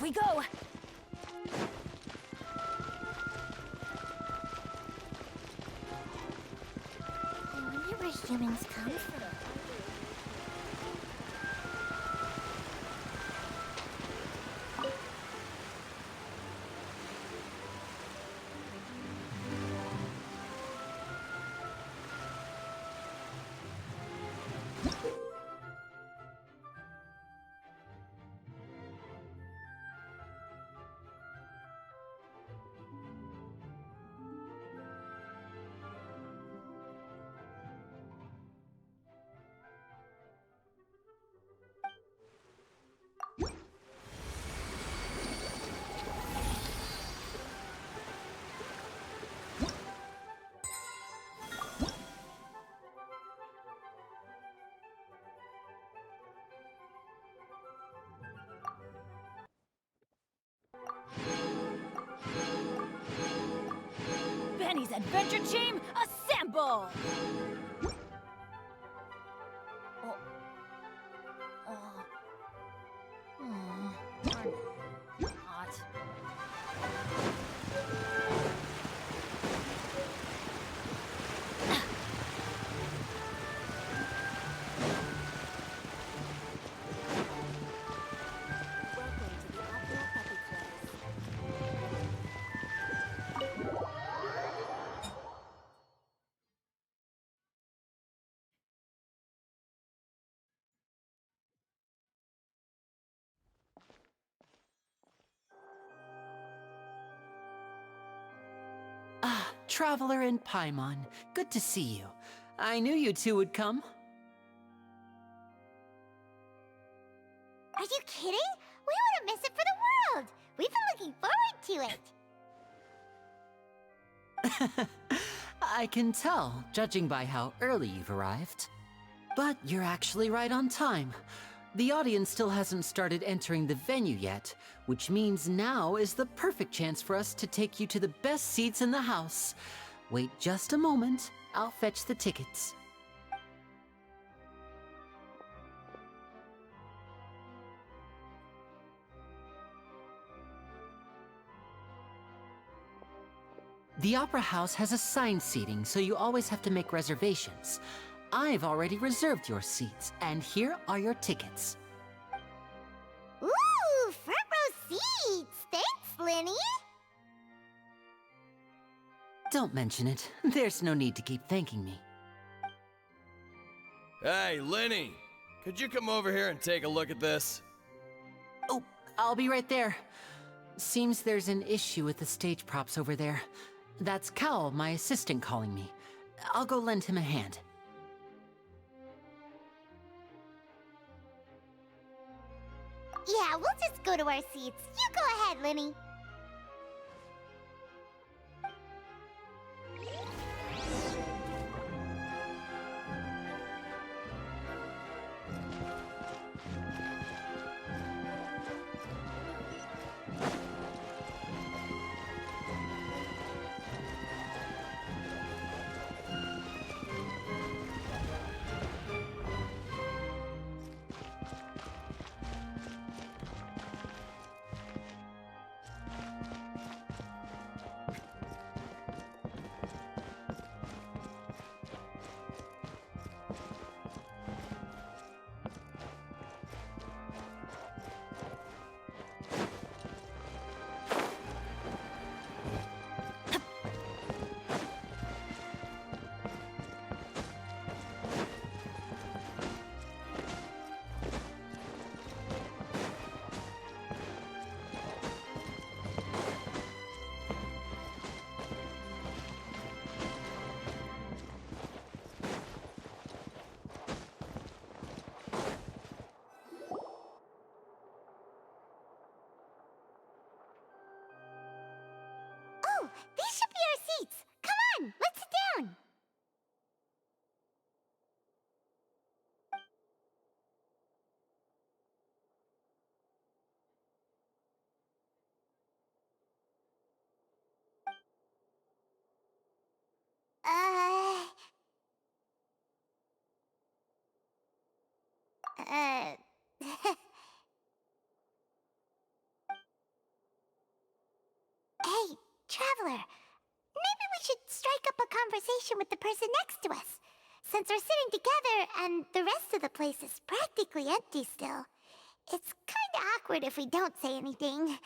we go! I wonder where humans come from. Benny's adventure team, assemble! Not. Traveler and Paimon, good to see you. I knew you two would come. Are you kidding? We wouldn't miss it for the world! We've been looking forward to it! I can tell, judging by how early you've arrived. But you're actually right on time. The audience still hasn't started entering the venue yet, which means now is the perfect chance for us to take you to the best seats in the house. Wait just a moment, I'll fetch the tickets. The Opera House has assigned seating, so you always have to make reservations. I've already reserved your seats, and here are your tickets. Ooh, front row seats! Thanks, Lenny! Don't mention it. There's no need to keep thanking me. Hey, Lenny! Could you come over here and take a look at this? Oh, I'll be right there. Seems there's an issue with the stage props over there. That's Cal, my assistant, calling me. I'll go lend him a hand. Yeah, we'll just go to our seats. You go ahead, Lenny. Oh, these should be our seats. Come on, let's sit down. Uh... traveler. Maybe we should strike up a conversation with the person next to us. Since we're sitting together and the rest of the place is practically empty still, it's kinda awkward if we don't say anything.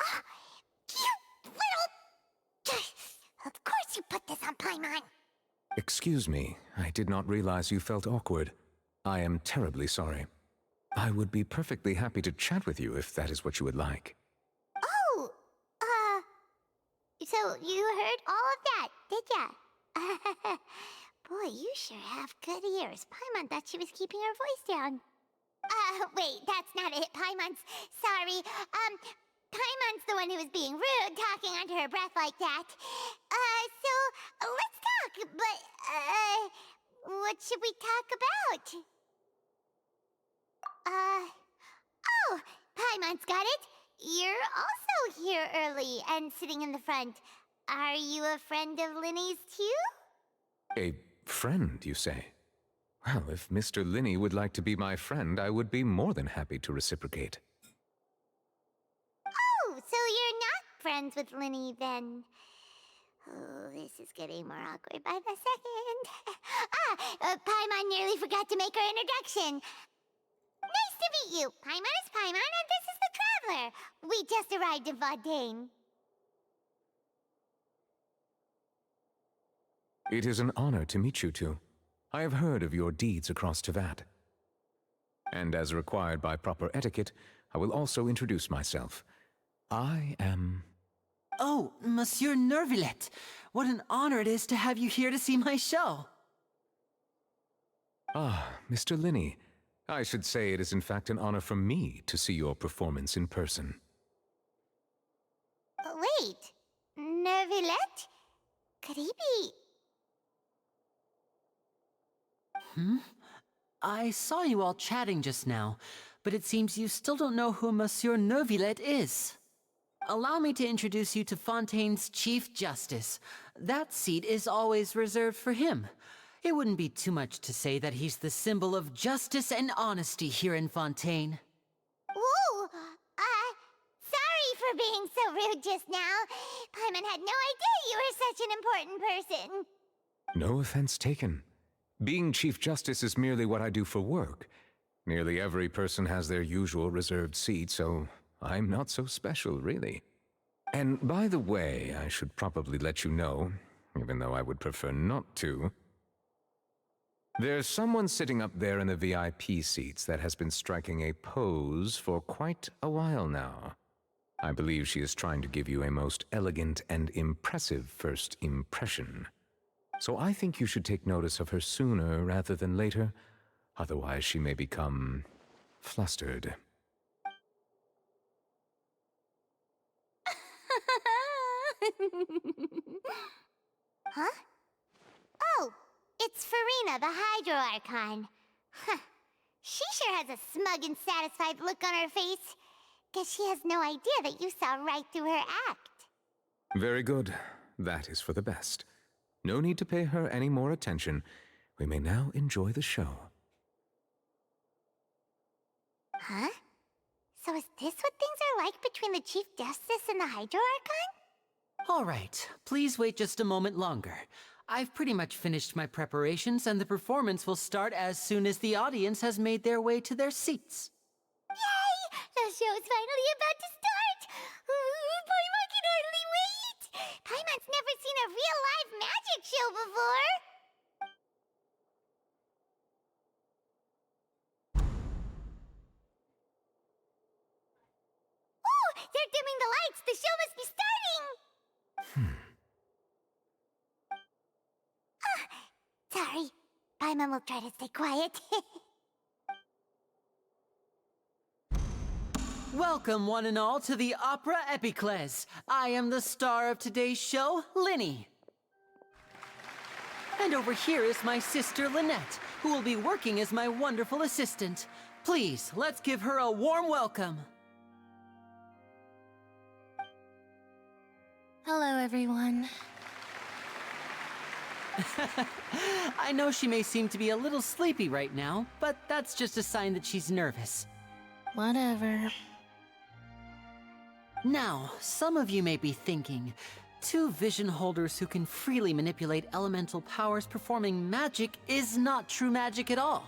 Oh, you little... Of course you put this on Paimon. Excuse me, I did not realize you felt awkward. I am terribly sorry. I would be perfectly happy to chat with you if that is what you would like. Oh, so you heard all of that, did ya? Boy, you sure have good ears. Paimon thought she was keeping her voice down. Wait, that's not it. Paimon's... Sorry. Paimon's the one who was being rude, talking under her breath like that. So, let's talk, but, what should we talk about? Oh, Paimon's got it. You're also here early and sitting in the front. Are you a friend of Linny's too? A friend, you say? Well, if Mr. Linny would like to be my friend, I would be more than happy to reciprocate. Oh, so you're not friends with Linny then? Oh, this is getting more awkward by the second. Paimon nearly forgot to make her introduction. Nice to meet you. Paimon is Paimon, and this is the Traveler. We just arrived in Fontaine. It is an honor to meet you two. I have heard of your deeds across Tevat. And as required by proper etiquette, I will also introduce myself. I am... Oh, Monsieur Nervillet, what an honor it is to have you here to see my show. Ah, Mr. Linny. I should say it is in fact an honor for me to see your performance in person. Wait, Nervillet? Could he be... I saw you all chatting just now, but it seems you still don't know who Monsieur Nervillet is. Allow me to introduce you to Fontaine's Chief Justice. That seat is always reserved for him. It wouldn't be too much to say that he's the symbol of justice and honesty here in Fontaine. Ooh, sorry for being so rude just now. Paimon had no idea you were such an important person. No offense taken. Being Chief Justice is merely what I do for work. Nearly every person has their usual reserved seat, so I'm not so special, really. And by the way, I should probably let you know, even though I would prefer not to. There's someone sitting up there in the VIP seats that has been striking a pose for quite a while now. I believe she is trying to give you a most elegant and impressive first impression. So I think you should take notice of her sooner rather than later, otherwise she may become flustered. Huh? Oh, it's Farina, the Hydro Archon. Huh. She sure has a smug and satisfied look on her face. Guess she has no idea that you saw right through her act. Very good. That is for the best. No need to pay her any more attention. We may now enjoy the show. Huh? So is this what things are like between the Chief Justice and the Hydro Archon? All right, please wait just a moment longer. I've pretty much finished my preparations, and the performance will start as soon as the audience has made their way to their seats. Yay! The show's finally about to start! Paimon can hardly wait! Paimon's never seen a real live magic show before! Oh! They're dimming the lights! The show must be starting! Sorry. Paimon will try to stay quiet. Welcome, one and all, to the Opera Epiclese. I am the star of today's show, Linny. And over here is my sister, Lynette, who will be working as my wonderful assistant. Please, let's give her a warm welcome. Hello, everyone. I know she may seem to be a little sleepy right now, but that's just a sign that she's nervous. Whatever. Now, some of you may be thinking, two vision holders who can freely manipulate elemental powers performing magic is not true magic at all.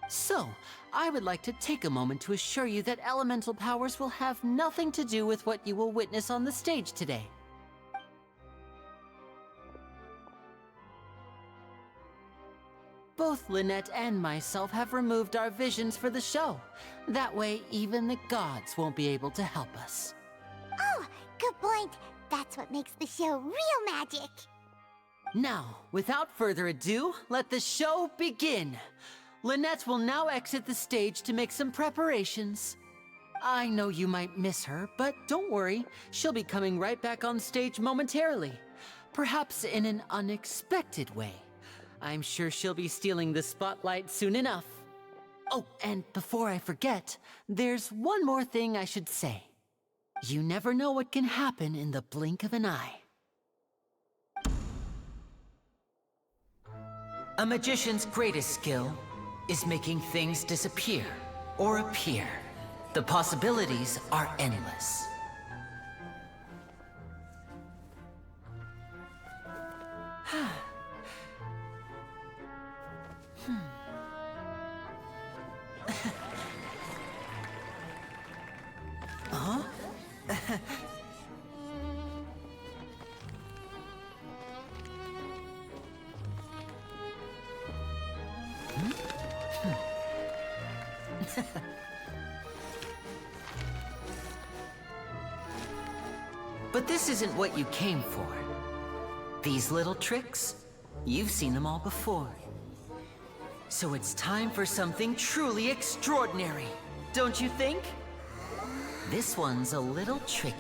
So, I would like to take a moment to assure you that elemental powers will have nothing to do with what you will witness on the stage today. Both Lynette and myself have removed our visions for the show. That way, even the gods won't be able to help us. Oh, good point. That's what makes the show real magic. Now, without further ado, let the show begin. Lynette will now exit the stage to make some preparations. I know you might miss her, but don't worry. She'll be coming right back on stage momentarily. Perhaps in an unexpected way. I'm sure she'll be stealing the spotlight soon enough. Oh, and before I forget, there's one more thing I should say. You never know what can happen in the blink of an eye. A magician's greatest skill is making things disappear or appear. The possibilities are endless. Huh? But this isn't what you came for. These little tricks, you've seen them all before. So it's time for something truly extraordinary, don't you think? This one's a little tricky.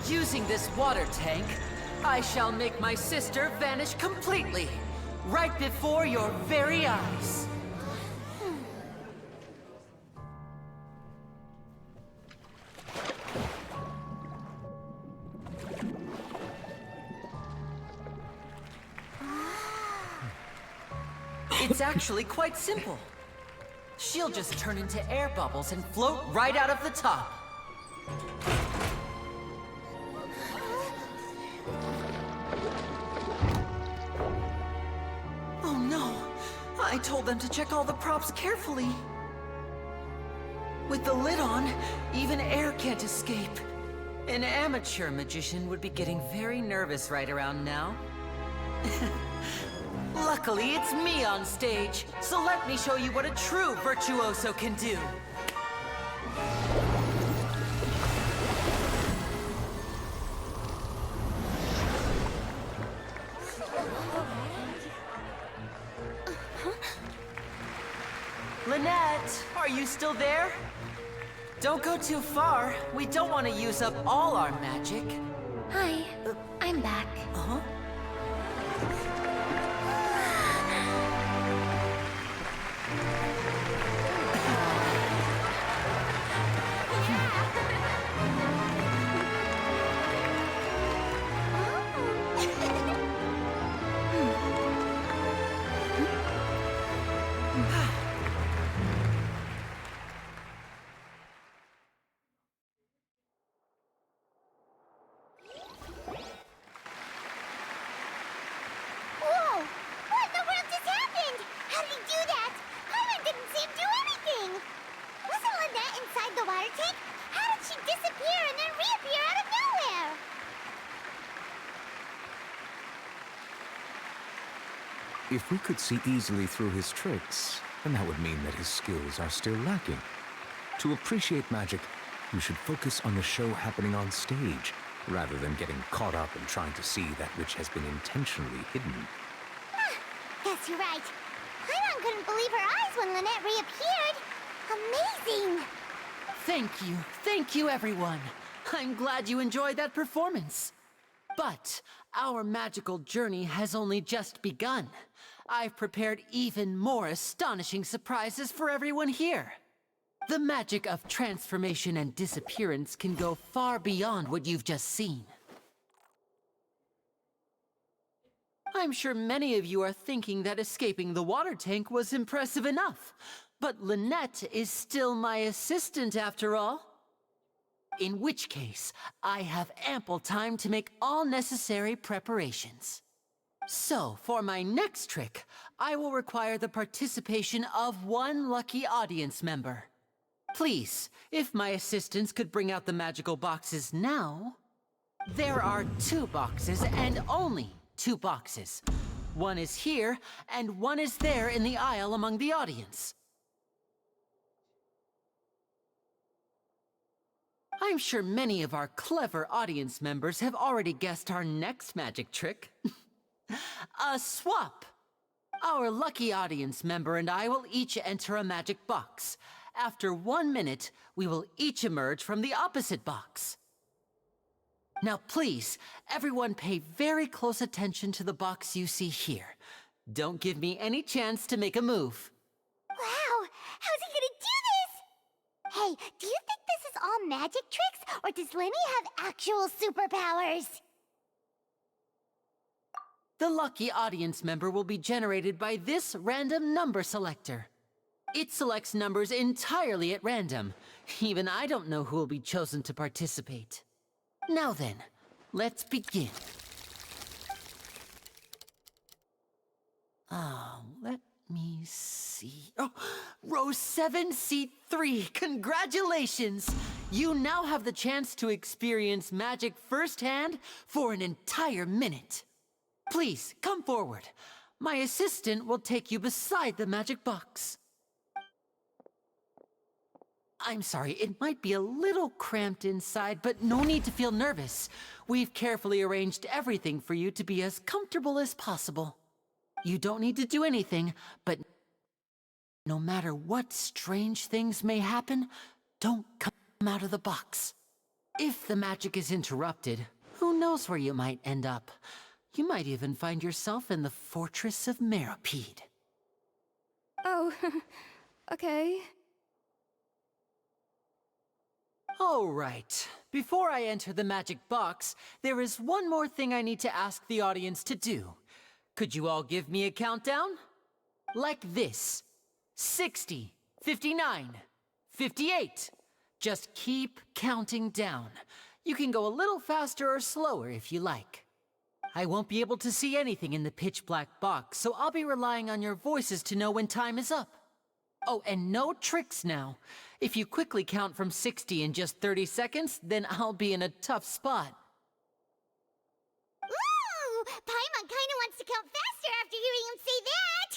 Using this water tank, I shall make my sister vanish completely, right before your very eyes. It's actually quite simple. She'll just turn into air bubbles and float right out of the top. Oh no! I told them to check all the props carefully. With the lid on, even air can't escape. An amateur magician would be getting very nervous right around now. Luckily, it's me on stage, so let me show you what a true virtuoso can do. Lynette, are you still there? Don't go too far. We don't want to use up all our magic. Hi, I'm back. Uh-huh. Whoa! What in the world just happened? How did he do that? Paimon didn't see him do anything. Wasn't Lynette inside the water tank? How did she disappear and then reappear out of nowhere? If we could see easily through his tricks, then that would mean that his skills are still lacking. To appreciate magic, you should focus on the show happening on stage, rather than getting caught up in trying to see that which has been intentionally hidden. Guess you're right. Paimon couldn't believe her eyes when Lynette reappeared. Amazing! Thank you everyone. I'm glad you enjoyed that performance. But our magical journey has only just begun. I've prepared even more astonishing surprises for everyone here. The magic of transformation and disappearance can go far beyond what you've just seen. I'm sure many of you are thinking that escaping the water tank was impressive enough, but Lynette is still my assistant after all. In which case, I have ample time to make all necessary preparations. So, for my next trick, I will require the participation of one lucky audience member. Please, if my assistants could bring out the magical boxes now. There are 2 boxes and only 2 boxes. One is here and one is there in the aisle among the audience. I'm sure many of our clever audience members have already guessed our next magic trick. A swap! Our lucky audience member and I will each enter a magic box. After 1 minute, we will each emerge from the opposite box. Now please, everyone pay very close attention to the box you see here. Don't give me any chance to make a move. Wow! How's he gonna do this? Hey, do you think this is all magic tricks, or does Lenny have actual superpowers? The lucky audience member will be generated by this random number selector. It selects numbers entirely at random. Even I don't know who will be chosen to participate. Now then, let's begin. Let me see. Oh, row 7, seat 3. Congratulations! You now have the chance to experience magic firsthand for an entire minute. Please, come forward. My assistant will take you beside the magic box. I'm sorry, it might be a little cramped inside, but no need to feel nervous. We've carefully arranged everything for you to be as comfortable as possible. You don't need to do anything, but no matter what strange things may happen, don't come out of the box. If the magic is interrupted, who knows where you might end up? You might even find yourself in the Fortress of Meropide. Oh, okay. All right. Before I enter the magic box, there is one more thing I need to ask the audience to do. Could you all give me a countdown? Like this. 60, 59, 58. Just keep counting down. You can go a little faster or slower if you like. I won't be able to see anything in the pitch black box, so I'll be relying on your voices to know when time is up. Oh, and no tricks now. If you quickly count from 60 in just 30 seconds, then I'll be in a tough spot. Ooh! Paimon kinda wants to count faster after hearing him say that!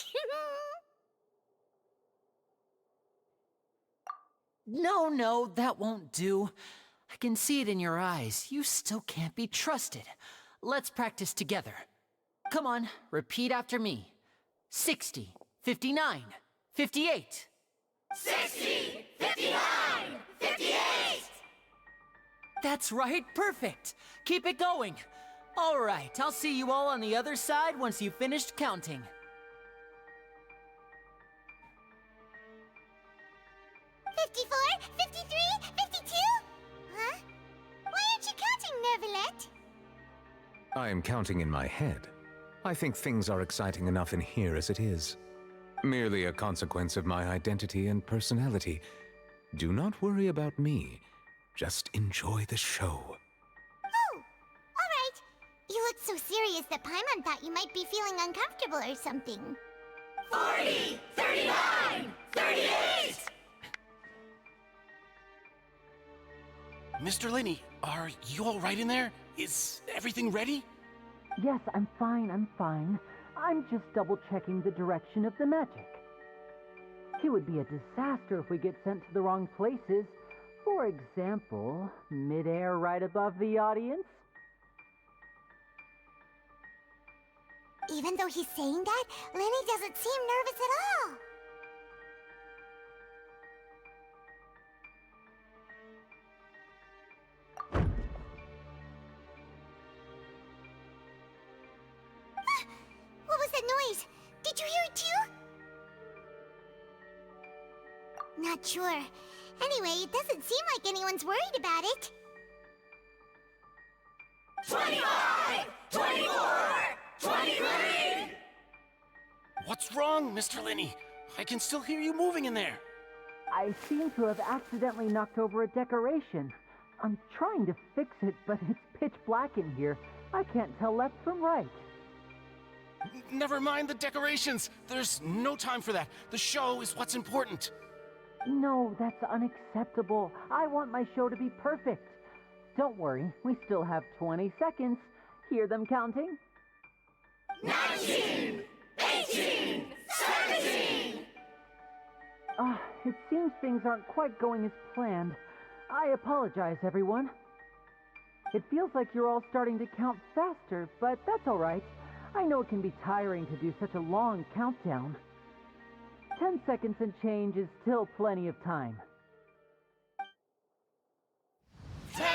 No, that won't do. I can see it in your eyes. You still can't be trusted. Let's practice together. Come on, repeat after me. 60, 59, 58. 60! 59! 58! That's right, perfect. Keep it going. All right, I'll see you all on the other side once you've finished counting. 54, 53, 52? Huh? Why aren't you counting, Nervalet? I am counting in my head. I think things are exciting enough in here as it is. Merely a consequence of my identity and personality. Do not worry about me. Just enjoy the show. Oh, all right. You look so serious that Paimon thought you might be feeling uncomfortable or something. 40, 39, 38! Mr. Linney, are you all right in there? Is everything ready? Yes, I'm fine. I'm just double-checking the direction of the magic. It would be a disaster if we get sent to the wrong places. For example, mid-air right above the audience. Even though he's saying that, Lenny doesn't seem nervous at all. What was that noise? Did you hear it too? Not sure. Anyway, it doesn't seem like anyone's worried about it. 25! 24! What's wrong, Mr. Linney? I can still hear you moving in there. I seem to have accidentally knocked over a decoration. I'm trying to fix it, but it's pitch black in here. I can't tell left from right. Never mind the decorations. There's no time for that. The show is what's important. No, that's unacceptable. I want my show to be perfect. Don't worry, we still have 20 seconds. Hear them counting? 19, 18, 17. It seems things aren't quite going as planned. I apologize, everyone. It feels like you're all starting to count faster, but that's all right. I know it can be tiring to do such a long countdown. 10 seconds and change is still plenty of time. 10,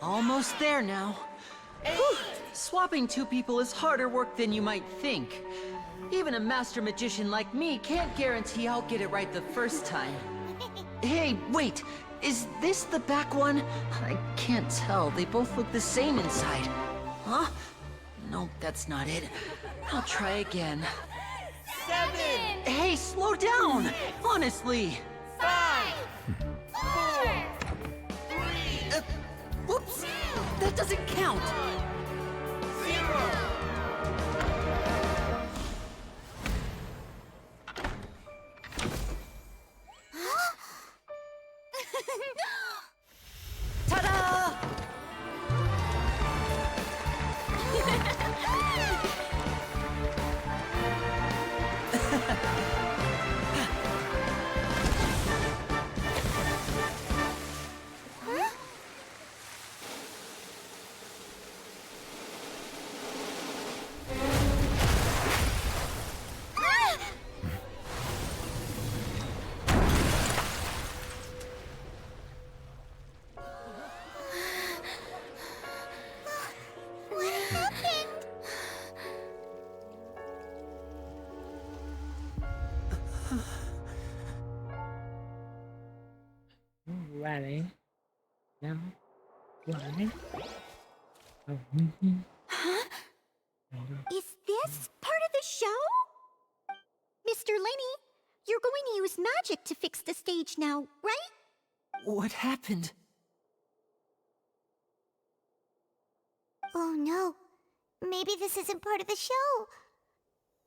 Almost there now. Whew. Swapping two people is harder work than you might think. Even a master magician like me can't guarantee I'll get it right the first time. Hey, wait! Is this the back one? I can't tell. They both look the same inside. Huh? No, that's not it. I'll try again. 7, Hey, slow down! Honestly! 5, 4, Whoops! That doesn't count! 0. Ta-da! What happened? Vale. No. Vale. Is this part of the show? Mr. Linney, you're going to use magic to fix the stage now, right? What happened? Oh no. Maybe this isn't part of the show.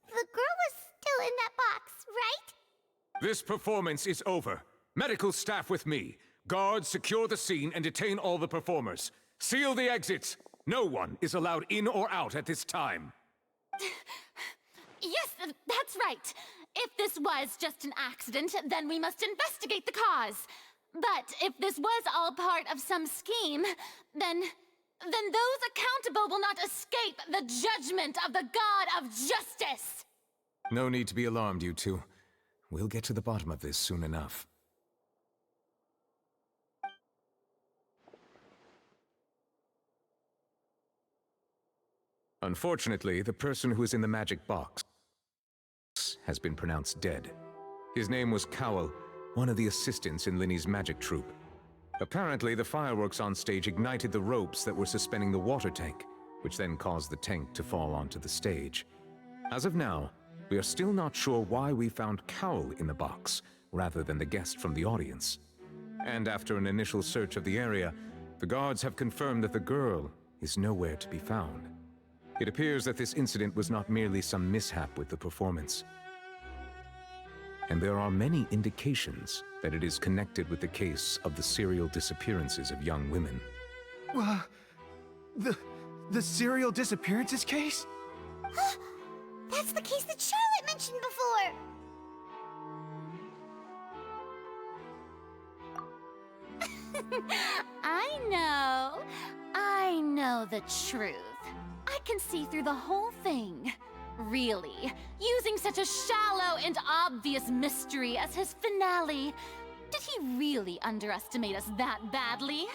The girl was still in that box, right? This performance is over. Medical staff with me. Guards, secure the scene and detain all the performers. Seal the exits. No one is allowed in or out at this time. Yes, that's right. If this was just an accident, then we must investigate the cause. But if this was all part of some scheme, then those accountable will not escape the judgment of the God of justice. No need to be alarmed, you two. We'll get to the bottom of this soon enough. Unfortunately, the person who is in the magic box has been pronounced dead. His name was Cowell, one of the assistants in Linney's magic troupe. Apparently, the fireworks on stage ignited the ropes that were suspending the water tank, which then caused the tank to fall onto the stage. As of now, we are still not sure why we found Cowell in the box, rather than the guest from the audience. And after an initial search of the area, the guards have confirmed that the girl is nowhere to be found. It appears that this incident was not merely some mishap with the performance. And there are many indications that it is connected with the case of the serial disappearances of young women. The serial disappearances case? That's the case that Charlotte mentioned before. I know the truth. I can see through the whole thing. Really, using such a shallow and obvious mystery as his finale. Did he really underestimate us that badly?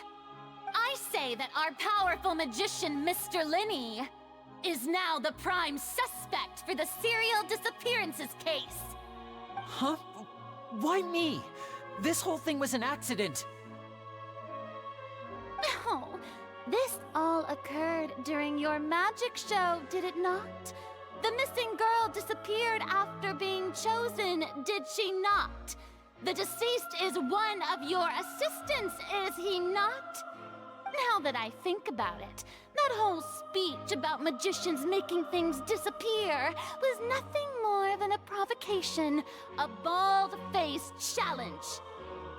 I say that our powerful magician, Mr. Linney, is now the prime suspect for the serial disappearances case. Huh? Why me? This whole thing was an accident. Oh, This all occurred during your magic show, did it not? The missing girl disappeared after being chosen, did she not? The deceased is one of your assistants, is he not? Now that I think about it, that whole speech about magicians making things disappear was nothing more than a provocation, a bald-faced challenge.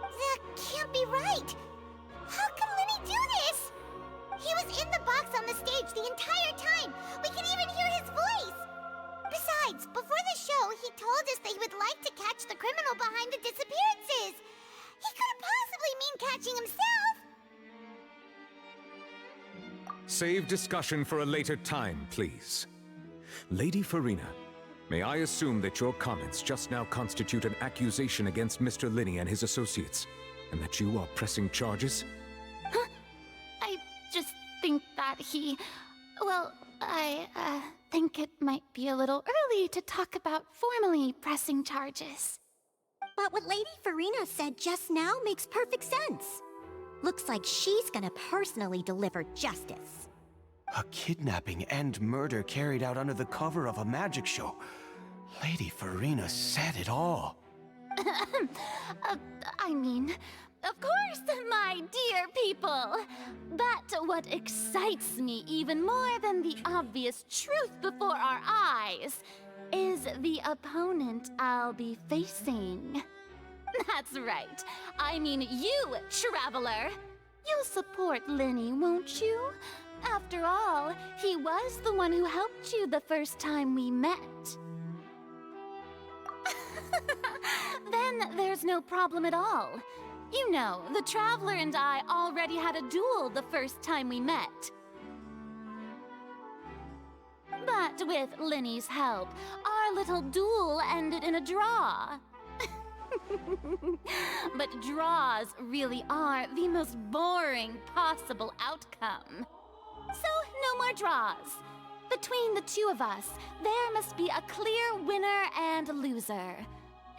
That can't be right. How can Lenny do this? He was in the box on the stage the entire time. We can even hear his voice. Besides, before the show, he told us that he would like to catch the criminal behind the disappearances. He couldn't possibly mean catching himself. Save discussion for a later time, please. Lady Farina, may I assume that your comments just now constitute an accusation against Mr. Linney and his associates, and that you are pressing charges? Huh? I just think that he... Well, I think it might be a little early to talk about formally pressing charges. But what Lady Farina said just now makes perfect sense. Looks like she's gonna personally deliver justice. A kidnapping and murder carried out under the cover of a magic show. Lady Farina said it all. I mean, of course, my dear people. But what excites me even more than the obvious truth before our eyes is the opponent I'll be facing. That's right. I mean you, Traveler. You'll support Lenny, won't you? After all, he was the one who helped you the first time we met. Then there's no problem at all. You know, the Traveler and I already had a duel the first time we met. But with Lenny's help, our little duel ended in a draw. But draws really are the most boring possible outcome. So, no more draws. Between the two of us, there must be a clear winner and loser.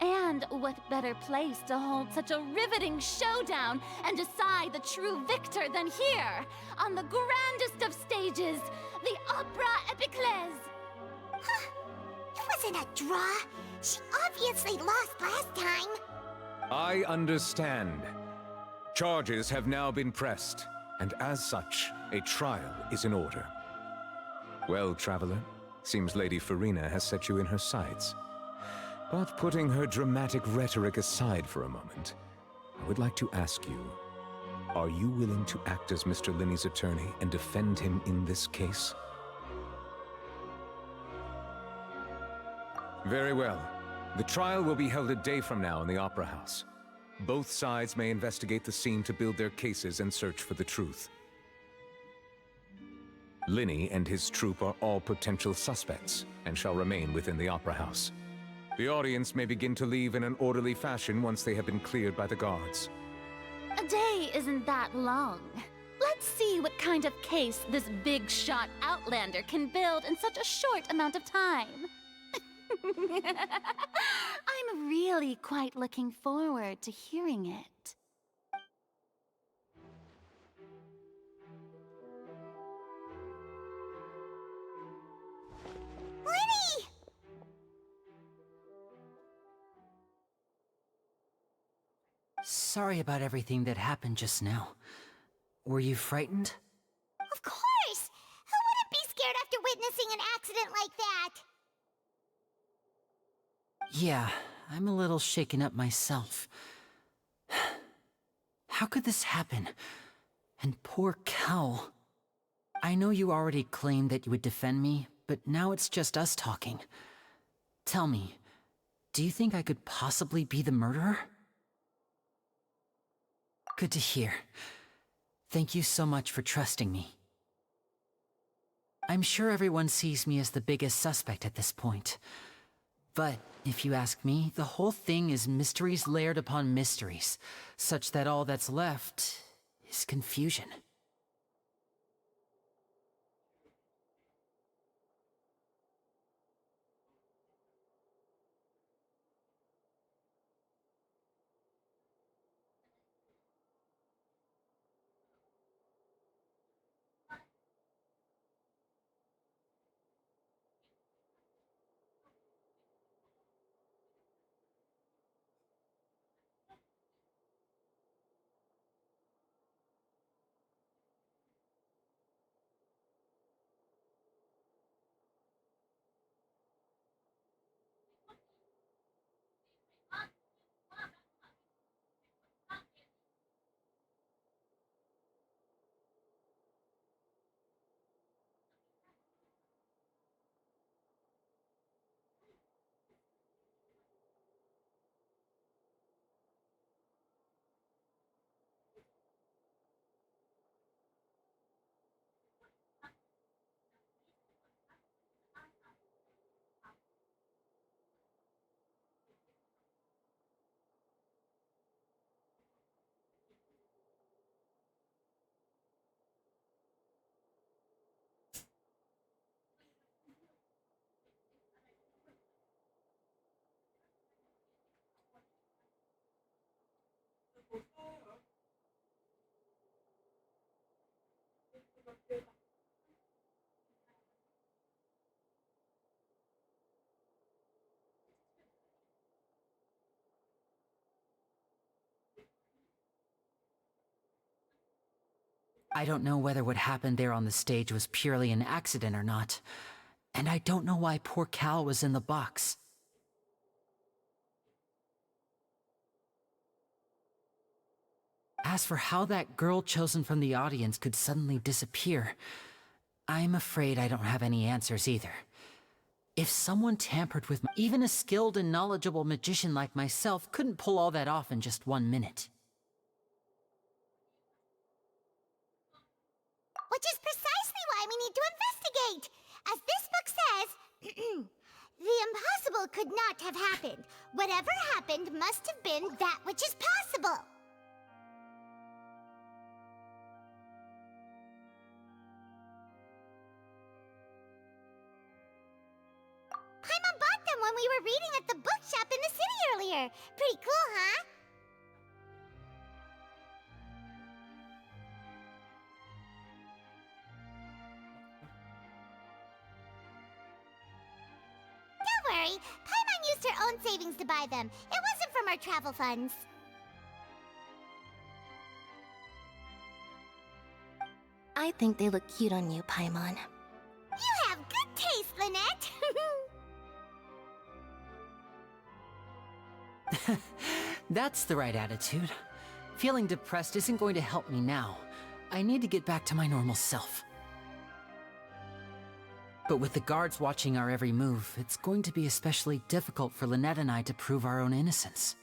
And what better place to hold such a riveting showdown and decide the true victor than here, on the grandest of stages, the Opera Epiclese. Huh? It wasn't a draw. She obviously lost last time. I understand. Charges have now been pressed, and as such, a trial is in order. Well, Traveler, seems Lady Farina has set you in her sights. But putting her dramatic rhetoric aside for a moment, I would like to ask you, are you willing to act as Mr. Linney's attorney and defend him in this case? Very well. The trial will be held a day from now in the Opera House. Both sides may investigate the scene to build their cases and search for the truth. Linney and his troupe are all potential suspects and shall remain within the Opera House. The audience may begin to leave in an orderly fashion once they have been cleared by the guards. A day isn't that long. Let's see what kind of case this big-shot outlander can build in such a short amount of time. I'm really quite looking forward to hearing it. Lenny! Sorry about everything that happened just now. Were you frightened? Of course! Who wouldn't be scared after witnessing an accident like that? Yeah, I'm a little shaken up myself. How could this happen? And poor Cal. I know you already claimed that you would defend me, but now it's just us talking. Tell me, do you think I could possibly be the murderer? Good to hear. Thank you so much for trusting me. I'm sure everyone sees me as the biggest suspect at this point. But if you ask me, the whole thing is mysteries layered upon mysteries, such that all that's left is confusion. I don't know whether what happened there on the stage was purely an accident or not, and I don't know why poor Cal was in the box. As for how that girl chosen from the audience could suddenly disappear, I'm afraid I don't have any answers either. If someone tampered with even a skilled and knowledgeable magician like myself couldn't pull all that off in just 1 minute. Which is precisely why we need to investigate. As this book says, the impossible could not have happened. Whatever happened must have been that which is possible. Paimon bought them when we were reading at the bookshop in the city earlier. Pretty cool, huh? Don't worry, Paimon used her own savings to buy them. It wasn't from our travel funds. I think they look cute on you, Paimon. You have good taste, Lynette. That's the right attitude. Feeling depressed isn't going to help me now. I need to get back to my normal self. But with the guards watching our every move, it's going to be especially difficult for Lynette and I to prove our own innocence.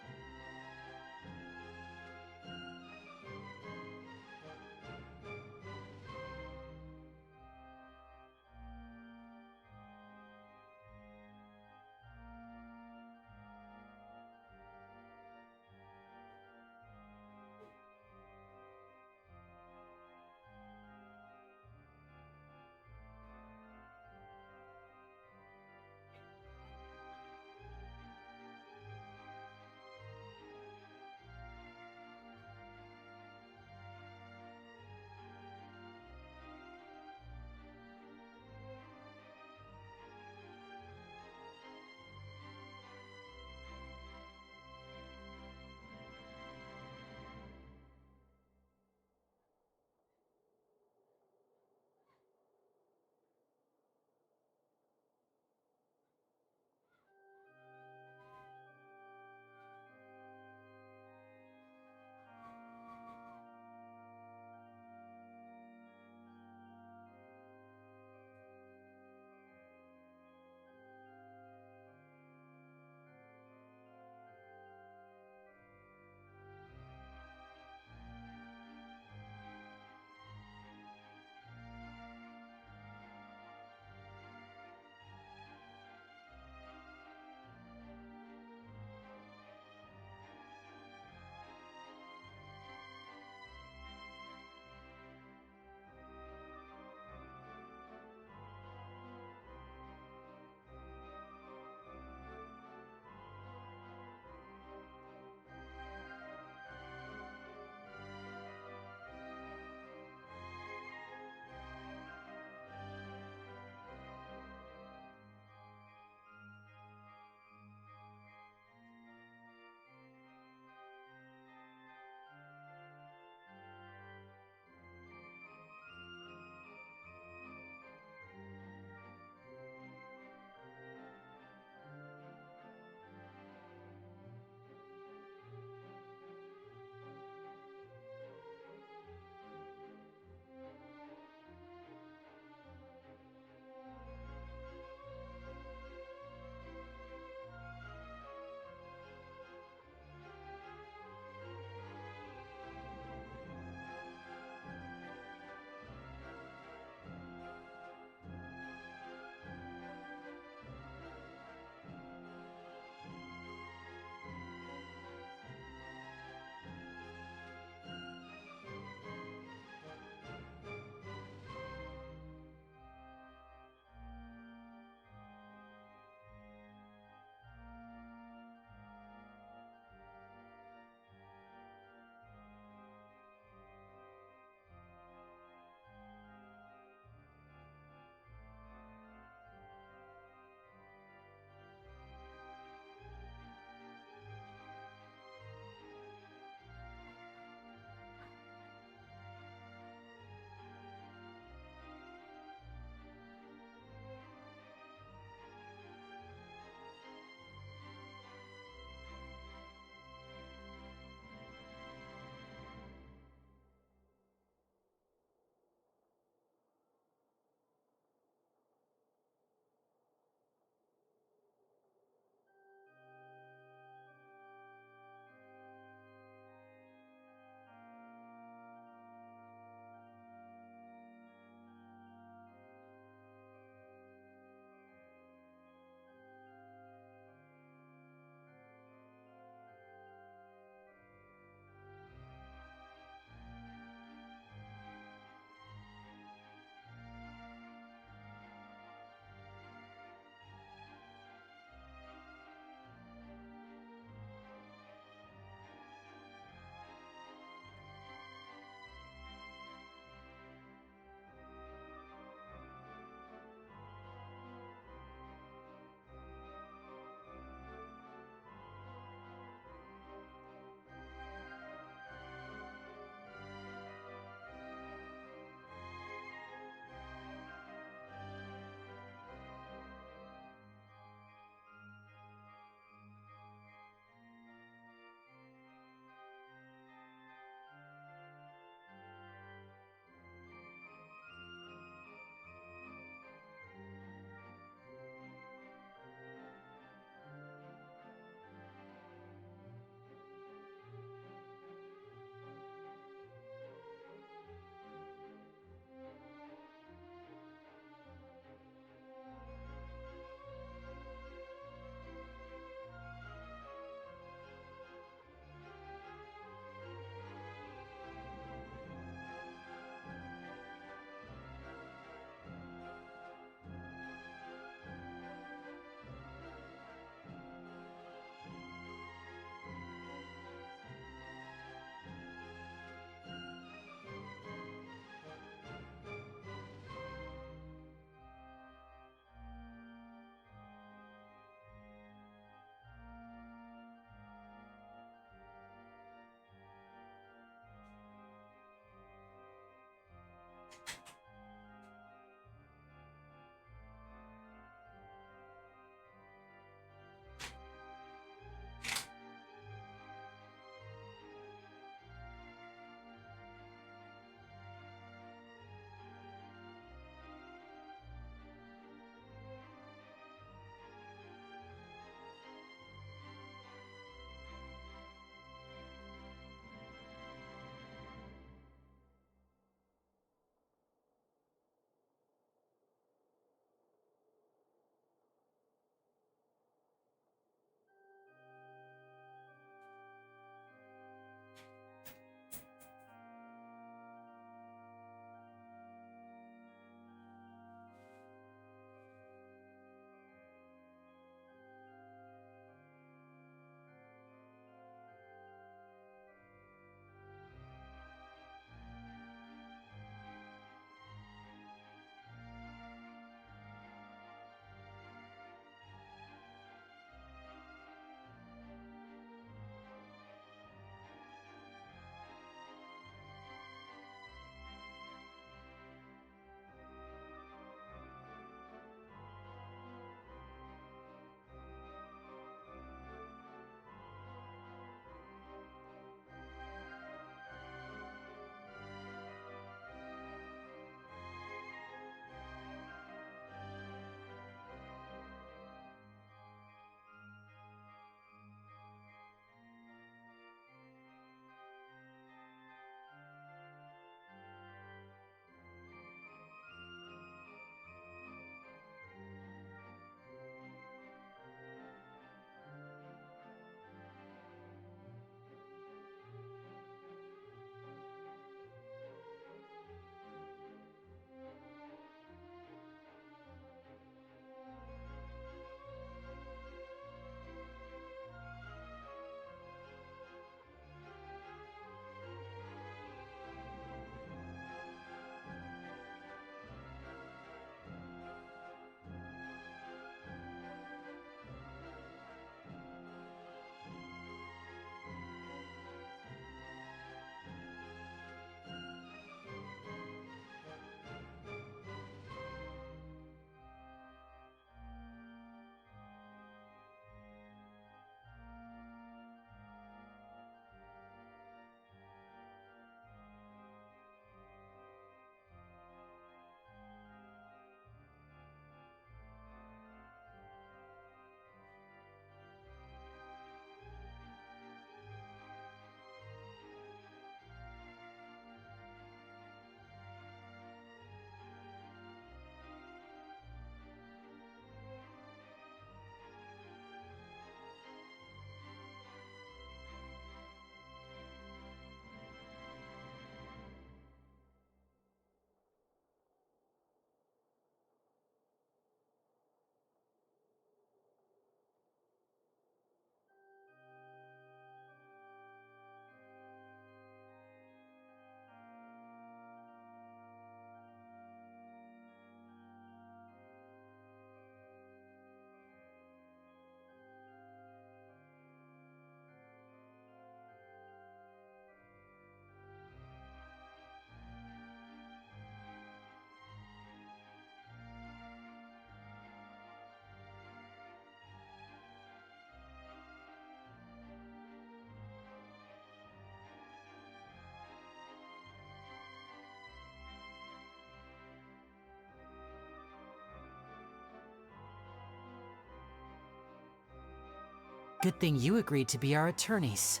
Good thing you agreed to be our attorneys.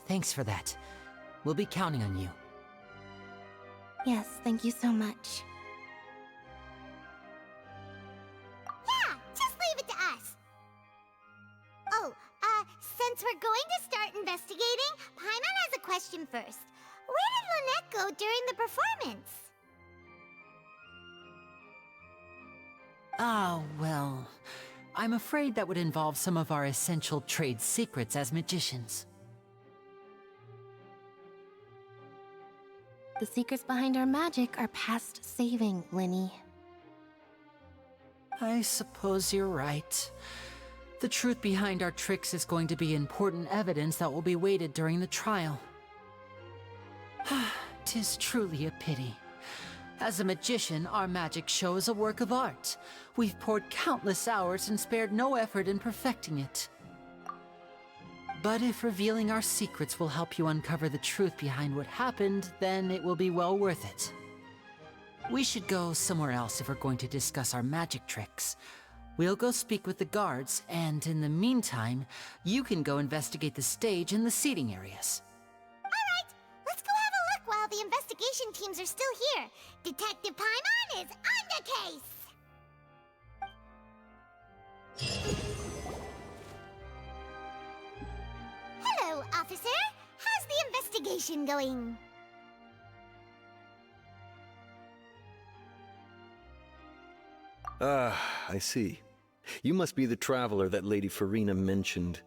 Thanks for that. We'll be counting on you. Yes, thank you so much. Yeah, just leave it to us. Oh, since we're going to start investigating, Paimon has a question first. Where did Lynette go during the performance? Ah, well, I'm afraid that would involve some of our essential trade secrets as magicians. The secrets behind our magic are past saving, Linny. I suppose you're right. The truth behind our tricks is going to be important evidence that will be weighted during the trial. 'Tis truly a pity. As a magician, our magic show is a work of art. We've poured countless hours and spared no effort in perfecting it. But if revealing our secrets will help you uncover the truth behind what happened, then it will be well worth it. We should go somewhere else if we're going to discuss our magic tricks. We'll go speak with the guards, and in the meantime, you can go investigate the stage and the seating areas. Alright, let's go have a look while the investigation teams are still here. Detective Paimon is on the case! Hello, officer. How's the investigation going? I see. You must be the traveler that Lady Farina mentioned.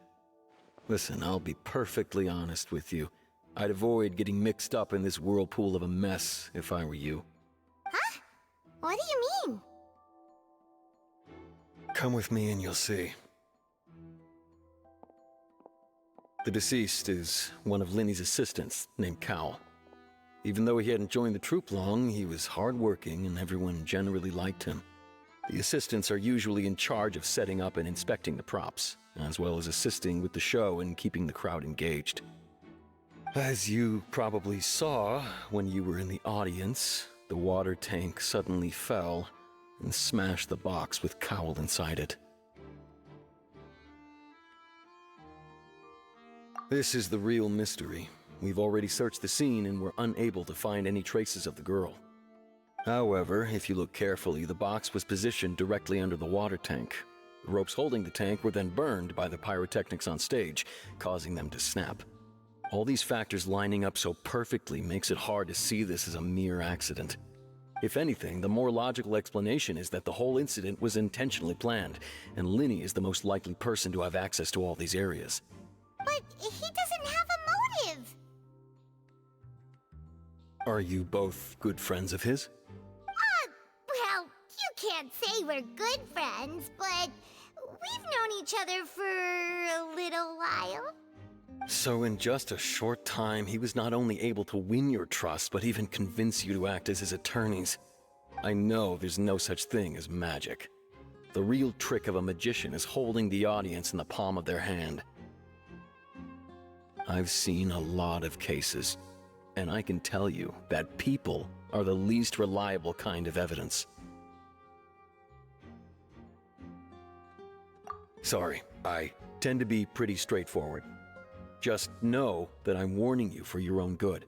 Listen, I'll be perfectly honest with you. I'd avoid getting mixed up in this whirlpool of a mess if I were you. Huh? What do you mean? Come with me and you'll see. The deceased is one of Linny's assistants, named Cal. Even though he hadn't joined the troupe long, he was hardworking and everyone generally liked him. The assistants are usually in charge of setting up and inspecting the props, as well as assisting with the show and keeping the crowd engaged. As you probably saw when you were in the audience, the water tank suddenly fell and smashed the box with Cowl inside it. This is the real mystery. We've already searched the scene and were unable to find any traces of the girl. However, if you look carefully, the box was positioned directly under the water tank. The ropes holding the tank were then burned by the pyrotechnics on stage, causing them to snap. All these factors lining up so perfectly makes it hard to see this as a mere accident. If anything, the more logical explanation is that the whole incident was intentionally planned, and Linny is the most likely person to have access to all these areas. But he doesn't have a motive! Are you both good friends of his? Well, you can't say we're good friends, but we've known each other for a little while. So in just a short time, he was not only able to win your trust, but even convince you to act as his attorneys. I know there's no such thing as magic. The real trick of a magician is holding the audience in the palm of their hand. I've seen a lot of cases, and I can tell you that people are the least reliable kind of evidence. Sorry, I tend to be pretty straightforward. Just know that I'm warning you for your own good.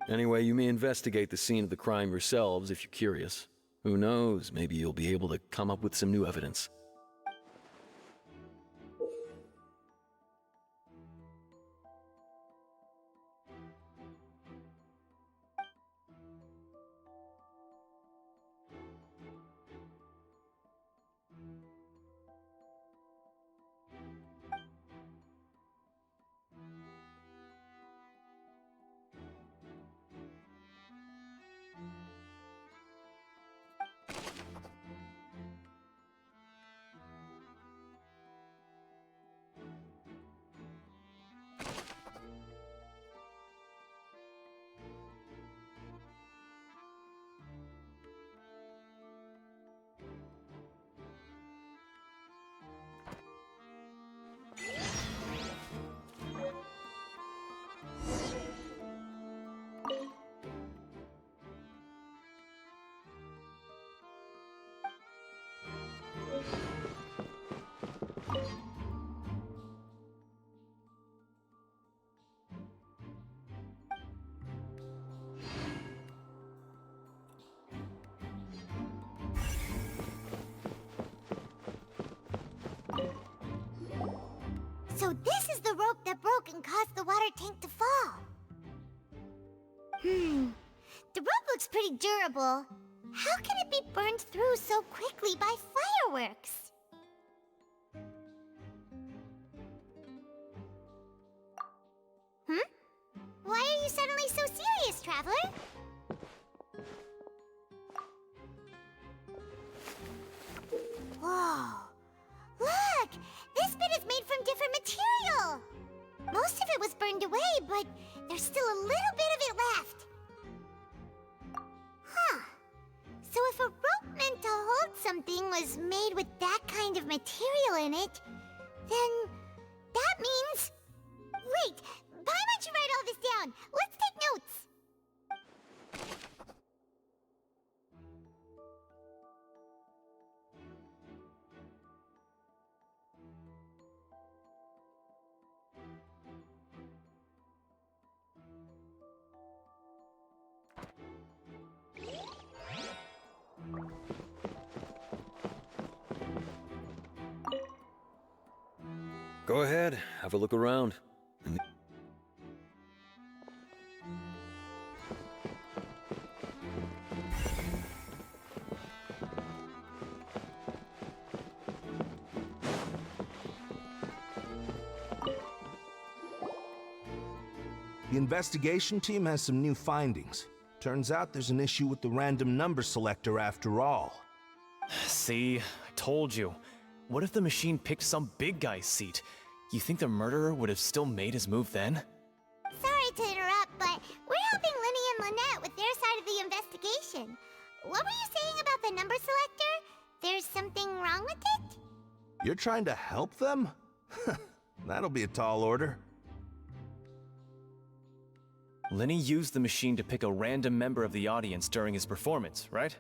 Anyway, you may investigate the scene of the crime yourselves if you're curious. Who knows, maybe you'll be able to come up with some new evidence. So this is the rope that broke and caused the water tank to fall. The rope looks pretty durable. How can it be burned through so quickly by fireworks? Why are you suddenly so serious, Traveler? Whoa! Look! This bit is made from different material! Most of it was burned away, but there's still a little bit of it left. Huh. So if a rope meant to hold something was made with that kind of material in it, then that means... Wait! Paimon should write all this down! Let's take notes! Go ahead, have a look around. The investigation team has some new findings. Turns out there's an issue with the random number selector after all. See, I told you. What if the machine picked some big guy's seat? You think the murderer would have still made his move then? Sorry to interrupt, but we're helping Linny and Lynette with their side of the investigation. What were you saying about the number selector? There's something wrong with it? You're trying to help them? That'll be a tall order. Linny used the machine to pick a random member of the audience during his performance, right?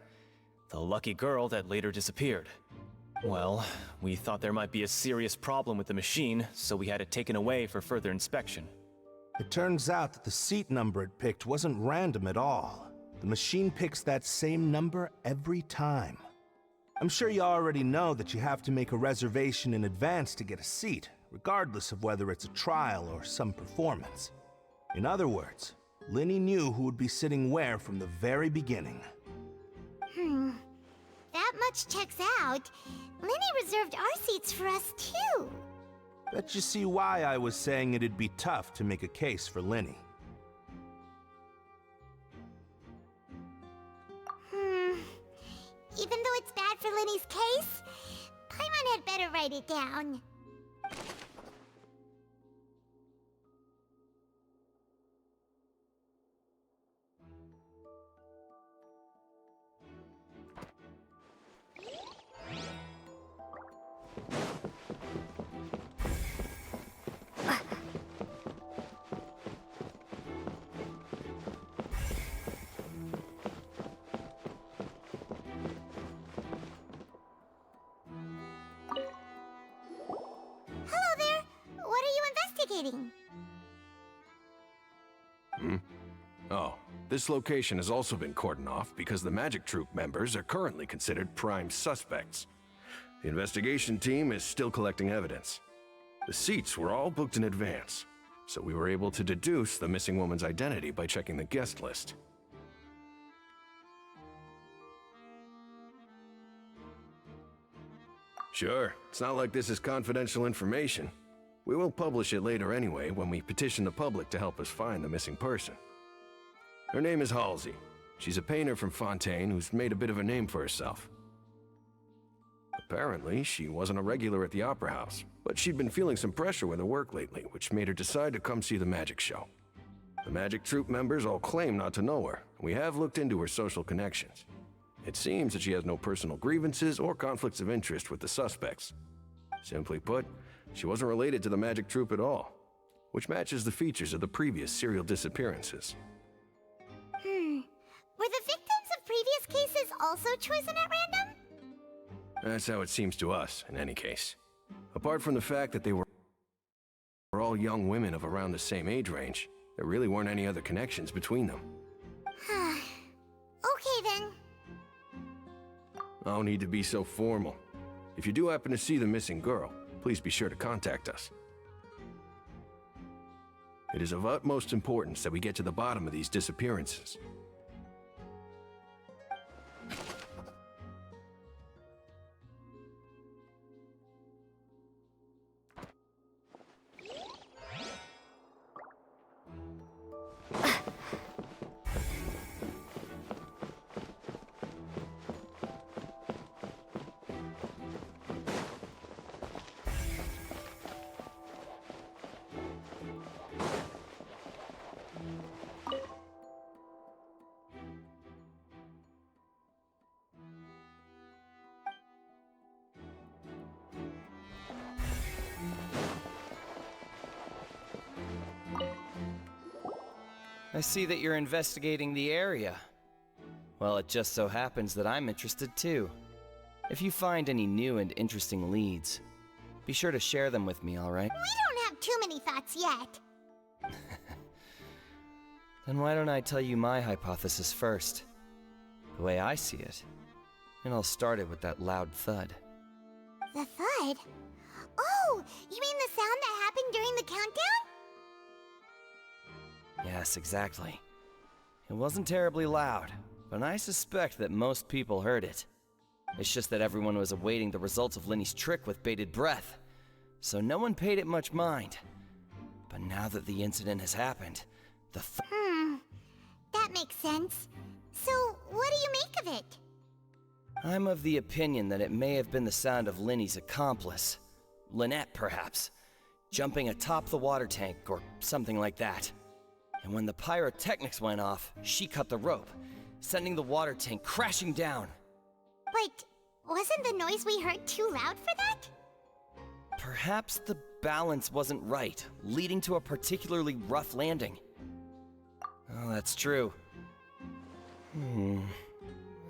The lucky girl that later disappeared. Well, we thought there might be a serious problem with the machine, so we had it taken away for further inspection. It turns out that the seat number it picked wasn't random at all. The machine picks that same number every time. I'm sure you already know that you have to make a reservation in advance to get a seat, regardless of whether it's a trial or some performance. In other words, Linny knew who would be sitting where from the very beginning. That much checks out. Linny reserved our seats for us too. Bet you see why I was saying it'd be tough to make a case for Linny. Even though it's bad for Linny's case, Paimon had better write it down. Oh, this location has also been cordoned off because the Magic Troupe members are currently considered prime suspects. The investigation team is still collecting evidence. The seats were all booked in advance, so we were able to deduce the missing woman's identity by checking the guest list. Sure, it's not like this is confidential information. We will publish it later anyway when we petition the public to help us find the missing person. Her name is Halsey. She's a painter from Fontaine who's made a bit of a name for herself. Apparently, she wasn't a regular at the Opera House, but she'd been feeling some pressure with her work lately, which made her decide to come see the magic show. The Magic Troupe members all claim not to know her, and we have looked into her social connections. It seems that she has no personal grievances or conflicts of interest with the suspects. Simply put, she wasn't related to the Magic Troupe at all, which matches the features of the previous serial disappearances. Were the victims of previous cases also chosen at random? That's how it seems to us, in any case. Apart from the fact that they were all young women of around the same age range, there really weren't any other connections between them. Okay then. No need to be so formal. If you do happen to see the missing girl, please be sure to contact us. It is of utmost importance that we get to the bottom of these disappearances. I see that you're investigating the area. Well, it just so happens that I'm interested too. If you find any new and interesting leads, be sure to share them with me, all right? We don't have too many thoughts yet. Then why don't I tell you my hypothesis first? The way I see it. And I'll start it with that loud thud. The thud? Oh, you mean the sound that happened during the countdown? Yes, exactly. It wasn't terribly loud, but I suspect that most people heard it. It's just that everyone was awaiting the results of Linny's trick with bated breath, so no one paid it much mind. But now that the incident has happened, That makes sense. So, what do you make of it? I'm of the opinion that it may have been the sound of Linny's accomplice. Lynette, perhaps. Jumping atop the water tank, or something like that. And when the pyrotechnics went off, she cut the rope, sending the water tank crashing down. But wasn't the noise we heard too loud for that? Perhaps the balance wasn't right, leading to a particularly rough landing. Oh, that's true.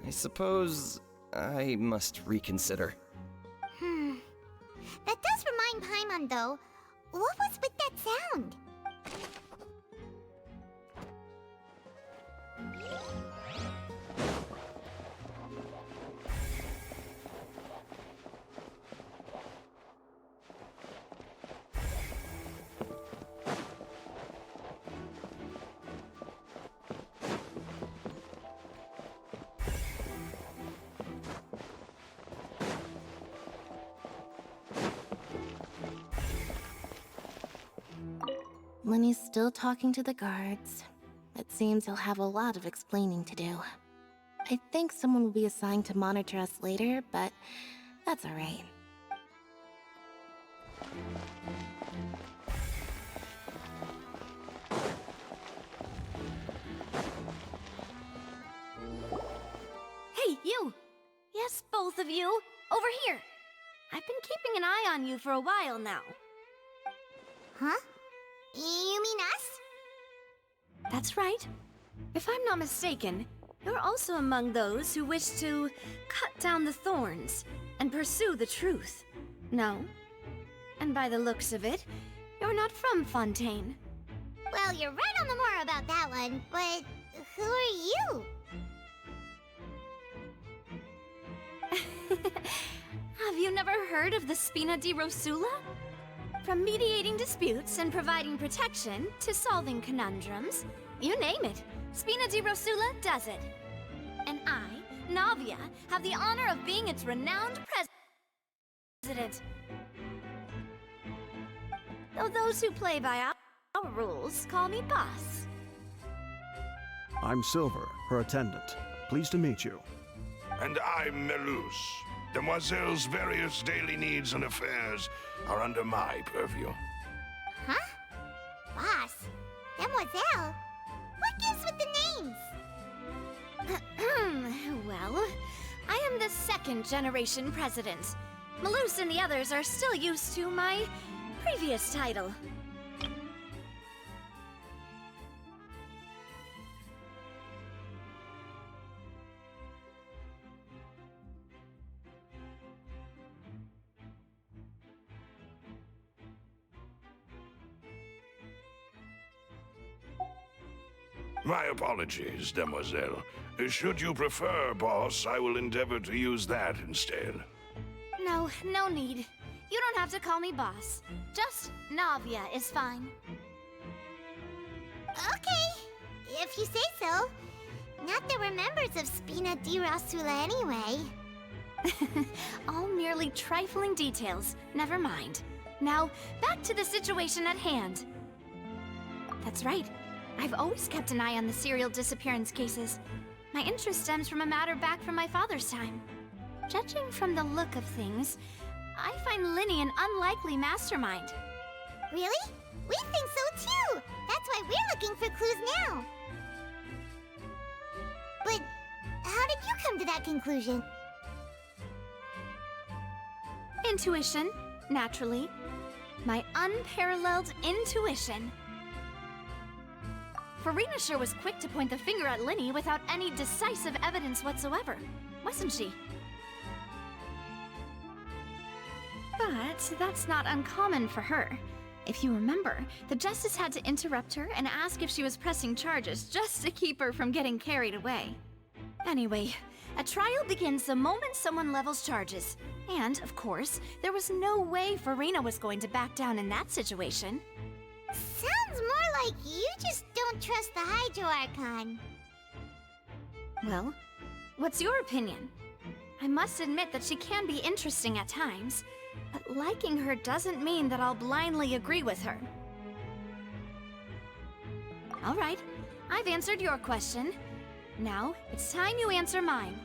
I suppose I must reconsider. That does remind Paimon, though. What was with that sound? Lenny's still talking to the guards. It seems he'll have a lot of explaining to do. I think someone will be assigned to monitor us later, but that's alright. Hey, you! Yes, both of you! Over here! I've been keeping an eye on you for a while now. Huh? You mean us? That's right. If I'm not mistaken, you're also among those who wish to cut down the thorns and pursue the truth. No? And by the looks of it, you're not from Fontaine. Well, you're right on the more about that one, but who are you? Have you never heard of the Spina di Rosula? From mediating disputes and providing protection to solving conundrums, you name it, Spina di Rosula does it. And I, Navia, have the honor of being its renowned president. Though those who play by our rules call me boss. I'm Silver, her attendant. Pleased to meet you. And I'm Melus. Demoiselle's various daily needs and affairs are under my purview. Huh? Boss? Demoiselle? What gives with the names? Well, I am the second generation president. Melus and the others are still used to my previous title. My apologies, Demoiselle. Should you prefer, boss, I will endeavor to use that instead. No, no need. You don't have to call me boss. Just Navia is fine. Okay, if you say so. Not that we're members of Spina di Rosula anyway. All merely trifling details. Never mind. Now, back to the situation at hand. That's right. I've always kept an eye on the serial disappearance cases. My interest stems from a matter back from my father's time. Judging from the look of things, I find Linny an unlikely mastermind. Really? We think so too! That's why we're looking for clues now. But how did you come to that conclusion? Intuition, naturally. My unparalleled intuition. Farina sure was quick to point the finger at Linny without any decisive evidence whatsoever, wasn't she? But that's not uncommon for her. If you remember, the Justice had to interrupt her and ask if she was pressing charges just to keep her from getting carried away. Anyway, a trial begins the moment someone levels charges. And, of course, there was no way Farina was going to back down in that situation. Sounds more like you just don't trust the Hydro Archon. Well, what's your opinion? I must admit that she can be interesting at times, but liking her doesn't mean that I'll blindly agree with her. All right, I've answered your question. Now, it's time you answer mine.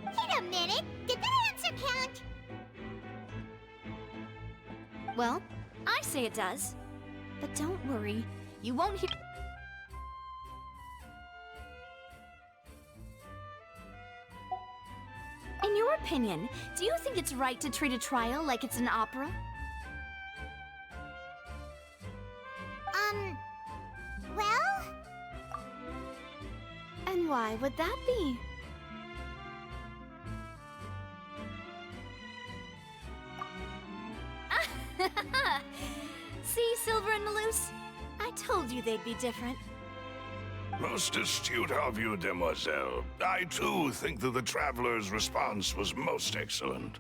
Wait a minute! Did that answer count? Well, I say it does. But don't worry, you won't hear... In your opinion, do you think it's right to treat a trial like it's an opera? Well... And why would that be? See, Silver and Maloose? I told you they'd be different. Most astute of you, demoiselle. I too think that the Traveler's response was most excellent.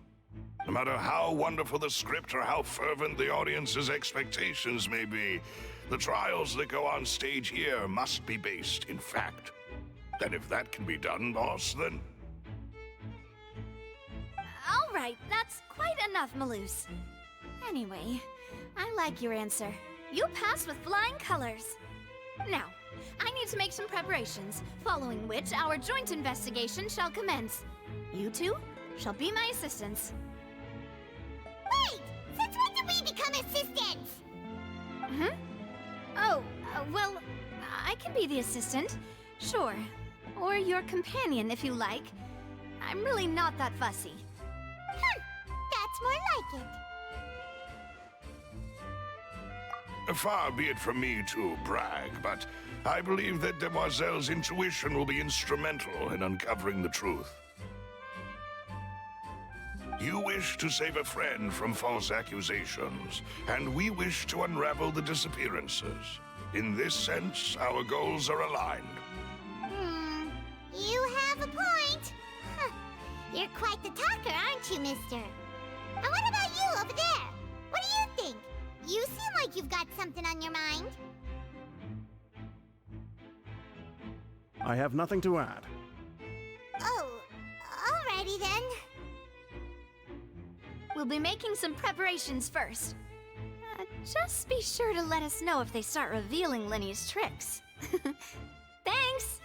No matter how wonderful the script or how fervent the audience's expectations may be, the trials that go on stage here must be based in fact. And if that can be done, boss, then... All right, that's quite enough, Maloose. Anyway, I like your answer. You passed with flying colors. Now, I need to make some preparations, following which our joint investigation shall commence. You two shall be my assistants. Wait! Since when did we become assistants? Oh, well, I can be the assistant, sure. Or your companion, if you like. I'm really not that fussy. That's more like it. Far be it from me to brag, but I believe that Demoiselle's intuition will be instrumental in uncovering the truth. You wish to save a friend from false accusations, and we wish to unravel the disappearances. In this sense, our goals are aligned. You have a point. You're quite the talker, aren't you, mister? And what about you over there? What do you think? You seem like you've got something on your mind. I have nothing to add. Oh, alrighty then. We'll be making some preparations first. Just be sure to let us know if they start revealing Linny's tricks. Thanks!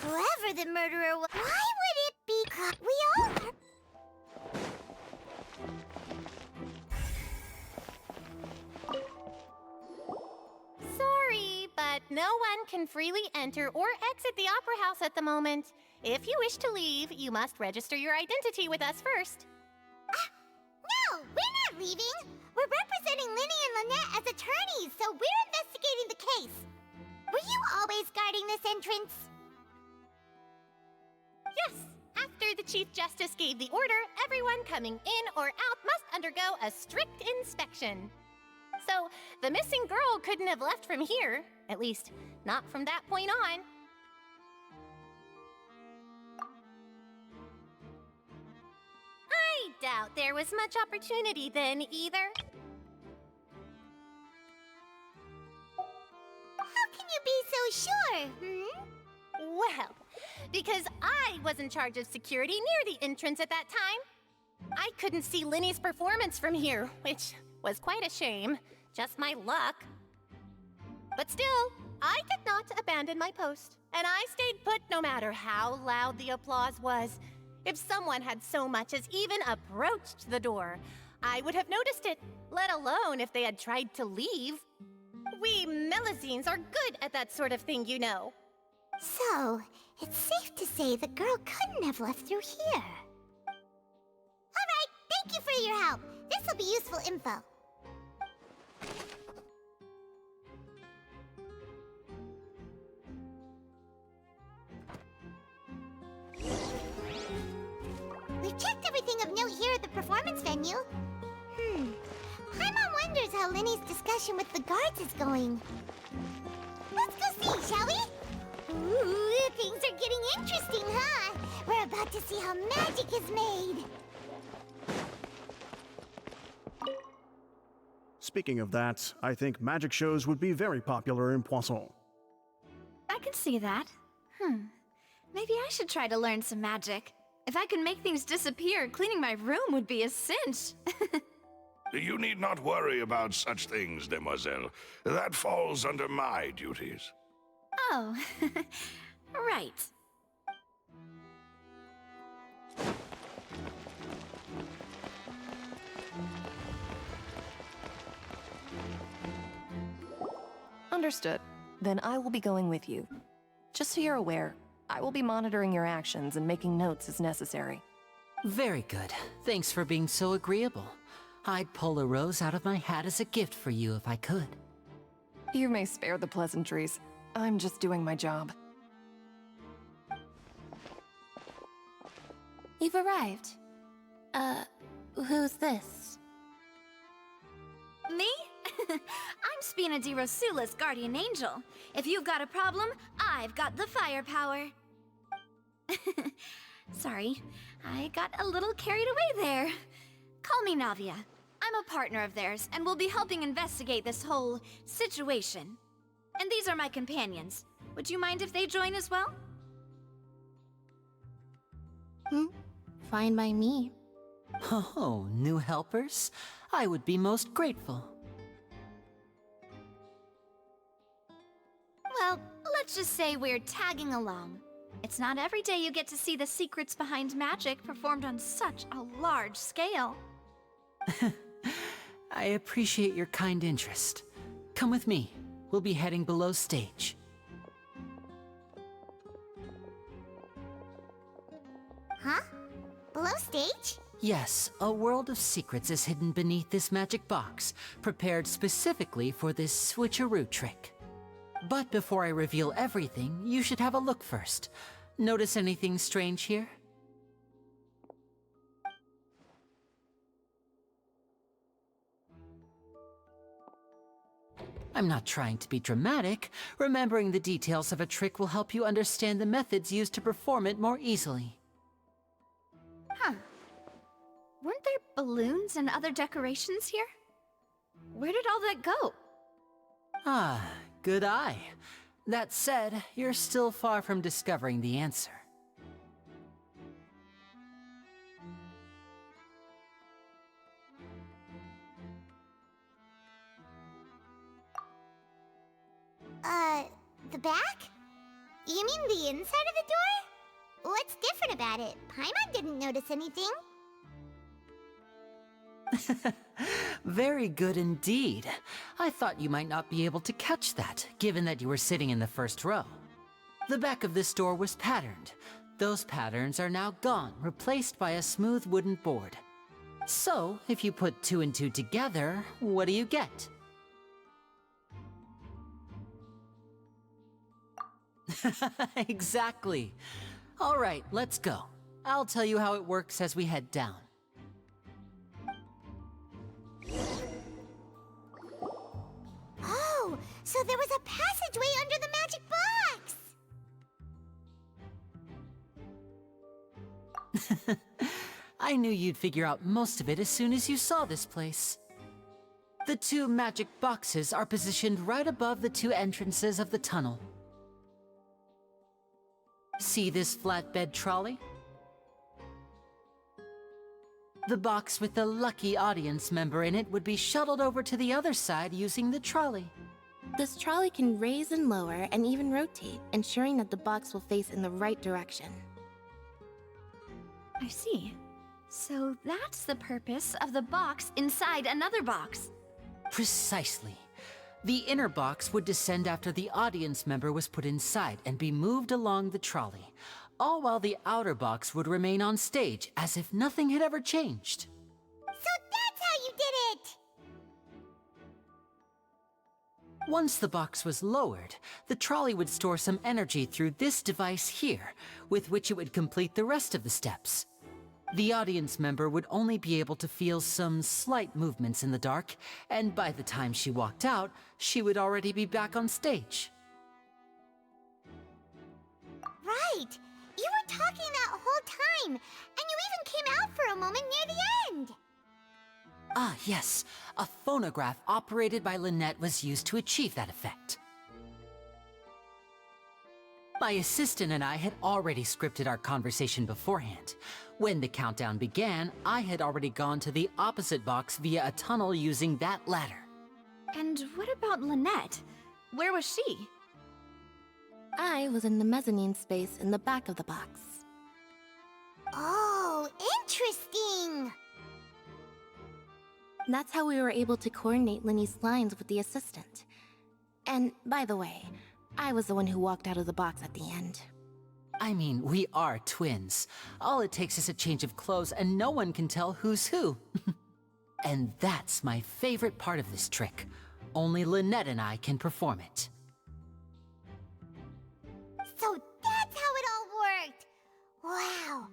Whoever the murderer was, why would it be we all... Sorry, but no one can freely enter or exit the Opera House at the moment. If you wish to leave, you must register your identity with us first. No, we're not leaving. We're representing Linny and Lynette as attorneys, so we're investigating the case. Were you always guarding this entrance? Yes, after the Chief Justice gave the order, everyone coming in or out must undergo a strict inspection. So, the missing girl couldn't have left from here. At least, not from that point on. doubt there was much opportunity then, either. How can you be so sure, Well, because I was in charge of security near the entrance at that time. I couldn't see Linny's performance from here, which was quite a shame. Just my luck. But still, I did not abandon my post, and I stayed put no matter how loud the applause was. If someone had so much as even approached the door, I would have noticed it, let alone if they had tried to leave. We Melusines are good at that sort of thing, you know. So, it's safe to say the girl couldn't have left through here. Alright, thank you for your help. This'll be useful info. We've checked everything of note here at the performance venue. Paimon wonders how Linny's discussion with the guards is going. Let's go see, shall we? Ooh, things are getting interesting, huh? We're about to see how magic is made. Speaking of that, I think magic shows would be very popular in Poisson. I can see that. Maybe I should try to learn some magic. If I can make things disappear, cleaning my room would be a cinch. You need not worry about such things, demoiselle. That falls under my duties. Oh, right. Understood. Then I will be going with you. Just so you're aware, I will be monitoring your actions and making notes as necessary. Very good. Thanks for being so agreeable. I'd pull a rose out of my hat as a gift for you if I could. You may spare the pleasantries. I'm just doing my job. You've arrived. Who's this? Me? I'm Spina di Rosula's guardian angel. If you've got a problem, I've got the firepower. Sorry, I got a little carried away there. Call me Navia. I'm a partner of theirs, and will be helping investigate this whole situation. And these are my companions. Would you mind if they join as well? Fine by me. Oh, new helpers? I would be most grateful. Well, let's just say we're tagging along. It's not every day you get to see the secrets behind magic performed on such a large scale. I appreciate your kind interest. Come with me. We'll be heading below stage. Huh? Below stage? Yes, a world of secrets is hidden beneath this magic box, prepared specifically for this switcheroo trick. But before I reveal everything, you should have a look first. Notice anything strange here? I'm not trying to be dramatic. Remembering the details of a trick will help you understand the methods used to perform it more easily. Huh. Weren't there balloons and other decorations here? Where did all that go? Ah, good eye. That said, you're still far from discovering the answer. The back? You mean the inside of the door? What's different about it? Paimon didn't notice anything. Very good indeed. I thought you might not be able to catch that, given that you were sitting in the first row. The back of this door was patterned. Those patterns are now gone, replaced by a smooth wooden board. So, if you put 2 and 2 together, what do you get? Exactly. All right, let's go. I'll tell you how it works as we head down. Oh, so there was a passageway under the magic box! I knew you'd figure out most of it as soon as you saw this place. The two magic boxes are positioned right above the two entrances of the tunnel. See this flatbed trolley? The box with the lucky audience member in it would be shuttled over to the other side using the trolley. This trolley can raise and lower and even rotate, ensuring that the box will face in the right direction. I see. So that's the purpose of the box inside another box. Precisely. The inner box would descend after the audience member was put inside and be moved along the trolley, all while the outer box would remain on stage as if nothing had ever changed. So that's how you did it! Once the box was lowered, the trolley would store some energy through this device here, with which it would complete the rest of the steps. The audience member would only be able to feel some slight movements in the dark, and by the time she walked out, she would already be back on stage. Right! You were talking that whole time, and you even came out for a moment near the end! Ah, yes. A phonograph operated by Lynette was used to achieve that effect. My assistant and I had already scripted our conversation beforehand. When the countdown began, I had already gone to the opposite box via a tunnel using that ladder. And what about Lynette? Where was she? I was in the mezzanine space in the back of the box. Oh, interesting! That's how we were able to coordinate Linny's lines with the assistant. And, by the way, I was the one who walked out of the box at the end. I mean, we are twins. All it takes is a change of clothes and no one can tell who's who. And that's my favorite part of this trick. Only Lynette and I can perform it. So that's how it all worked! Wow!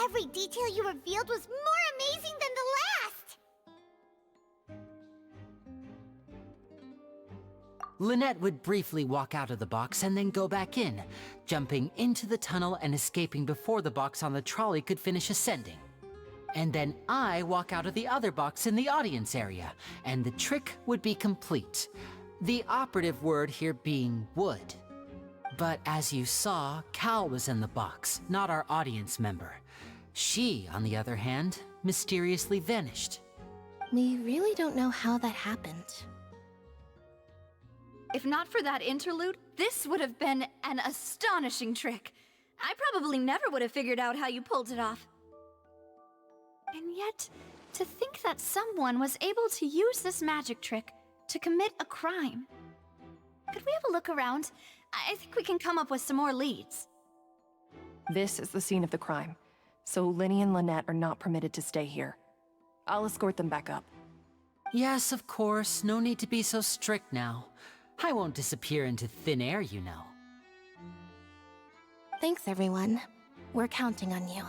Every detail you revealed was more amazing than the last! Lynette would briefly walk out of the box and then go back in, jumping into the tunnel and escaping before the box on the trolley could finish ascending. And then I walk out of the other box in the audience area, and the trick would be complete. The operative word here being would. But as you saw, Cal was in the box, not our audience member. She, on the other hand, mysteriously vanished. We really don't know how that happened. If not for that interlude, this would have been an astonishing trick. I probably never would have figured out how you pulled it off. And yet, to think that someone was able to use this magic trick to commit a crime. Could we have a look around? I think we can come up with some more leads. This is the scene of the crime, so Linny and Lynette are not permitted to stay here. I'll escort them back up. Yes, of course. No need to be so strict now. I won't disappear into thin air, you know. Thanks, everyone. We're counting on you.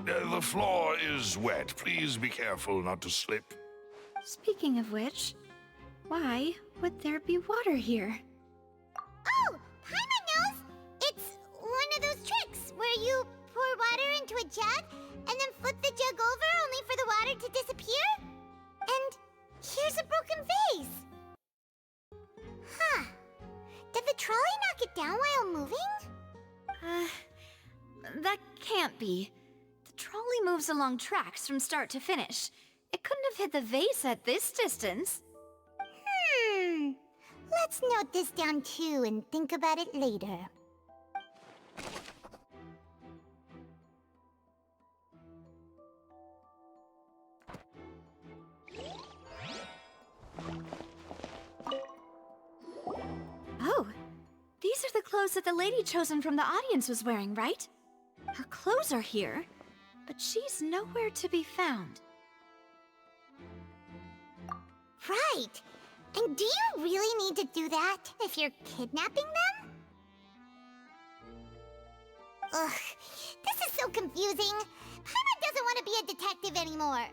The floor is wet. Please be careful not to slip. Speaking of which, why would there be water here? Oh! Paimon knows! It's one of those tricks where you pour water into a jug and then flip the jug over only for the water to disappear? And here's a broken vase! Huh. Did the be. The trolley moves along tracks from start to finish. It couldn't have hit the vase at this distance. Let's note this down too and think about it later. Oh, these are the clothes that the lady chosen from the audience was wearing, right? Her clothes are here, but she's nowhere to be found. Right. And do you really need to do that if you're kidnapping them? Ugh, this is so confusing. Paimon doesn't want to be a detective anymore.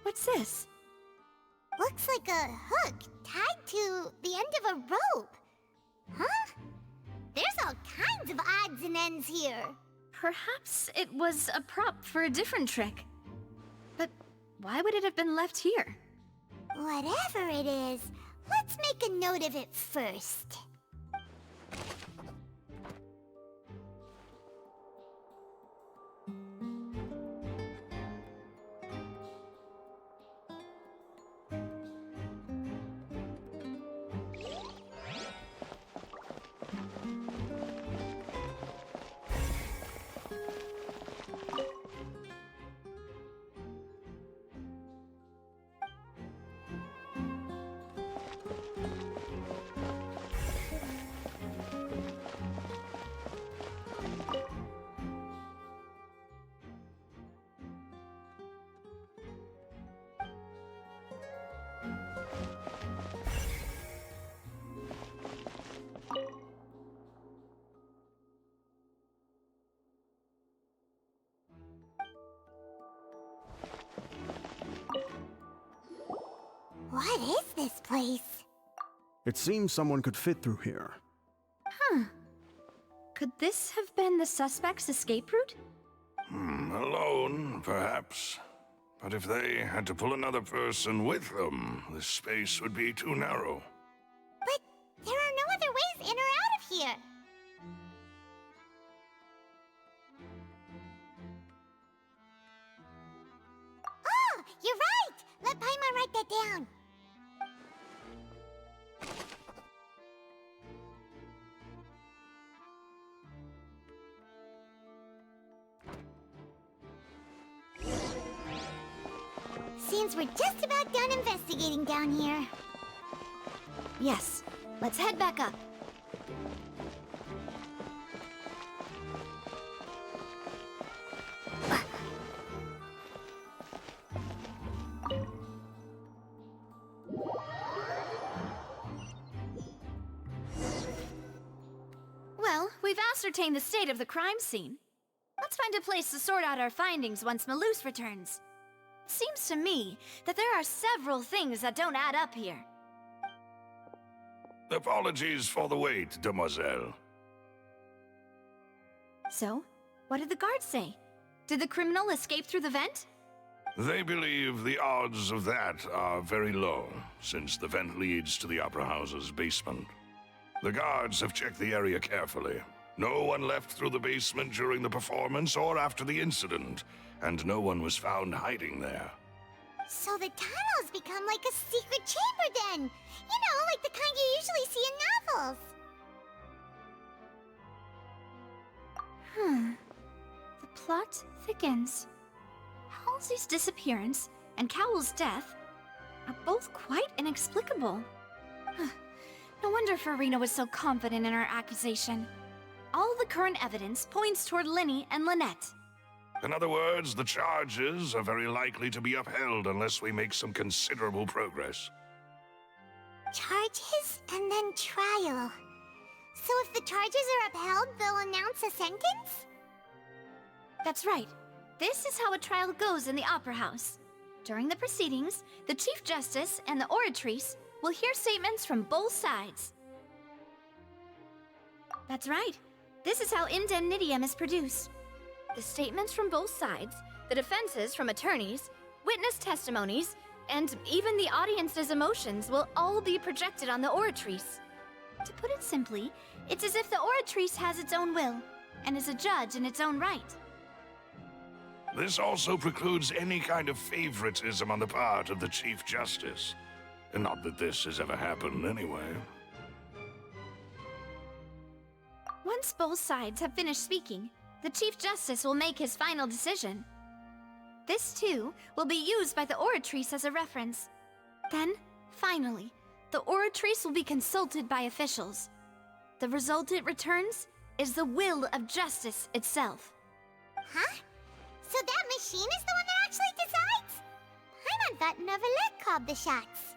What's this? Looks like a hook tied to the end of a rope. Huh? There's all kinds of odds and ends here. Perhaps it was a prop for a different trick. But why would it have been left here? Whatever it is, let's make a note of it first. What is this place? It seems someone could fit through here. Huh. Could this have been the suspect's escape route? Alone, perhaps. But if they had to pull another person with them, the space would be too narrow. But there are no other ways in or out of here. Oh, you're right! Let Paimon write that down. Seems we're just about done investigating down here. Yes. Let's head back up. Well, we've ascertained the state of the crime scene. Let's find a place to sort out our findings once Malus returns. It seems to me that there are several things that don't add up here. Apologies for the wait, demoiselle. So, what did the guards say? Did the criminal escape through the vent? They believe the odds of that are very low, since the vent leads to the Opera House's basement. The guards have checked the area carefully. No one left through the basement during the performance or after the incident, and no one was found hiding there. So the tunnels become like a secret chamber then! You know, like the kind you usually see in novels! The plot thickens. Halsey's disappearance and Cowell's death are both quite inexplicable. No wonder Farina was so confident in her accusation. All the current evidence points toward Linny and Lynette. In other words, the charges are very likely to be upheld unless we make some considerable progress. Charges and then trial. So if the charges are upheld, they'll announce a sentence? That's right. This is how a trial goes in the Opera House. During the proceedings, the Chief Justice and the oratrice will hear statements from both sides. That's right. This is how indemnitium is produced. The statements from both sides, the defenses from attorneys, witness testimonies, and even the audience's emotions will all be projected on the oratrice. To put it simply, it's as if the oratrice has its own will and is a judge in its own right. This also precludes any kind of favoritism on the part of the Chief Justice. Not that this has ever happened anyway. Once both sides have finished speaking, the Chief Justice will make his final decision. This, too, will be used by the oratrice as a reference. Then, finally, the oratrice will be consulted by officials. The result it returns is the will of justice itself. Huh? So that machine is the one that actually decides? Paimon thought Neverlet called the shots.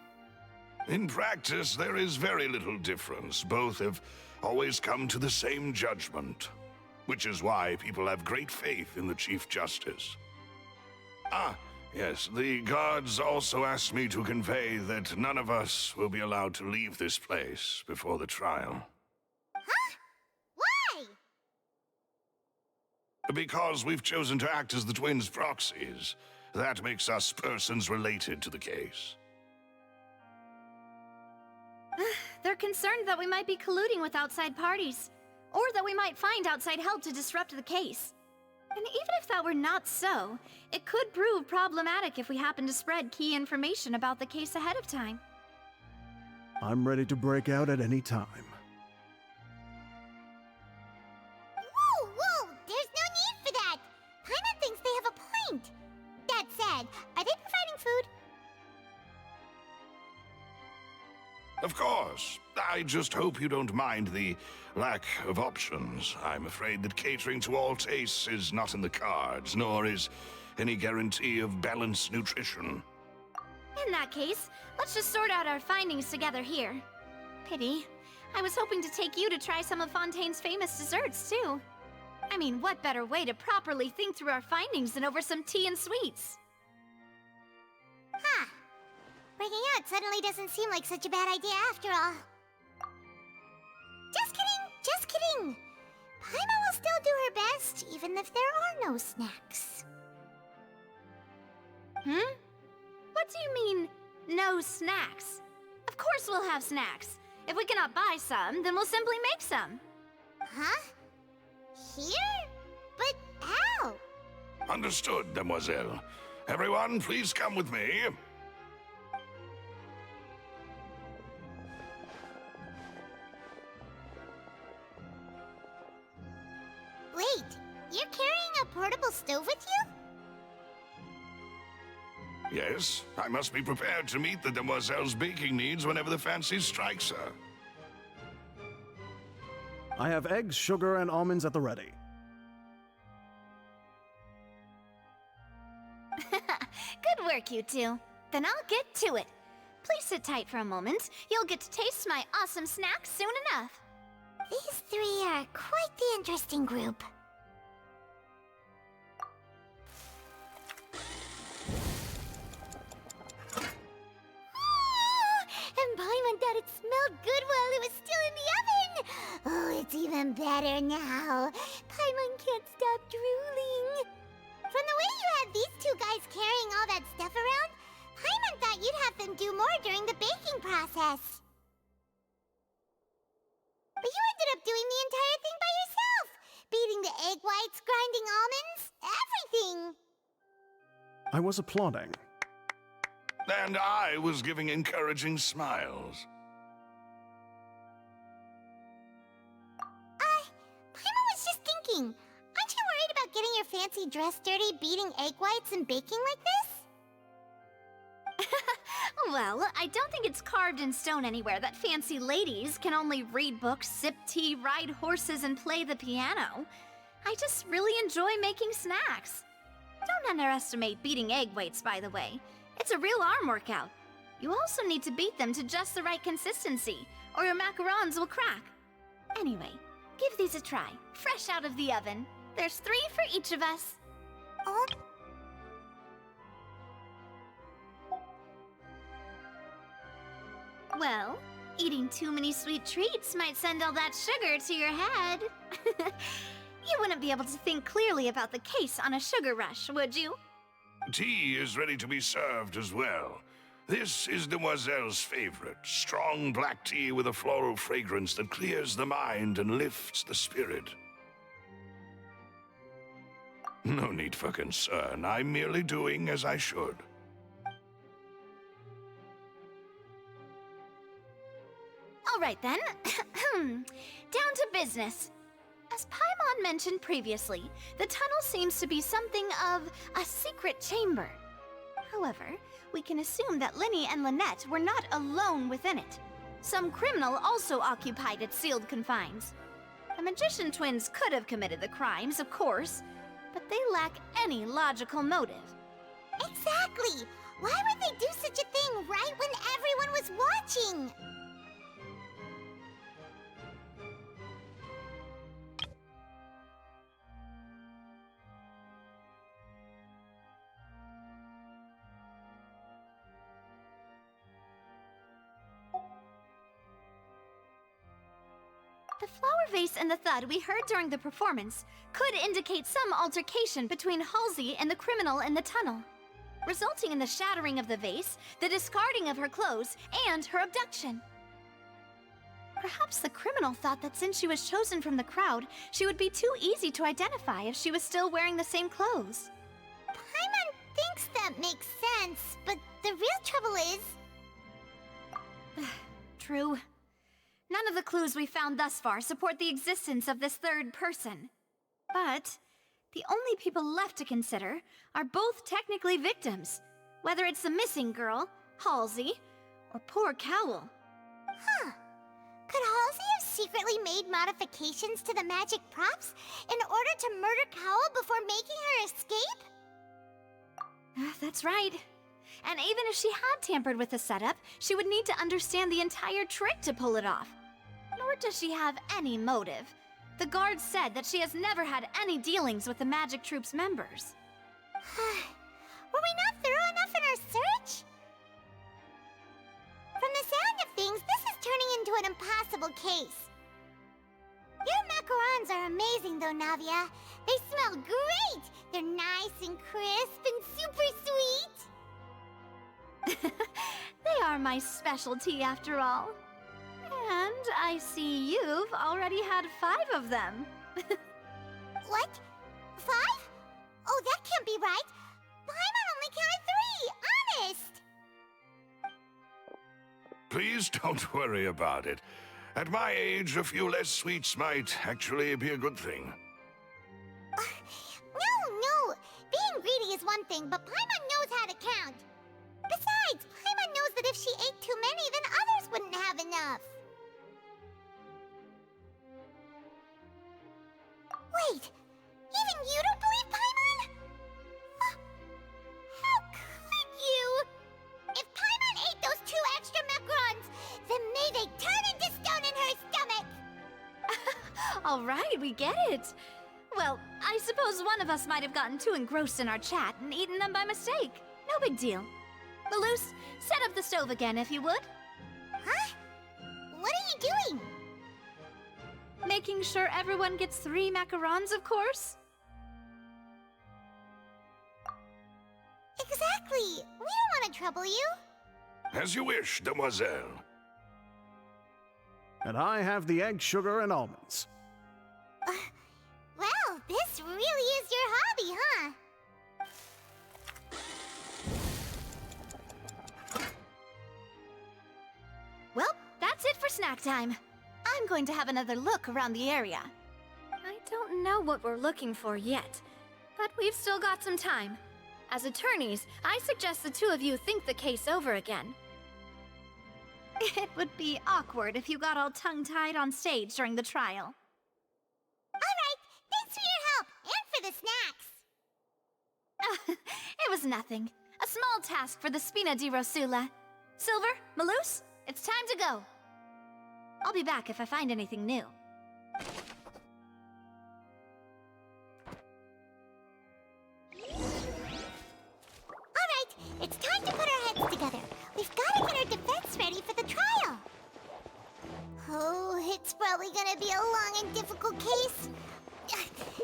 In practice, there is very little difference. Both have always come to the same judgment, which is why people have great faith in the Chief Justice. Ah, yes, the guards also asked me to convey that none of us will be allowed to leave this place before the trial. Huh? Why? Because we've chosen to act as the twins' proxies. That makes us persons related to the case. They're concerned that we might be colluding with outside parties, or that we might find outside help to disrupt the case. And even if that were not so, it could prove problematic if we happen to spread key information about the case ahead of time. I'm ready to break out at any time. Whoa! There's no need for that! Paimon thinks they have a point. That said, are they providing food? Of course. I just hope you don't mind the lack of options. I'm afraid that catering to all tastes is not in the cards, nor is any guarantee of balanced nutrition. In that case, let's just sort out our findings together here. Pity. I was hoping to take you to try some of Fontaine's famous desserts, too. I mean, what better way to properly think through our findings than over some tea and sweets? Huh. Breaking out suddenly doesn't seem like such a bad idea after all. Just kidding! Paimon will still do her best, even if there are no snacks. What do you mean, no snacks? Of course we'll have snacks. If we cannot buy some, then we'll simply make some. Huh? Here? But how? Understood, Demoiselle. Everyone, please come with me. Wait, you're carrying a portable stove with you? Yes, I must be prepared to meet the Demoiselle's baking needs whenever the fancy strikes her. I have eggs, sugar, and almonds at the ready. Good work, you two. Then I'll get to it. Please sit tight for a moment. You'll get to taste my awesome snack soon enough. These three are quite the interesting group. And Paimon thought it smelled good while it was still in the oven! Oh, it's even better now. Paimon can't stop drooling. From the way you had these two guys carrying all that stuff around, Paimon thought you'd have them do more during the baking process. But you ended up doing the entire thing by yourself! Beating the egg whites, grinding almonds, everything! I was applauding. And I was giving encouraging smiles. Paimon was just thinking, aren't you worried about getting your fancy dress dirty beating egg whites and baking like this? Well, I don't think it's carved in stone anywhere that fancy ladies can only read books, sip tea, ride horses, and play the piano. I just really enjoy making snacks. Don't underestimate beating egg whites, by the way. It's a real arm workout. You also need to beat them to just the right consistency, or your macarons will crack. Anyway, give these a try, fresh out of the oven. There's 3 for each of us. Oh. Well, eat Eating too many sweet treats might send all that sugar to your head. You wouldn't be able to think clearly about the case on a sugar rush, would you? Tea is ready to be served as well. This is Demoiselle's favorite, strong black tea with a floral fragrance that clears the mind and lifts the spirit. No need for concern. I'm merely doing as I should. All right then. Down to business. As Paimon mentioned previously, the tunnel seems to be something of a secret chamber. However, we can assume that Linny and Lynette were not alone within it. Some criminal also occupied its sealed confines. The magician twins could have committed the crimes, of course, but they lack any logical motive. Exactly! Why would they do such a thing right when everyone was watching? The flower vase and the thud we heard during the performance could indicate some altercation between Halsey and the criminal in the tunnel, resulting in the shattering of the vase, the discarding of her clothes, and her abduction. Perhaps the criminal thought that since she was chosen from the crowd, she would be too easy to identify if she was still wearing the same clothes. Paimon thinks that makes sense, but the real trouble is... True. None of the clues we found thus far support the existence of this third person. But the only people left to consider are both technically victims, whether it's the missing girl, Halsey, or poor Cowl. Huh. Could Halsey have secretly made modifications to the magic props in order to murder Cowl before making her escape? That's right. And even if she had tampered with the setup, she would need to understand the entire trick to pull it off. Nor does she have any motive. The guards said that she has never had any dealings with the magic troop's members. Were we not thorough enough in our search? From the sound of things, this is turning into an impossible case. Your macarons are amazing though, Navia. They smell great! They're nice and crisp and super sweet! They are my specialty after all. And I see you've already had 5 of them. What? 5? Oh, that can't be right. Paimon only counted 3, honest! Please don't worry about it. At my age, a few less sweets might actually be a good thing. No. Being greedy is one thing, but Paimon knows how to count. Besides, Paimon knows that if she ate too many, then others wouldn't have enough. Wait, even you don't believe Paimon? How could you? If Paimon ate those 2 extra macarons, then may they turn into stone in her stomach! All right, we get it. Well, I suppose one of us might have gotten too engrossed in our chat and eaten them by mistake. No big deal. Maloose, set up the stove again if you would. Huh? What are you doing? Making sure everyone gets 3 macarons, of course. Exactly. We don't want to trouble you. As you wish, Demoiselle. And I have the egg, sugar, and almonds. Well, this really is your hobby, huh? Well, that's it for snack time. I'm going to have another look around the area. I don't know what we're looking for yet, but we've still got some time. As attorneys, I suggest the 2 of you think the case over again. It would be awkward if you got all tongue-tied on stage during the trial. All right, thanks for your help, and for the snacks. It was nothing. A small task for the Spina di Rosula. Silver, Maloose, it's time to go. I'll be back if I find anything new. Alright, it's time to put our heads together. We've got to get our defense ready for the trial. probably gonna be a long and difficult case.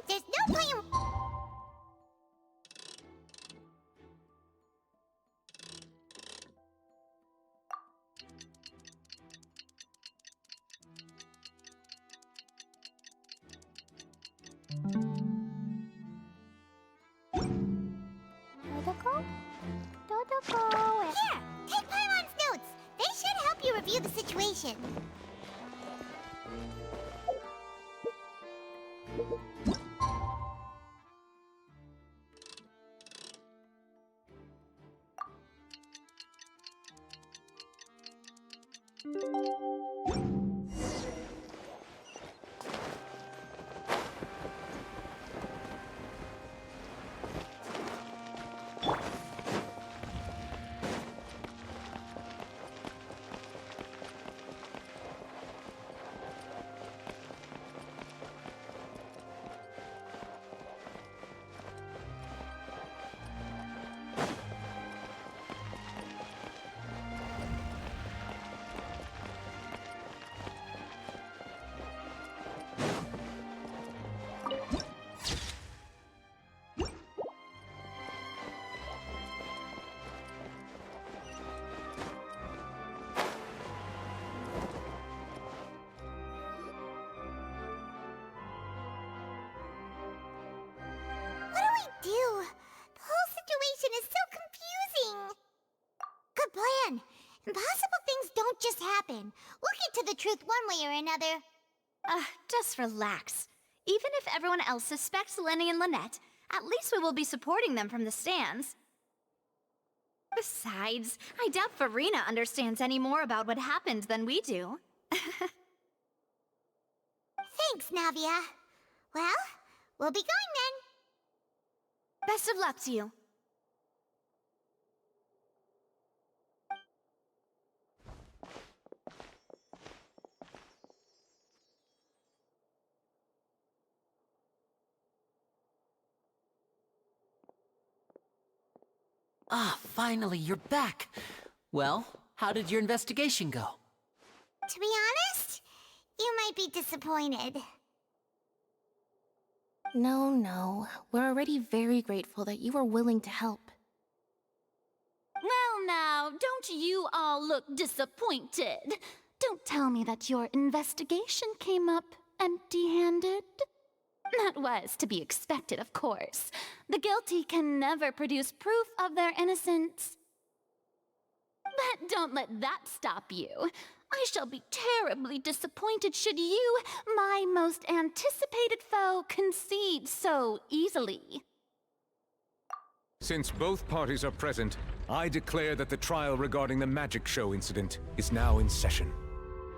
There's no point in... Dodoko? Here, take Paimon's notes. They should help you review the situation. Do? The whole situation is so confusing. Good plan. Impossible things don't just happen. We'll get to the truth one way or another. Just relax. Even if everyone else suspects Lenny and Lynette, at least we will be supporting them from the stands. Besides, I doubt Farina understands any more about what happened than we do. Thanks, Navia. Well, we'll be going then. Best of luck to you. Ah, finally, you're back. Well, how did your investigation go? To be honest, you might be disappointed. No. We're already very grateful that you were willing to help. Well now, don't you all look disappointed. Don't tell me that your investigation came up empty-handed. That was to be expected, of course. The guilty can never produce proof of their innocence. But don't let that stop you. I shall be terribly disappointed should you, my most anticipated foe, concede so easily. Since both parties are present, I declare that the trial regarding the magic show incident is now in session.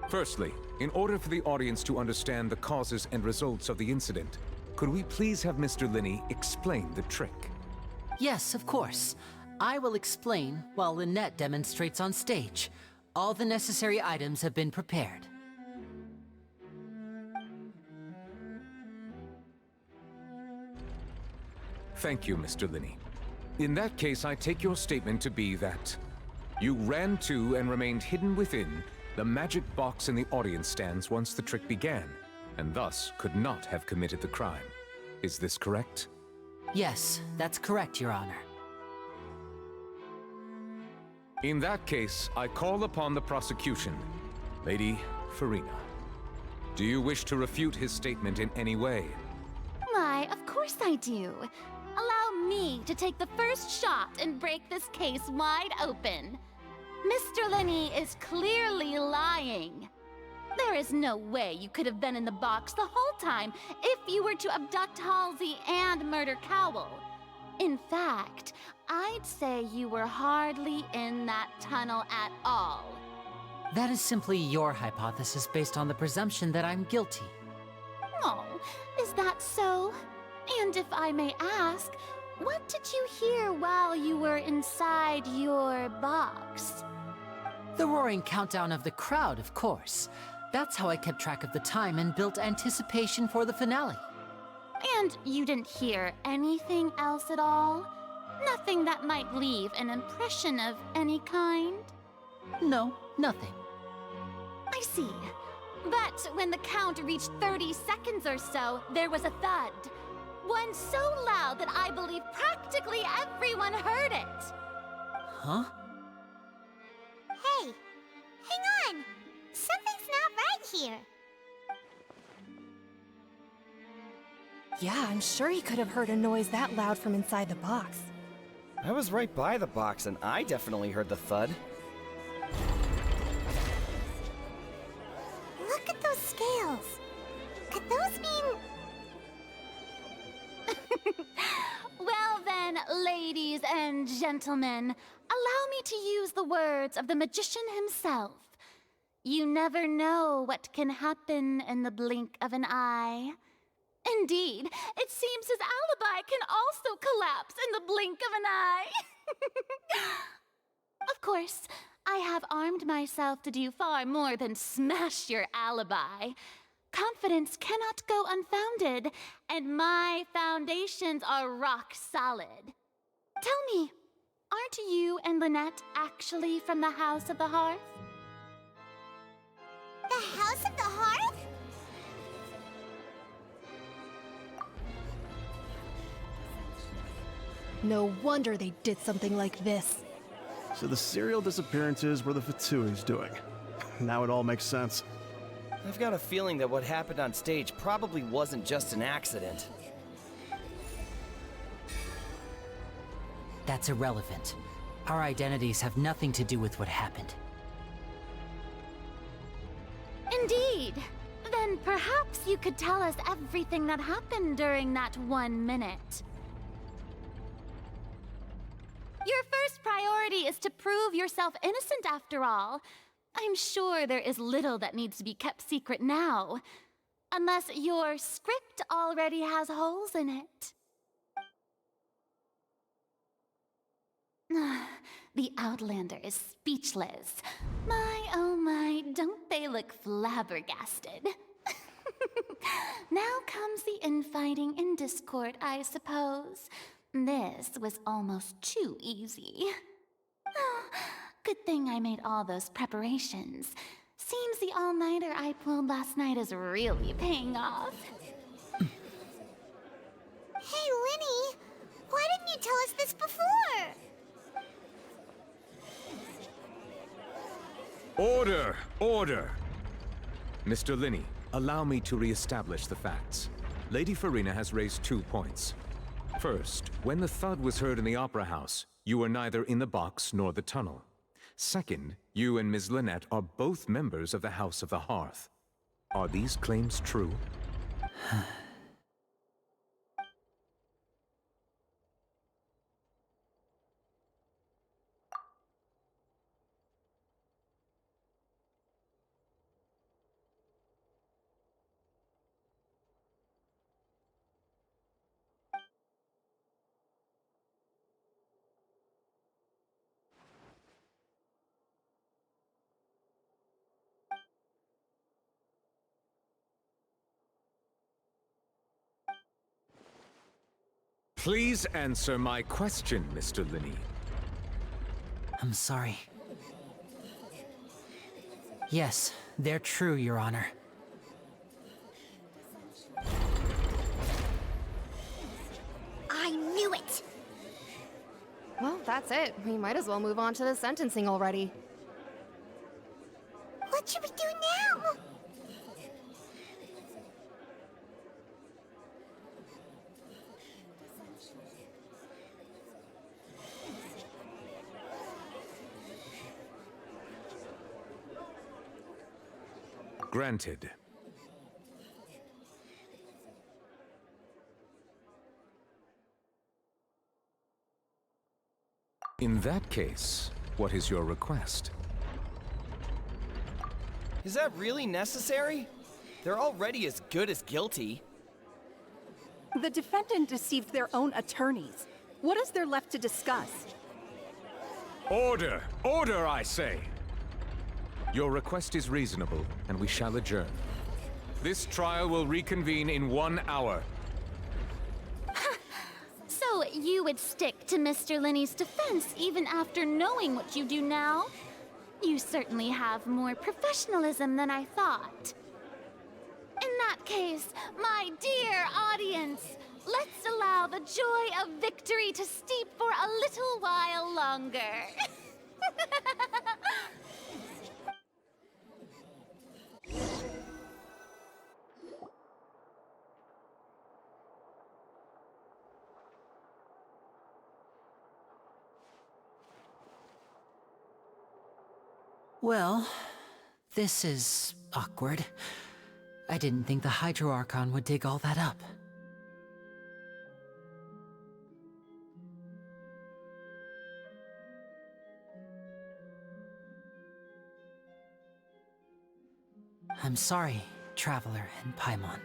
Firstly, in order for the audience to understand the causes and results of the incident, could we please have Mr. Linney explain the trick? Yes, of course. I will explain while Lynette demonstrates on stage. All the necessary items have been prepared. Thank you, Mr. Linney. In that case, I take your statement to be that you ran to and remained hidden within the magic box in the audience stands once the trick began, and thus could not have committed the crime. Is this correct? Yes, that's correct, Your Honor. In that case, I call upon the prosecution. Lady Farina, do you wish to refute his statement in any way? Why, of course I do. Allow me to take the first shot and break this case wide open. Mr. Linney is clearly lying. There is no way you could have been in the box the whole time if you were to abduct Halsey and murder Cowell. In fact, I'd say you were hardly in that tunnel at all. That is simply your hypothesis based on the presumption that I'm guilty. Oh, is that so? And if I may ask, what did you hear while you were inside your box? The roaring countdown of the crowd, of course. That's how I kept track of the time and built anticipation for the finale. And you didn't hear anything else at all? Nothing that might leave an impression of any kind? No, nothing. I see. But when the count reached 30 seconds or so, there was a thud. One so loud that I believe practically everyone heard it. Huh? Hey, hang on. Something's not right here. Yeah, I'm sure he could have heard a noise that loud from inside the box. I was right by the box, and I definitely heard the thud. Look at those scales. Could those mean... Well then, ladies and gentlemen, allow me to use the words of the magician himself. You never know what can happen in the blink of an eye. Indeed, it seems his alibi can also collapse in the blink of an eye. Of course, I have armed myself to do far more than smash your alibi. Confidence cannot go unfounded, and my foundations are rock solid. Tell me, aren't you and Lynette actually from the House of the Hearth? The House of the Hearth? No wonder they did something like this. So the serial disappearances were the Fatsui's doing. Now it all makes sense. I've got a feeling that what happened on stage probably wasn't just an accident. That's irrelevant. Our identities have nothing to do with what happened. Indeed. Then perhaps you could tell us everything that happened during that 1 minute. Your first priority is to prove yourself innocent after all. I'm sure there is little that needs to be kept secret now. Unless your script already has holes in it. The Outlander is speechless. My, oh my, don't they look flabbergasted? Now comes the infighting and discord, I suppose. This was almost too easy. Good thing I made all those preparations. Seems the all-nighter I pulled last night is really paying off. Hey, Linny! Why didn't you tell us this before? Order! Order! Mr. Linney, allow me to re-establish the facts. Lady Farina has raised 2 points. First, when the thud was heard in the Opera House, you were neither in the box nor the tunnel. Second, you and Ms. Lynette are both members of the House of the Hearth. Are these claims true? Please answer my question, Mr. Linney. I'm sorry. Yes, they're true, Your Honor. I knew it! Well, that's it. We might as well move on to the sentencing already. What should we do now? Granted. In that case, what is your request? Is that really necessary? They're already as good as guilty. The defendant deceived their own attorneys. What is there left to discuss? Order! Order, I say! Your request is reasonable, and we shall adjourn. This trial will reconvene in 1 hour. So you would stick to Mr. Linney's defense even after knowing what you do now? You certainly have more professionalism than I thought. case, my dear audience, let's allow the joy of victory to steep for a little while longer. Well, this is awkward. I didn't think the Hydro Archon would dig all that up. I'm sorry, Traveler and Paimon.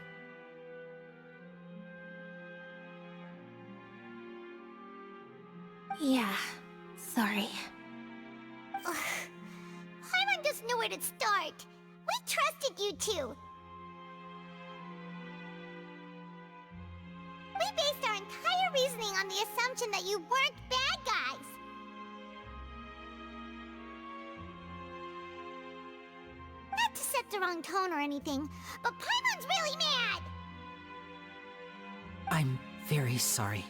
Yeah, sorry. Paimon doesn't know where to start. We trusted you two. We based our entire reasoning on the assumption that you weren't bad guys. Not to set the wrong tone or anything, but Paimon's really mad! I'm very sorry.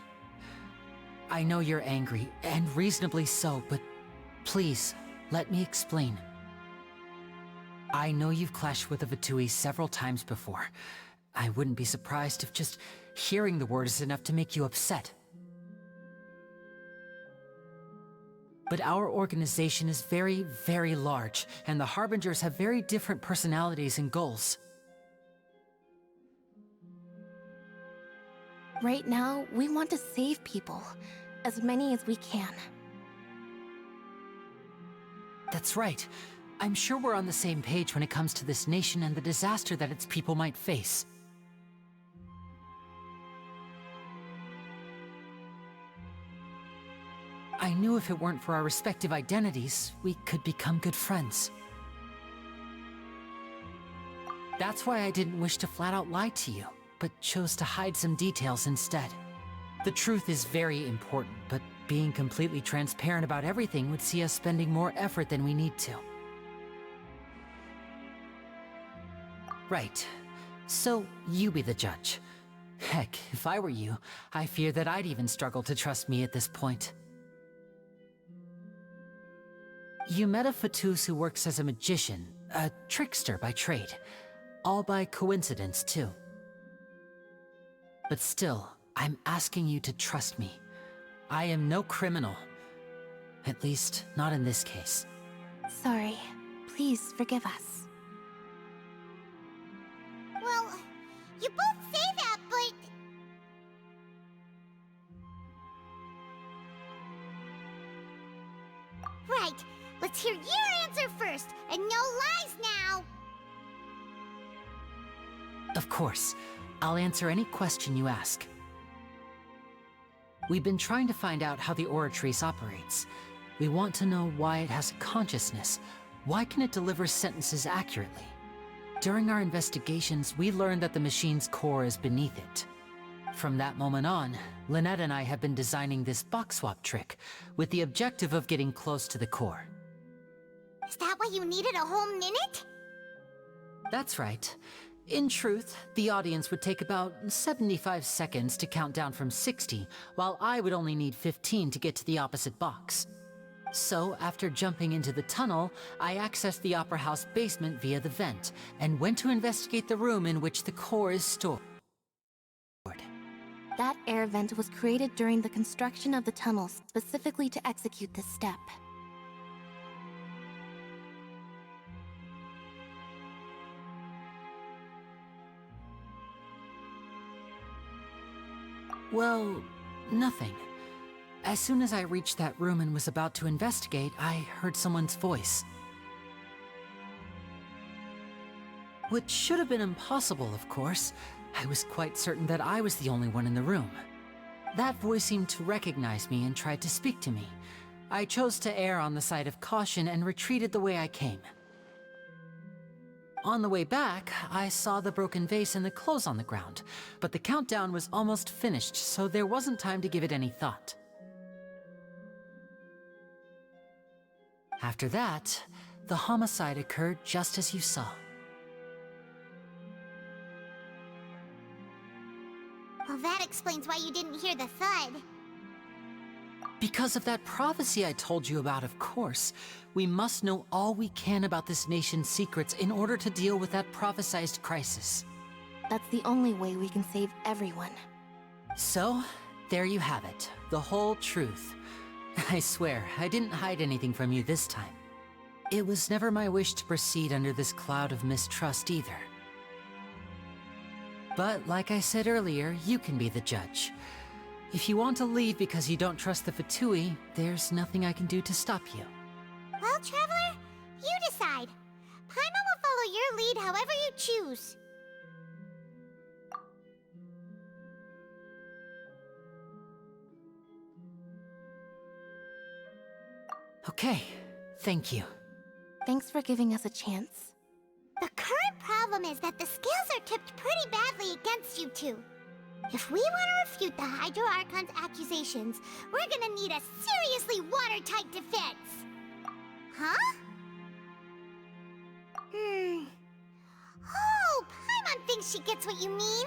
I know you're angry, and reasonably so, but please, let me explain. I know you've clashed with the Fatui several times before. I wouldn't be surprised if just hearing the word is enough to make you upset. But our organization is very, very large, and the Harbingers have very different personalities and goals. Right now, we want to save people. As many as we can. That's right. I'm sure we're on the same page when it comes to this nation and the disaster that its people might face. I knew if it weren't for our respective identities, we could become good friends. That's why I didn't wish to flat out lie to you, but chose to hide some details instead. The truth is very important, but being completely transparent about everything would see us spending more effort than we need to. Right. So, you be the judge. Heck, if I were you, I fear that I'd even struggle to trust me at this point. You met a Fatus who works as a magician, a trickster by trade. All by coincidence, too. But still, I'm asking you to trust me. I am no criminal. At least, not in this case. Sorry. Please forgive us. Well, you both say that, but... Right. Let's hear your answer first, and no lies now! Of course. I'll answer any question you ask. We've been trying to find out how the Oratrice operates. We want to know why it has a consciousness. Why can it deliver sentences accurately? During our investigations, we learned that the machine's core is beneath it. From that moment on, Lynette and I have been designing this box swap trick, with the objective of getting close to the core. Is that why you needed a whole minute? That's right. In truth, the audience would take about 75 seconds to count down from 60, while I would only need 15 to get to the opposite box. So, after jumping into the tunnel, I accessed the Opera House basement via the vent, and went to investigate the room in which the core is stored. That air vent was created during the construction of the tunnels, specifically to execute this step. Well, nothing. As soon as I reached that room and was about to investigate, I heard someone's voice. Which should have been impossible, of course. I was quite certain that I was the only one in the room. That voice seemed to recognize me and tried to speak to me. I chose to err on the side of caution and retreated the way I came. On the way back, I saw the broken vase and the clothes on the ground, but the countdown was almost finished, so there wasn't time to give it any thought. After that, the homicide occurred just as you saw. that explains why you didn't hear the thud. Because of that prophecy I told you about, of course. We must know all we can about this nation's secrets in order to deal with that prophesized crisis. That's the only way we can save everyone. So, there you have it. The whole truth. I swear, I didn't hide anything from you this time. It was never my wish to proceed under this cloud of mistrust either. But like I said earlier, you can be the judge. If you want to leave because you don't trust the Fatui, there's nothing I can do to stop you. Well, Traveler, you decide. Paimon will follow your lead however you choose. Okay, thank you. Thanks for giving us a chance. The current problem is that the scales are tipped pretty badly against you two. If we want to refute the Hydro Archon's accusations, we're gonna need a seriously watertight defense. Huh? Oh, Paimon thinks she gets what you mean.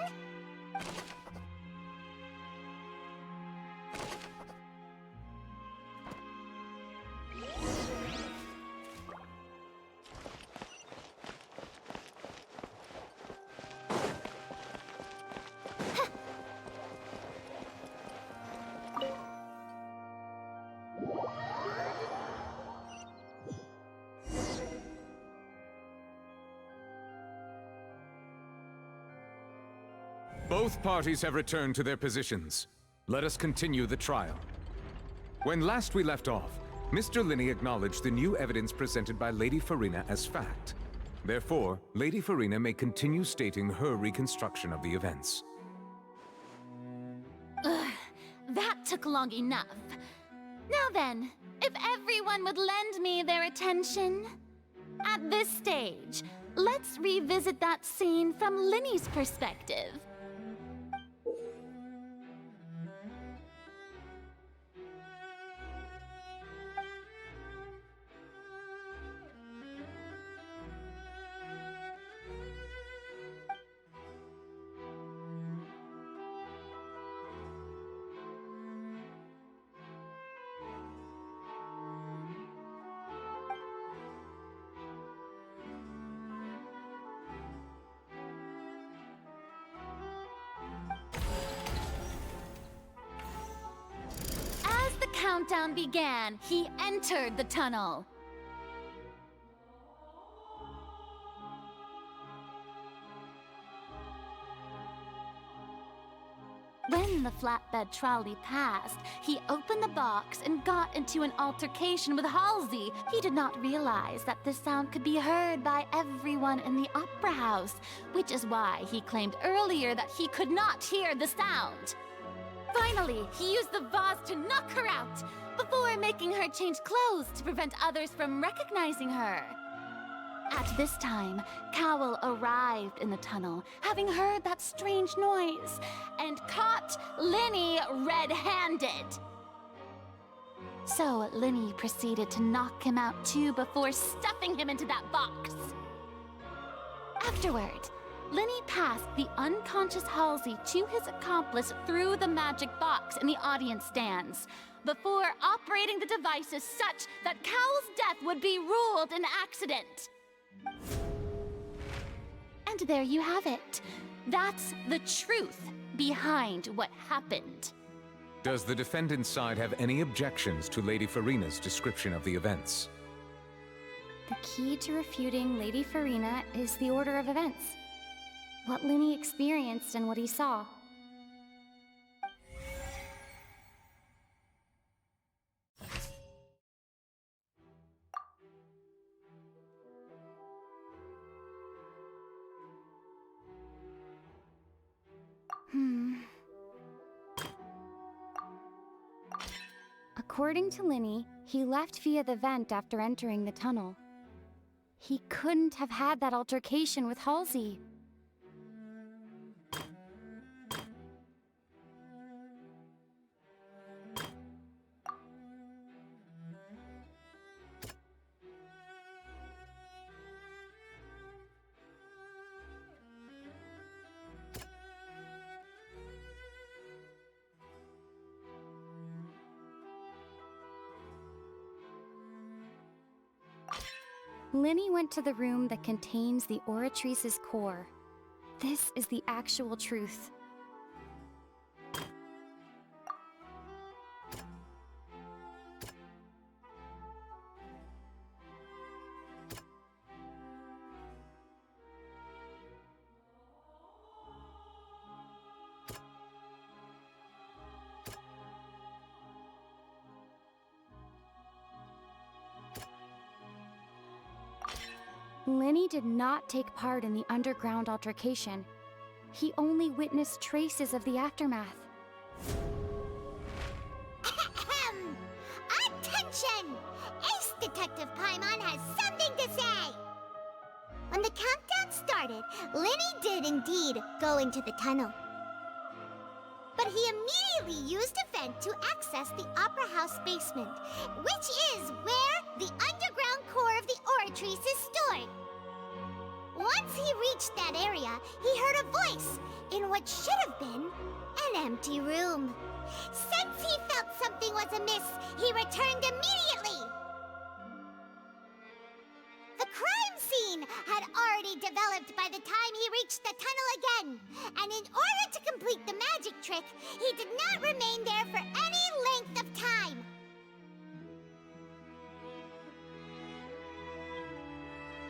Both parties have returned to their positions. Let us continue the trial. When last we left off, Mr. Linney acknowledged the new evidence presented by Lady Farina as fact. Therefore, Lady Farina may continue stating her reconstruction of the events. Ugh, that took long enough. Now then, if everyone would lend me their attention. At this stage, let's revisit that scene from Linney's perspective. Countdown began, he entered the tunnel. When the flatbed trolley passed, he opened the box and got into an altercation with Halsey. He did not realize that this sound could be heard by everyone in the opera house, which is why he claimed earlier that he could not hear the sound. Finally, he used the vase to knock her out, before making her change clothes to prevent others from recognizing her. At this time, Cowell arrived in the tunnel, having heard that strange noise, and caught Linney red-handed. So Linney proceeded to knock him out too before stuffing him into that box. Afterward, Linney passed the unconscious Halsey to his accomplice through the magic box in the audience stands, before operating the devices such that Cowell's death would be ruled an accident. And there you have it. That's the truth behind what happened. Does the defendant's side have any objections to Lady Farina's description of the events? The key to refuting Lady Farina is the order of events. What Linney experienced and what he saw. According to Linney, he left via the vent after entering the tunnel. He couldn't have had that altercation with Halsey. Linny went to the room that contains the Oratrice's core. This is the actual truth. Linny did not take part in the underground altercation. He only witnessed traces of the aftermath. Attention! Ace Detective Paimon has something to say! When the countdown started, Linny did indeed go into the tunnel. But he immediately used a vent to access the Opera House basement, which is where the underground core of the Oratrice is stored. Once he reached that area, he heard a voice in what should have been an empty room. Since he felt something was amiss, he returned immediately. The crime scene had already developed by the time he reached the tunnel again, and in order to complete the magic trick, he did not remain there for any length of time.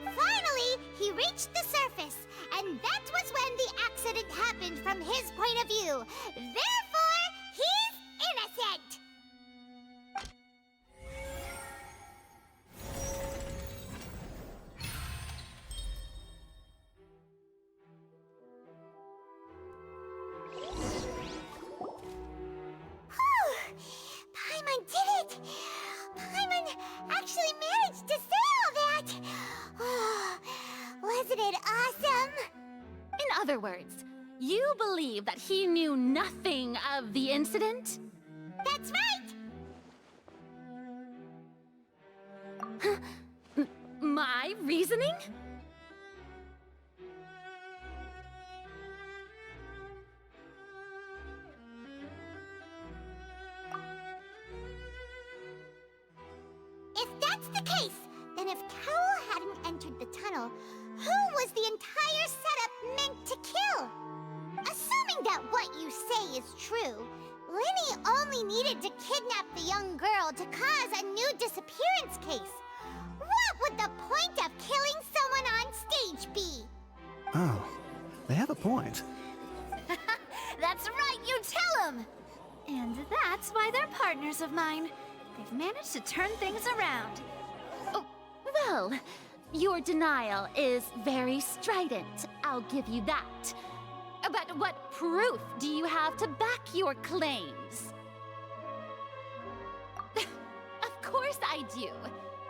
Finally, he reached the surface, and that was when the accident happened from his point of view. Therefore, he's innocent! Paimon did it! Paimon actually managed to say all that! Wasn't it awesome? In other words, you believe that he knew nothing of the incident? That's right! My reasoning? If that's the case, then if Cowell hadn't entered the tunnel, who was the entire setup meant to kill? Assuming that what you say is true, Linny only needed to kidnap the young girl to cause a new disappearance case. What would the point of killing someone on stage be? Oh, they have a point. That's right, you tell him! And that's why they're partners of mine. They've managed to turn things around. Oh, well, your denial is very strident, I'll give you that. But what proof do you have to back your claims? Of course I do.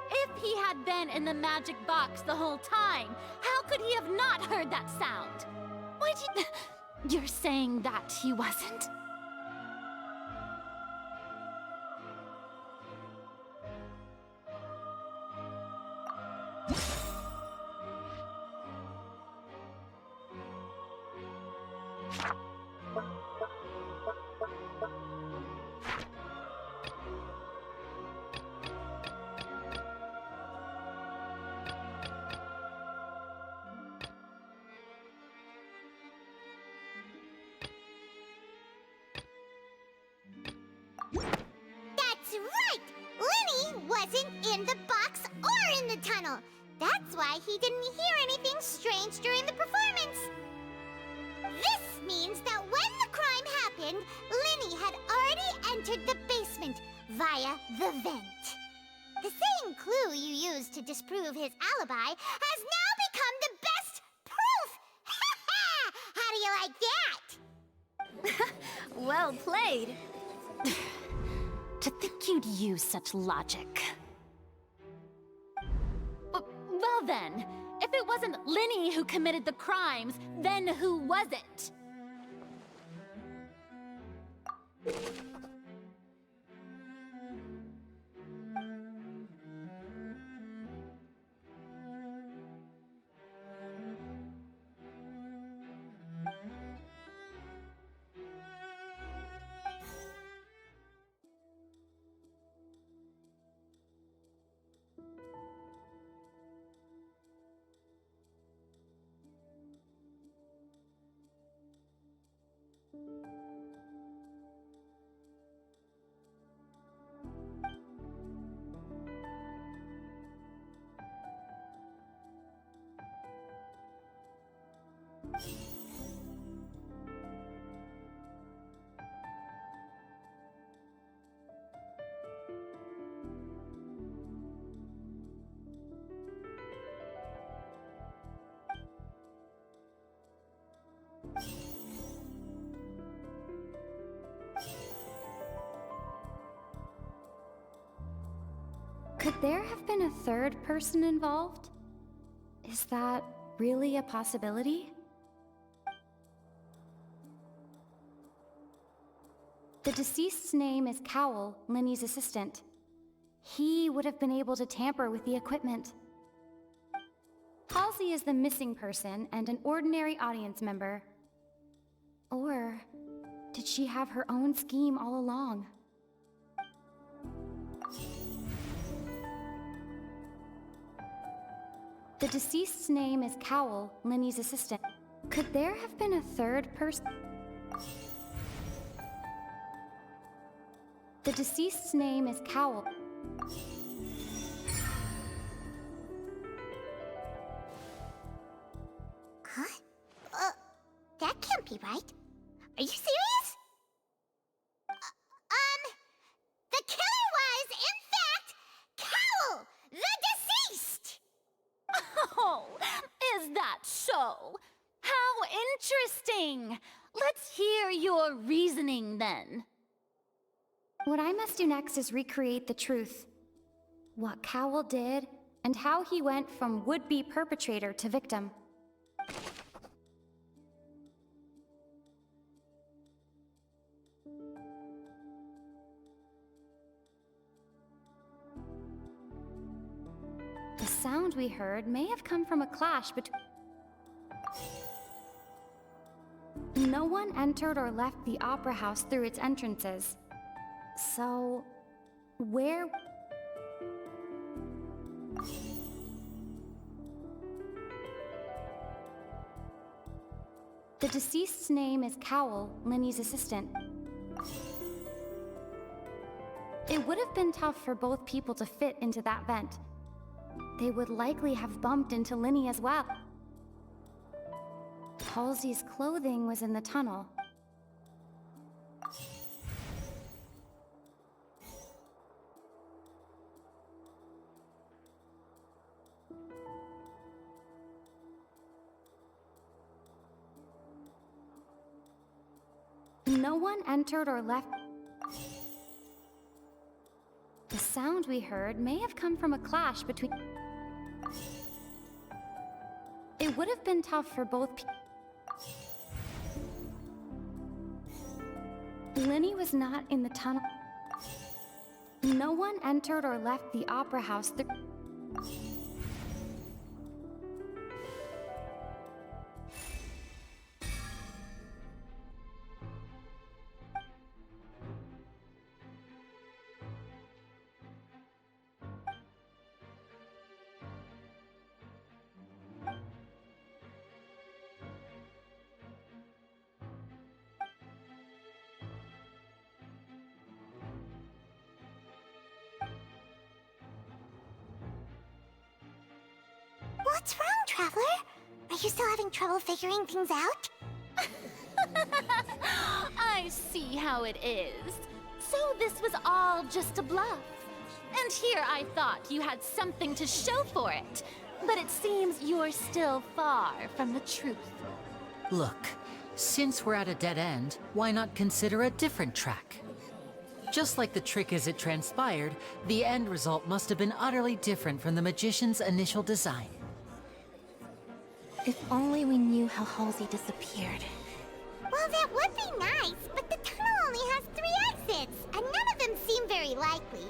If he had been in the magic box the whole time, how could he have not heard that sound? Why'd you... You're saying that he wasn't? That's right! Linny wasn't in the box or in the tunnel. That's why he didn't hear anything strange during the performance. This means that when the crime happened, Linny had already entered the basement via the vent. The same clue you used to disprove his alibi has now become the best proof! How do you like that? Well played. To think you'd use such logic. Well then, if it wasn't Linny who committed the crimes, then who was it? Could there have been a third person involved? Is that really a possibility? The deceased's name is Cowell, Linny's assistant. He would have been able to tamper with the equipment. Halsey is the missing person and an ordinary audience member. Or did she have her own scheme all along? The deceased's name is Cowell, Linny's assistant. Could there have been a third person? The deceased's name is Cowell. Huh? That can't be right. Are you serious? The killer was, in fact, Cowell, the deceased! Oh, is that so? How interesting! Let's hear your reasoning then. What I must do next is recreate the truth. What Cowell did, and how he went from would-be perpetrator to victim. The sound we heard may have come from a clash between... No one entered or left the opera house through its entrances. So, where... The deceased's name is Cowell, Linny's assistant. It would have been tough for both people to fit into that vent. They would likely have bumped into Linny as well. Halsey's clothing was in the tunnel. No one entered or left. The sound we heard may have come from a clash between... It would have been tough for both people. Linny was not in the tunnel. No one entered or left the opera house. What's wrong, Traveler? Are you still having trouble figuring things out? I see how it is. So this was all just a bluff. And here I thought you had something to show for it. But it seems you're still far from the truth. Look, since we're at a dead end, why not consider a different track? Just like the trick as it transpired, the end result must have been utterly different from the magician's initial design. If only we knew how Halsey disappeared. Well, that would be nice, but the tunnel only has 3 exits, and none of them seem very likely.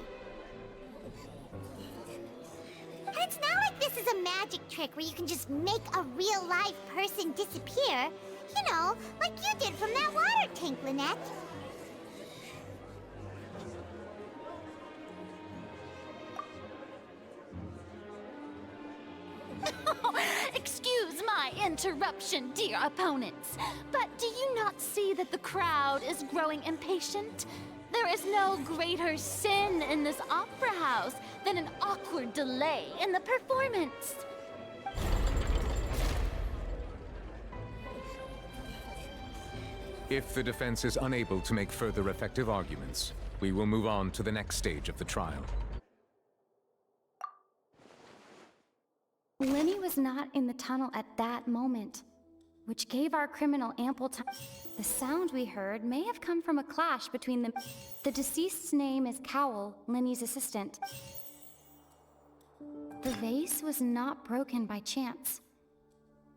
And it's not like this is a magic trick where you can just make a real-life person disappear. You know, like you did from that water tank, Lynette. Excuse my interruption, dear opponents, but do you not see that the crowd is growing impatient? There is no greater sin in this opera house than an awkward delay in the performance. If the defense is unable to make further effective arguments, we will move on to the next stage of the trial. Linny was not in the tunnel at that moment, which gave our criminal ample time. The sound we heard may have come from a clash between them. The deceased's name is Cowell, Linny's assistant. The vase was not broken by chance.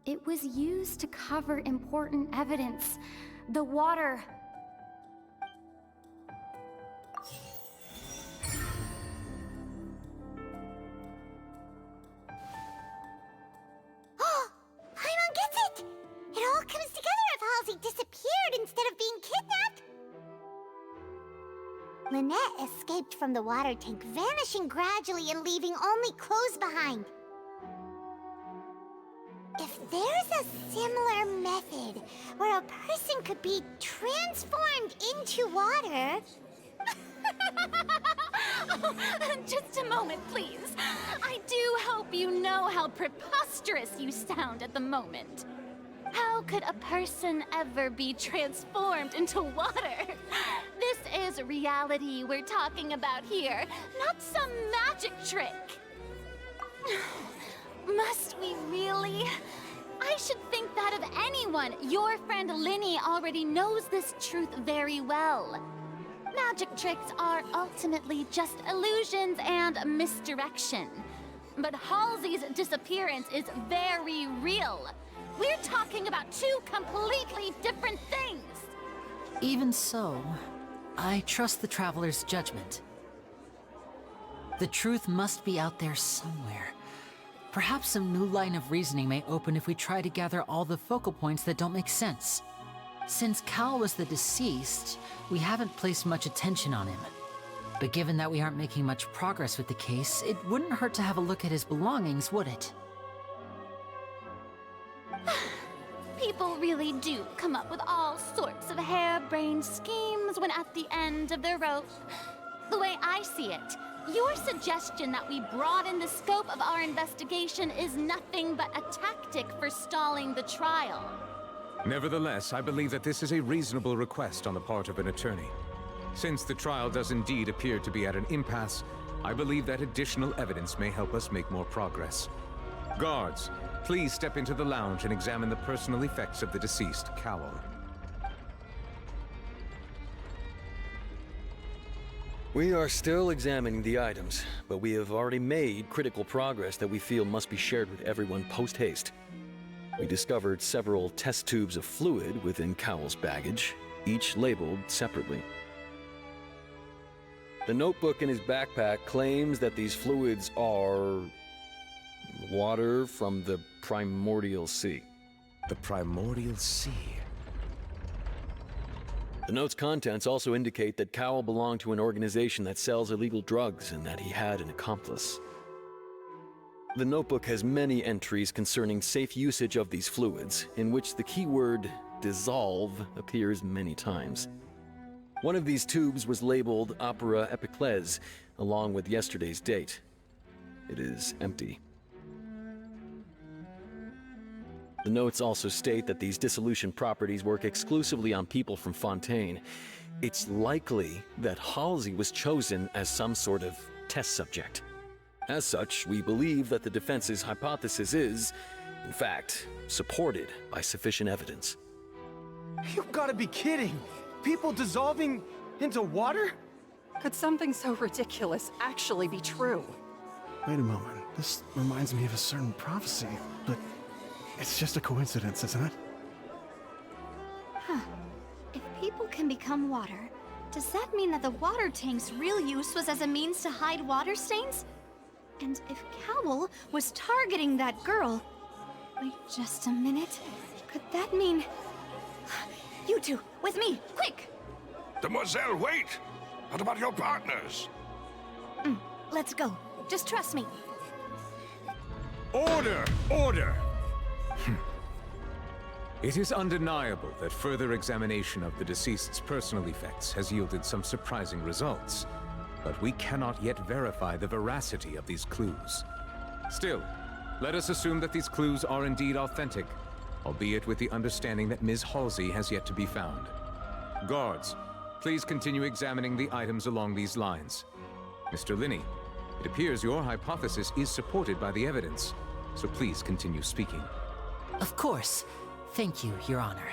It was used to cover important evidence. The water. Paimon gets it! It all comes together if Halsey disappeared instead of being kidnapped. Lynette escaped from the water tank, vanishing gradually and leaving only clothes behind. If there's a similar method where a person could be transformed into water... Just a moment, please. I do hope you know how preposterous you sound at the moment. How could a person ever be transformed into water? This is reality we're talking about here, not some magic trick. Must we really? I should think that of anyone. Your friend Linny already knows this truth very well. Magic tricks are ultimately just illusions and misdirection. But Halsey's disappearance is very real. We're talking about two completely different things. Even so, I trust the Traveler's judgment. The truth must be out there somewhere. Perhaps some new line of reasoning may open if we try to gather all the focal points that don't make sense. Since Cal was the deceased, we haven't placed much attention on him. But given that we aren't making much progress with the case, it wouldn't hurt to have a look at his belongings, would it? People really do come up with all sorts of harebrained schemes when at the end of their rope. The way I see it, your suggestion that we broaden the scope of our investigation is nothing but a tactic for stalling the trial. Nevertheless, I believe that this is a reasonable request on the part of an attorney. Since the trial does indeed appear to be at an impasse, I believe that additional evidence may help us make more progress. Guards, please step into the lounge and examine the personal effects of the deceased Cowell. We are still examining the items, but we have already made critical progress that we feel must be shared with everyone post-haste. We discovered several test tubes of fluid within Cowell's baggage, each labeled separately. The notebook in his backpack claims that these fluids are water from the primordial sea. The primordial sea? The note's contents also indicate that Cowell belonged to an organization that sells illegal drugs and that he had an accomplice. The notebook has many entries concerning safe usage of these fluids, in which the keyword dissolve appears many times. One of these tubes was labeled Opera Epiclese, along with yesterday's date. It is empty. The notes also state that these dissolution properties work exclusively on people from Fontaine. It's likely that Halsey was chosen as some sort of test subject. As such, we believe that the defense's hypothesis is, in fact, supported by sufficient evidence. You've got to be kidding! People dissolving into water? Could something so ridiculous actually be true? Wait a moment. This reminds me of a certain prophecy, but it's just a coincidence, isn't it? Huh. If people can become water, does that mean that the water tank's real use was as a means to hide water stains? And if Cowell was targeting that girl... Wait just a minute. Could that mean... You two, with me, quick! Demoiselle, wait! What about your partners? Let's go. Just trust me. Order! Order! It is undeniable that further examination of the deceased's personal effects has yielded some surprising results, but we cannot yet verify the veracity of these clues. Still, let us assume that these clues are indeed authentic, albeit with the understanding that Ms. Halsey has yet to be found. Guards, please continue examining the items along these lines. Mr. Linney, it appears your hypothesis is supported by the evidence, so please continue speaking. Of course. Thank you, Your Honor.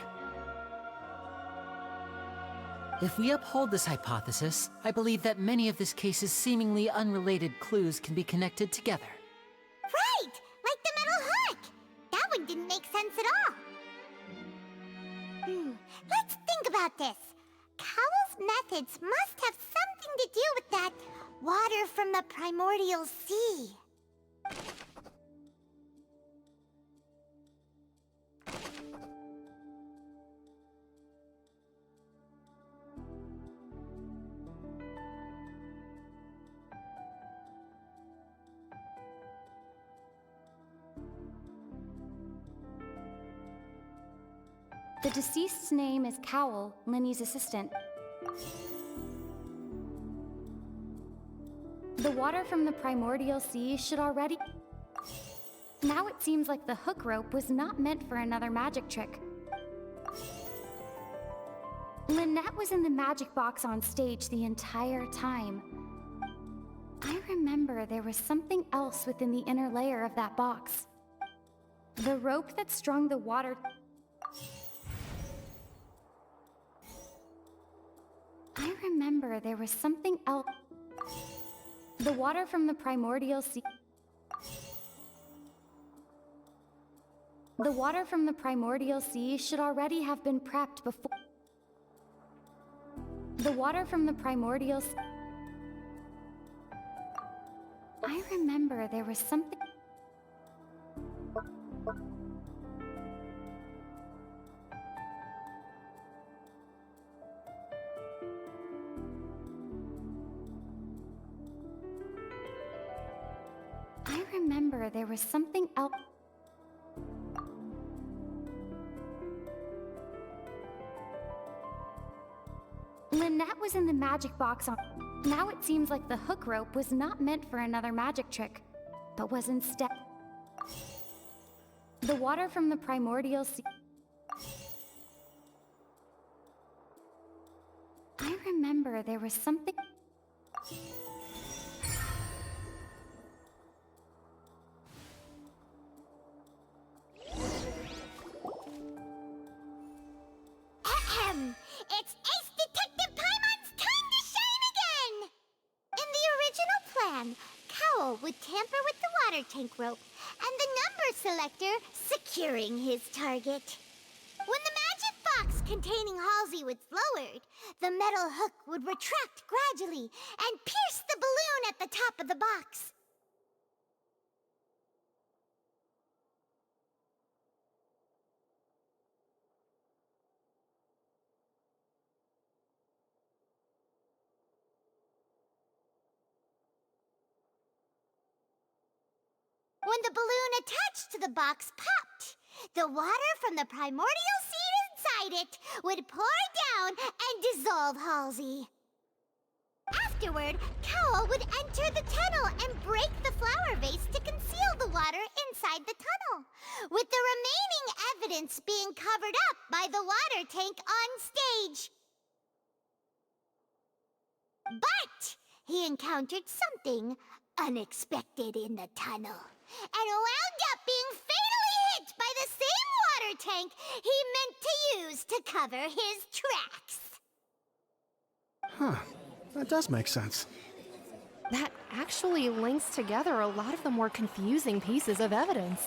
If we uphold this hypothesis, I believe that many of this case's seemingly unrelated clues can be connected together. response at all. Let's think about this. Cowell's methods must have something to do with that water from the primordial sea. The deceased's name is Cowell, Linny's assistant. The water from the primordial sea should already... Now it seems like the hook rope was not meant for another magic trick. Lynette was in the magic box on stage the entire time. I remember there was something else within the inner layer of that box. The rope that strung the water... I remember there was something else. The water from the primordial sea. The water from the primordial sea should already have been prepped before. The water from the primordial sea. I remember there was something. I remember there was something else. Lynette was in the magic box on... Now it seems like the hook rope was not meant for another magic trick, but was instead... The water from the primordial sea... I remember there was something... It's Ace Detective Paimon's time to shine again! In the original plan, Cowell would tamper with the water tank rope and the number selector securing his target. When the magic box containing Halsey was lowered, the metal hook would retract gradually and pierce the balloon at the top of the box. When the balloon attached to the box popped, the water from the primordial seed inside it would pour down and dissolve Halsey. Afterward, Cowell would enter the tunnel and break the flower vase to conceal the water inside the tunnel, with the remaining evidence being covered up by the water tank on stage. But he encountered something unexpected in the tunnel, and wound up being fatally hit by the same water tank he meant to use to cover his tracks. Huh. That does make sense. That actually links together a lot of the more confusing pieces of evidence.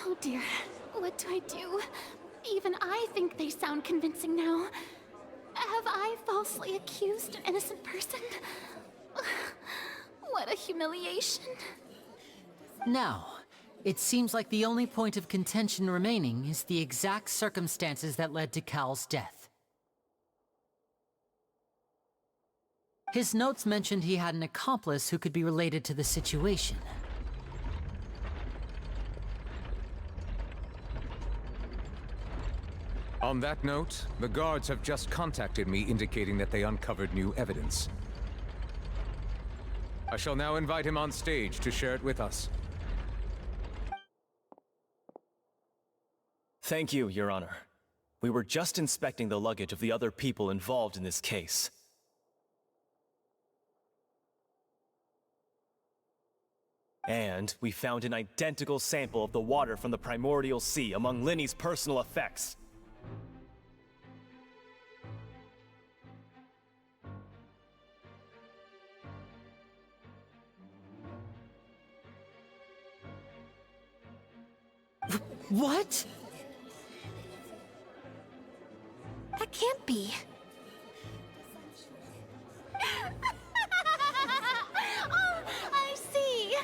Oh dear, what do I do? Even I think they sound convincing now. Have I falsely accused an innocent person? What a humiliation. Now, it seems like the only point of contention remaining is the exact circumstances that led to Cal's death. His notes mentioned he had an accomplice who could be related to the situation. On that note, the guards have just contacted me indicating that they uncovered new evidence. I shall now invite him on stage to share it with us. Thank you, Your Honor. We were just inspecting the luggage of the other people involved in this case. And we found an identical sample of the water from the primordial sea among Linny's personal effects. What? That can't be. Oh, I see.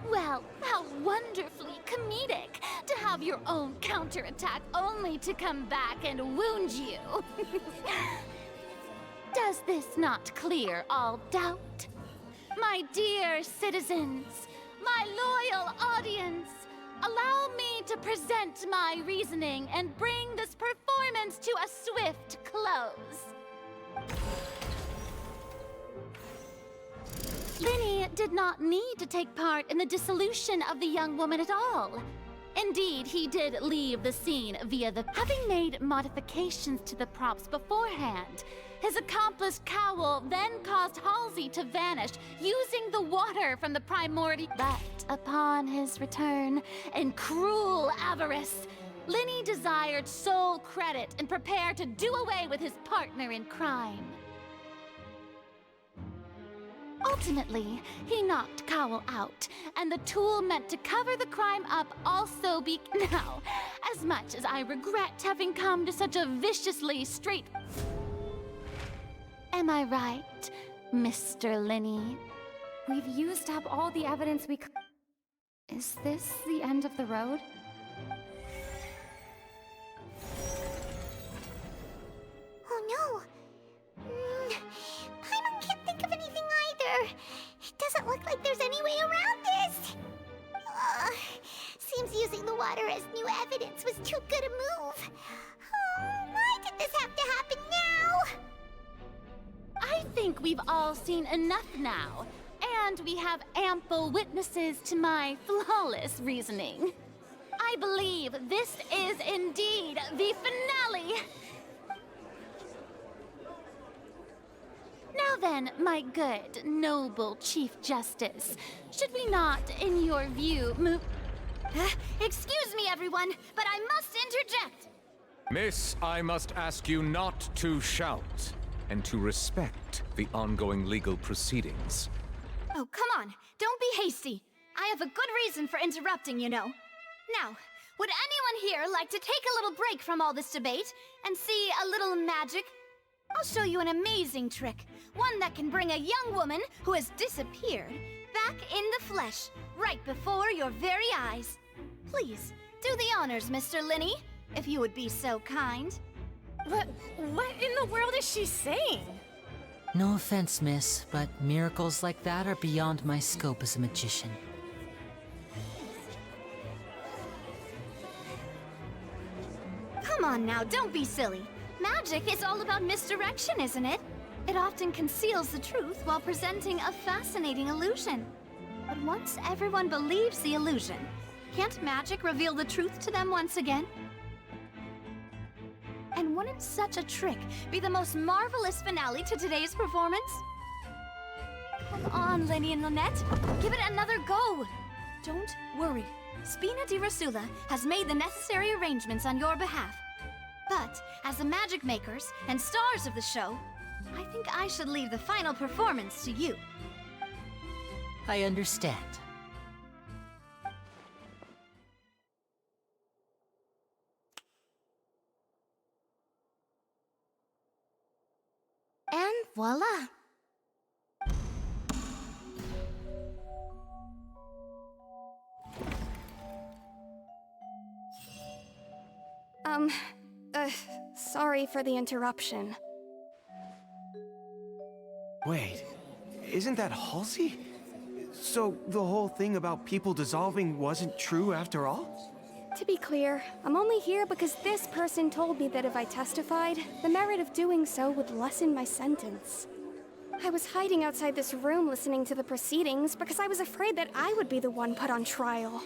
Well, how wonderfully comedic to have your own counterattack only to come back and wound you. Does this not clear all doubt? My dear citizens, my loyal audience, allow me to present my reasoning and bring this performance to a swift close. Linny did not need to take part in the dissolution of the young woman at all. Indeed, he did leave the scene via having made modifications to the props beforehand. His accomplice Cowl then caused Halsey to vanish using the water from the primordial. But upon his return, in cruel avarice, Linny desired sole credit and prepared to do away with his partner in crime. Ultimately, he knocked Cowl out, and the tool meant to cover the crime up also Now, as much as I regret having come to such a viciously straight... Am I right, Mr. Linny? We've used up all the evidence we could. Is this the end of the road? Oh no! Paimon can't think of anything either. It doesn't look like there's any way around this. Seems using the water as new evidence was too good a move. Why did this have to happen now? I think we've all seen enough now, and we have ample witnesses to my flawless reasoning. I believe this is indeed the finale. Now then, my good, noble Chief Justice, should we not, in your view, move... Excuse me, everyone, but I must interject. Miss, I must ask you not to shout, and to respect the ongoing legal proceedings. Oh, come on. Don't be hasty. I have a good reason for interrupting, you know. Now, would anyone here like to take a little break from all this debate and see a little magic? I'll show you an amazing trick, one that can bring a young woman who has disappeared back in the flesh, right before your very eyes. Please, do the honors, Mr. Linny, if you would be so kind. What in the world is she saying? No offense, miss, but miracles like that are beyond my scope as a magician. Come on now, don't be silly. Magic is all about misdirection, isn't it? It often conceals the truth while presenting a fascinating illusion. But once everyone believes the illusion, can't magic reveal the truth to them once again? And wouldn't such a trick be the most marvelous finale to today's performance? Come on, Lenny and Lynette. Give it another go. Don't worry. Spina di Rosula has made the necessary arrangements on your behalf. But as the magic makers and stars of the show, I think I should leave the final performance to you. I understand. And voila! Sorry for the interruption. Wait, isn't that Halsey? So the whole thing about people dissolving wasn't true after all? To be clear, I'm only here because this person told me that if I testified, the merit of doing so would lessen my sentence. I was hiding outside this room listening to the proceedings because I was afraid that I would be the one put on trial.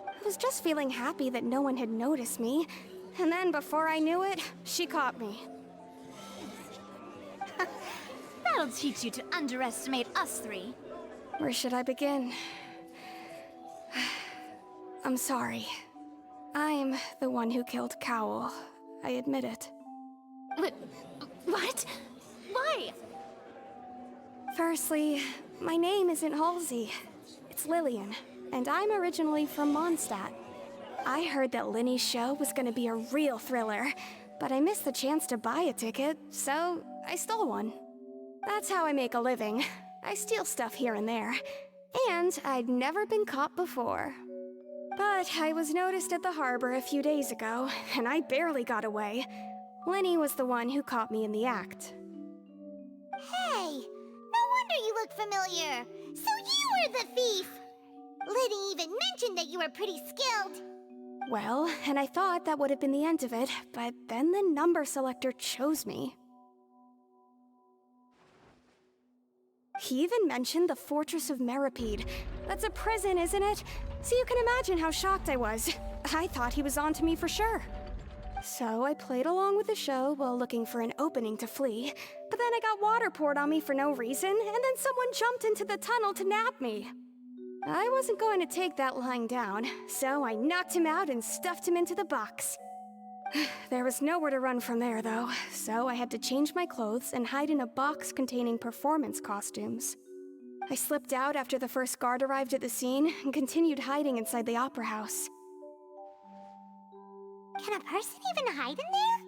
I was just feeling happy that no one had noticed me, and then before I knew it, she caught me. That'll teach you to underestimate us three. Where should I begin? I'm sorry. I'm the one who killed Cowl. I admit it. What? Why? Firstly, my name isn't Halsey. It's Lillian, and I'm originally from Mondstadt. I heard that Linny's show was gonna be a real thriller, but I missed the chance to buy a ticket, so I stole one. That's how I make a living. I steal stuff here and there. And I'd never been caught before. But I was noticed at the harbor a few days ago, and I barely got away. Linny was the one who caught me in the act. Hey, no wonder you look familiar. So you were the thief. Liddy even mentioned that you were pretty skilled. Well, and I thought that would have been the end of it, but then the number selector chose me. He even mentioned the Fortress of Meripede. That's a prison, isn't it? So you can imagine how shocked I was. I thought he was onto me for sure. So I played along with the show while looking for an opening to flee, but then I got water poured on me for no reason, and then someone jumped into the tunnel to nab me. I wasn't going to take that lying down, so I knocked him out and stuffed him into the box. There was nowhere to run from there, though, so I had to change my clothes and hide in a box containing performance costumes. I slipped out after the first guard arrived at the scene and continued hiding inside the opera house. Can a person even hide in there?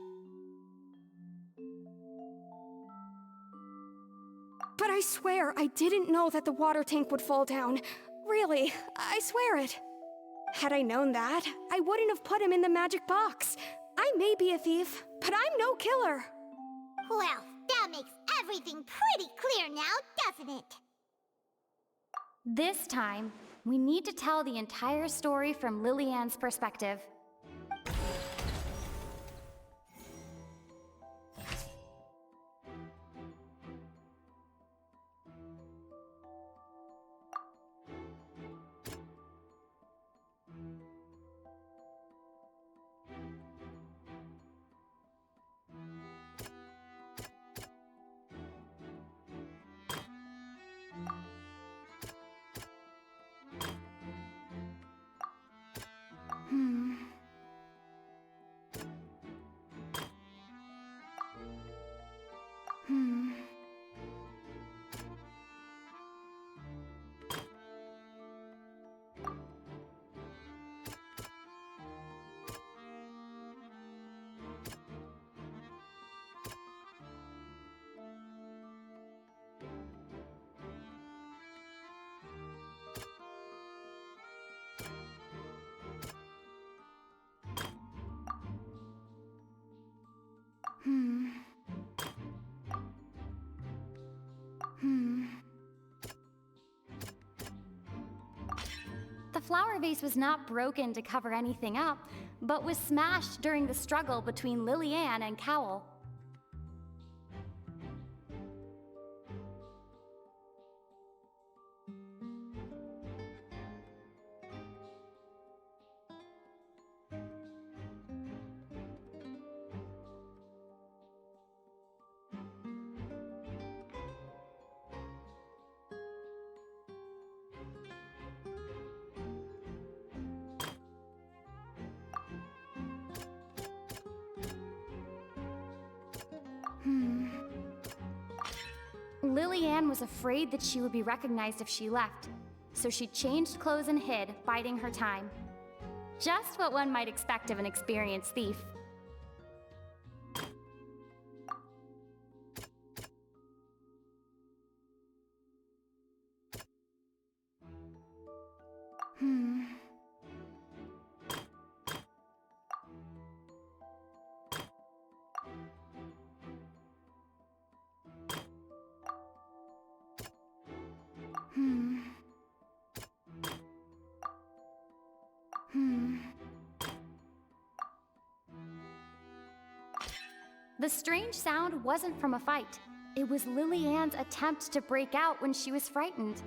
But I swear I didn't know that the water tank would fall down. Really, I swear it. Had I known that, I wouldn't have put him in the magic box. I may be a thief, but I'm no killer. Well, that makes everything pretty clear now, doesn't it? This time, we need to tell the entire story from Lillian's perspective. The flower vase was not broken to cover anything up, but was smashed during the struggle between Lillian and Cowell. Lillian was afraid that she would be recognized if she left, so she changed clothes and hid, biding her time. Just what one might expect of an experienced thief. The strange sound wasn't from a fight. It was Lillian's attempt to break out when she was frightened.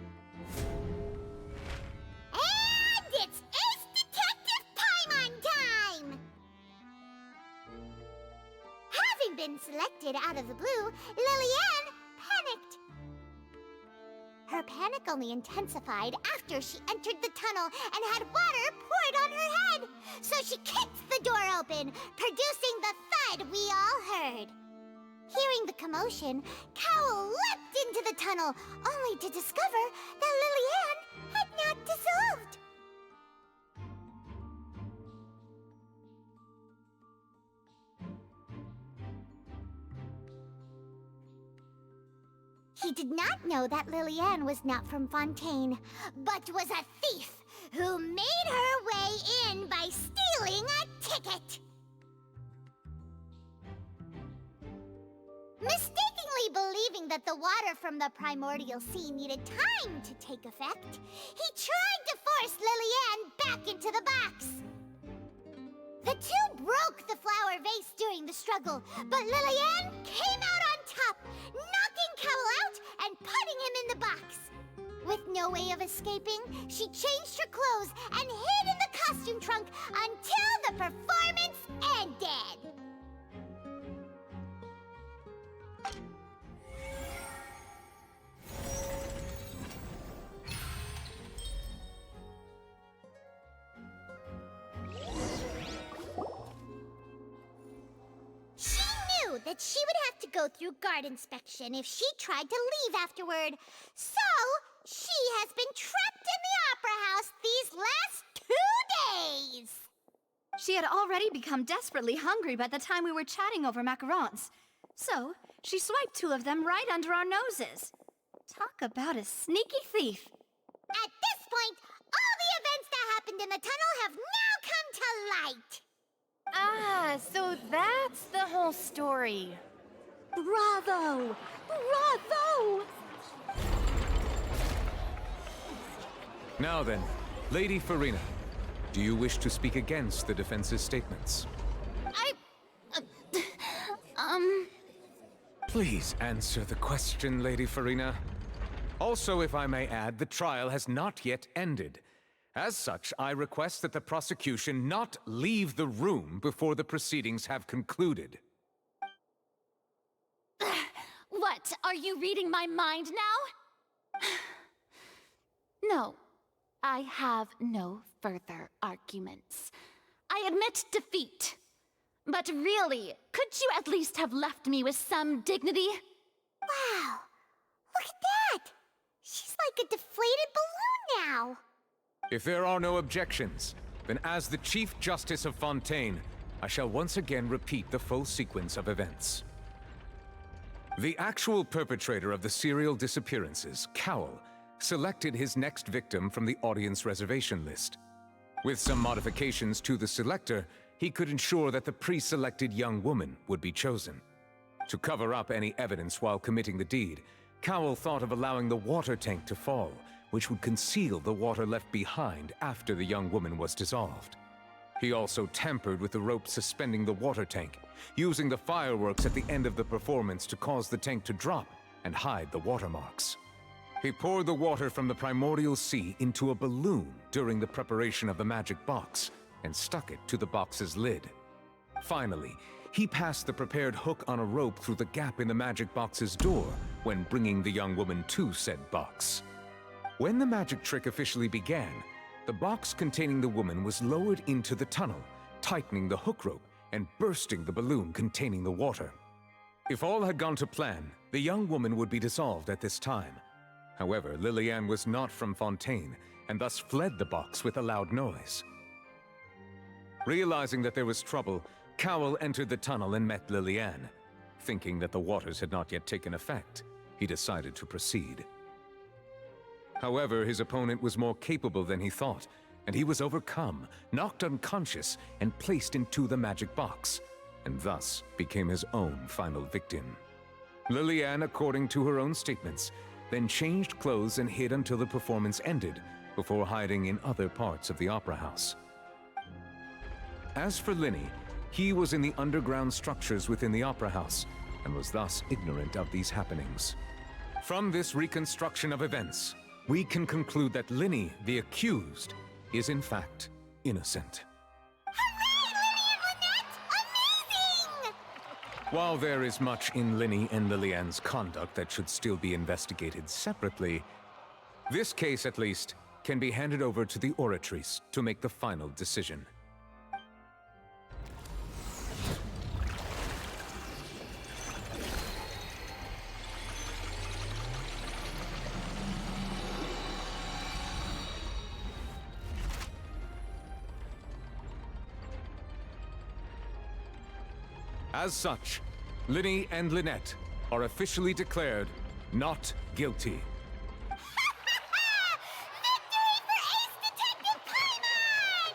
And it's Ace Detective Paimon time! Having been selected out of the blue, Lillian panicked. Her panic only intensified after she entered the tunnel and had water poured on her head. So she kicked the door open, producing the thud we all heard. Hearing the commotion, Cowell leapt into the tunnel, only to discover that Lillian had not dissolved. He did not know that Lillian was not from Fontaine, but was a thief who made her way in by stealing a ticket. Mistakenly believing that the water from the primordial sea needed time to take effect, he tried to force Lillian back into the box. The two broke the flower vase during the struggle, but Lillian came out on top, knocking Cowell out and putting him in the box. With no way of escaping, she changed her clothes and hid in the costume trunk until the performance ended. She knew that she would have to go through guard inspection if she tried to leave afterward, so she has been trapped in the Opera House these last 2 days. She had already become desperately hungry by the time we were chatting over macarons. So, she swiped 2 of them right under our noses. Talk about a sneaky thief. At this point, all the events that happened in the tunnel have now come to light. Ah, so that's the whole story. Bravo! Bravo! Now then, Lady Farina, do you wish to speak against the defense's statements? Please answer the question, Lady Farina. Also, if I may add, the trial has not yet ended. As such, I request that the prosecution not leave the room before the proceedings have concluded. What? Are you reading my mind now? No, I have no further arguments. I admit defeat. But really, could you at least have left me with some dignity? Wow, look at that! She's like a deflated balloon now. If there are no objections, then as the Chief Justice of Fontaine, I shall once again repeat the full sequence of events. The actual perpetrator of the serial disappearances, Cowell, selected his next victim from the audience reservation list. With some modifications to the selector, he could ensure that the pre-selected young woman would be chosen. To cover up any evidence while committing the deed, Cowell thought of allowing the water tank to fall, which would conceal the water left behind after the young woman was dissolved. He also tampered with the rope suspending the water tank, using the fireworks at the end of the performance to cause the tank to drop and hide the watermarks. He poured the water from the primordial sea into a balloon during the preparation of the magic box and stuck it to the box's lid. Finally, he passed the prepared hook on a rope through the gap in the magic box's door when bringing the young woman to said box. When the magic trick officially began, the box containing the woman was lowered into the tunnel, tightening the hook rope and bursting the balloon containing the water. If all had gone to plan, the young woman would be dissolved at this time. However, Lillian was not from Fontaine and thus fled the box with a loud noise. Realizing that there was trouble, Cowell entered the tunnel and met Lillian. Thinking that the waters had not yet taken effect, he decided to proceed. However, his opponent was more capable than he thought, and he was overcome, knocked unconscious, and placed into the magic box, and thus became his own final victim. Lillian, according to her own statements, then changed clothes and hid until the performance ended, before hiding in other parts of the opera house. As for Linny, he was in the underground structures within the opera house, and was thus ignorant of these happenings. From this reconstruction of events, we can conclude that Linny, the accused, is in fact innocent. While there is much in Linny and Lillian's conduct that should still be investigated separately, this case at least can be handed over to the Oratrice to make the final decision. As such, Linny and Lynette are officially declared not guilty. Victory for Ace Detective Paimon!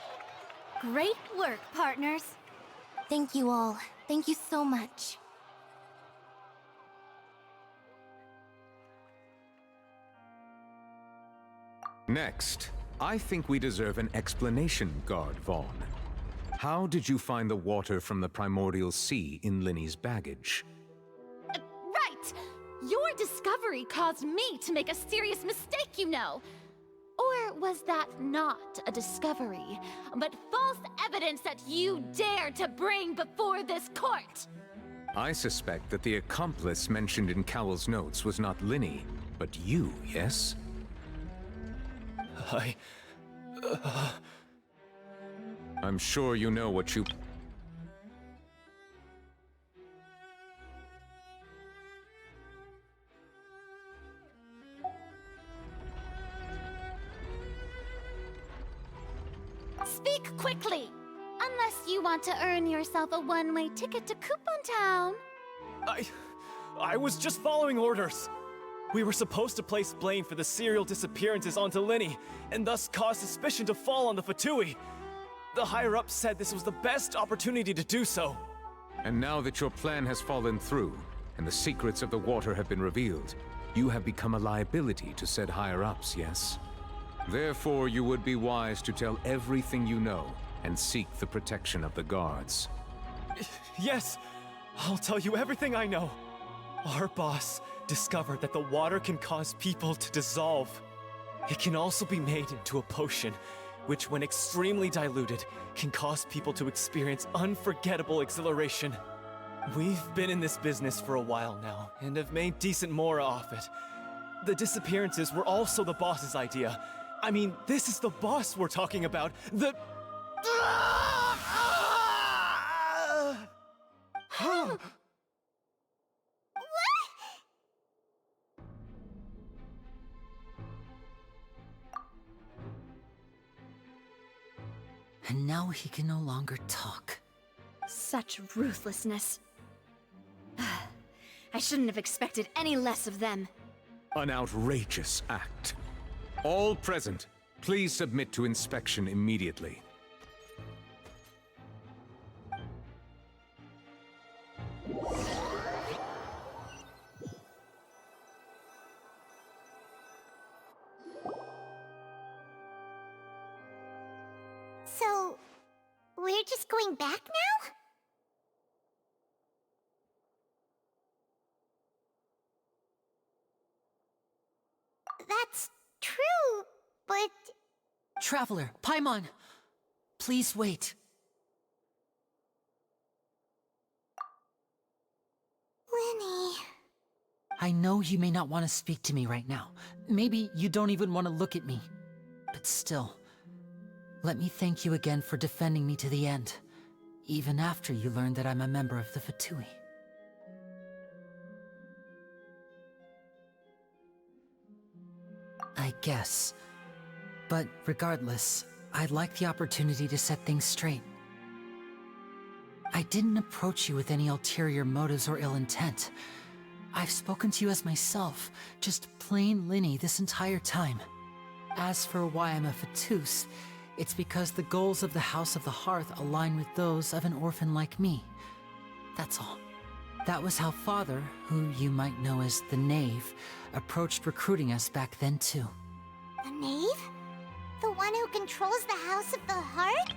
Great work, partners. Thank you all. Thank you so much. Next, I think we deserve an explanation, Guard Vaughn. How did you find the water from the primordial sea in Linny's baggage? Right! Your discovery caused me to make a serious mistake, you know. Or was that not a discovery, but false evidence that you dared to bring before this court? I suspect that the accomplice mentioned in Cowell's notes was not Linny, but you, yes? I'm sure you know what you... Speak quickly! Unless you want to earn yourself a one-way ticket to Coupon Town. I was just following orders. We were supposed to place blame for the serial disappearances onto Linny, and thus cause suspicion to fall on the Fatui. The higher-ups said this was the best opportunity to do so. And now that your plan has fallen through, and the secrets of the water have been revealed, you have become a liability to said higher-ups, yes? Therefore, you would be wise to tell everything you know, and seek the protection of the guards. Yes, I'll tell you everything I know. Our boss discovered that the water can cause people to dissolve. It can also be made into a potion, which when extremely diluted, can cause people to experience unforgettable exhilaration. We've been in this business for a while now, and have made decent mora off it. The disappearances were also the boss's idea. I mean, this is the boss we're talking about. The... And now he can no longer talk. Such ruthlessness. I shouldn't have expected any less of them. An outrageous act. All present, please submit to inspection immediately. So, we're just going back now? That's true, but... Traveler, Paimon! Please wait. Linny... I know you may not want to speak to me right now. Maybe you don't even want to look at me. But still, let me thank you again for defending me to the end, even after you learned that I'm a member of the Fatui. I guess. But regardless, I'd like the opportunity to set things straight. I didn't approach you with any ulterior motives or ill intent. I've spoken to you as myself, just plain Linny this entire time. As for why I'm a Fatus, it's because the goals of the House of the Hearth align with those of an orphan like me. That's all. That was how Father, who you might know as the Knave, approached recruiting us back then too. The Knave? The one who controls the House of the Heart?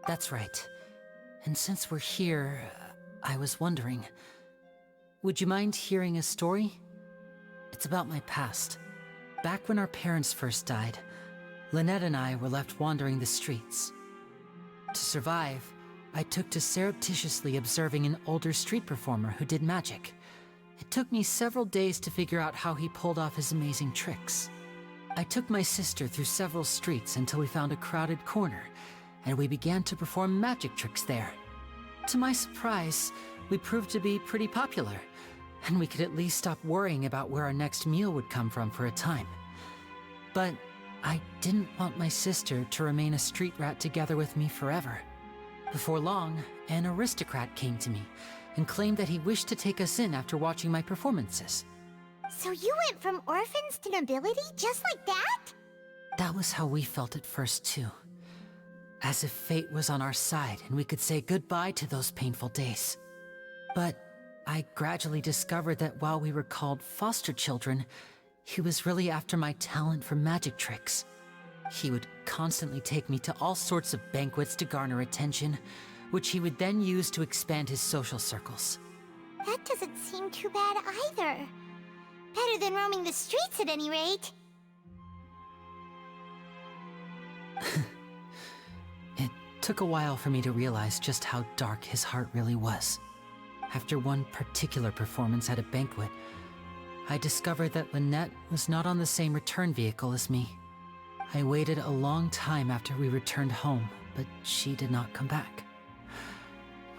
That's right. And since we're here, I was wondering, would you mind hearing a story? It's about my past. Back when our parents first died, Lynette and I were left wandering the streets. To survive, I took to surreptitiously observing an older street performer who did magic. It took me several days to figure out how he pulled off his amazing tricks. I took my sister through several streets until we found a crowded corner, and we began to perform magic tricks there. To my surprise, we proved to be pretty popular, and we could at least stop worrying about where our next meal would come from for a time. But I didn't want my sister to remain a street rat together with me forever. Before long, an aristocrat came to me and claimed that he wished to take us in after watching my performances. So you went from orphans to nobility just like that? That was how we felt at first, too. As if fate was on our side and we could say goodbye to those painful days. But I gradually discovered that while we were called foster children, he was really after my talent for magic tricks. He would constantly take me to all sorts of banquets to garner attention, which he would then use to expand his social circles. That doesn't seem too bad either. Better than roaming the streets at any rate. It took a while for me to realize just how dark his heart really was. After one particular performance at a banquet, I discovered that Lynette was not on the same return vehicle as me. I waited a long time after we returned home, but she did not come back.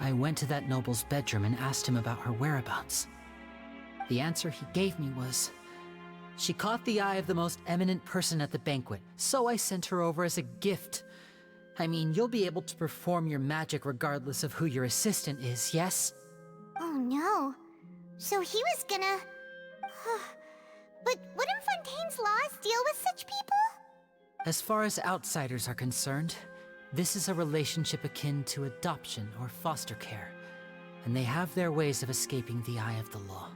I went to that noble's bedroom and asked him about her whereabouts. The answer he gave me was, she caught the eye of the most eminent person at the banquet, so I sent her over as a gift. I mean, you'll be able to perform your magic regardless of who your assistant is, yes? Oh no. So he was gonna... But wouldn't Fontaine's laws deal with such people? As far as outsiders are concerned, this is a relationship akin to adoption or foster care, and they have their ways of escaping the eye of the law.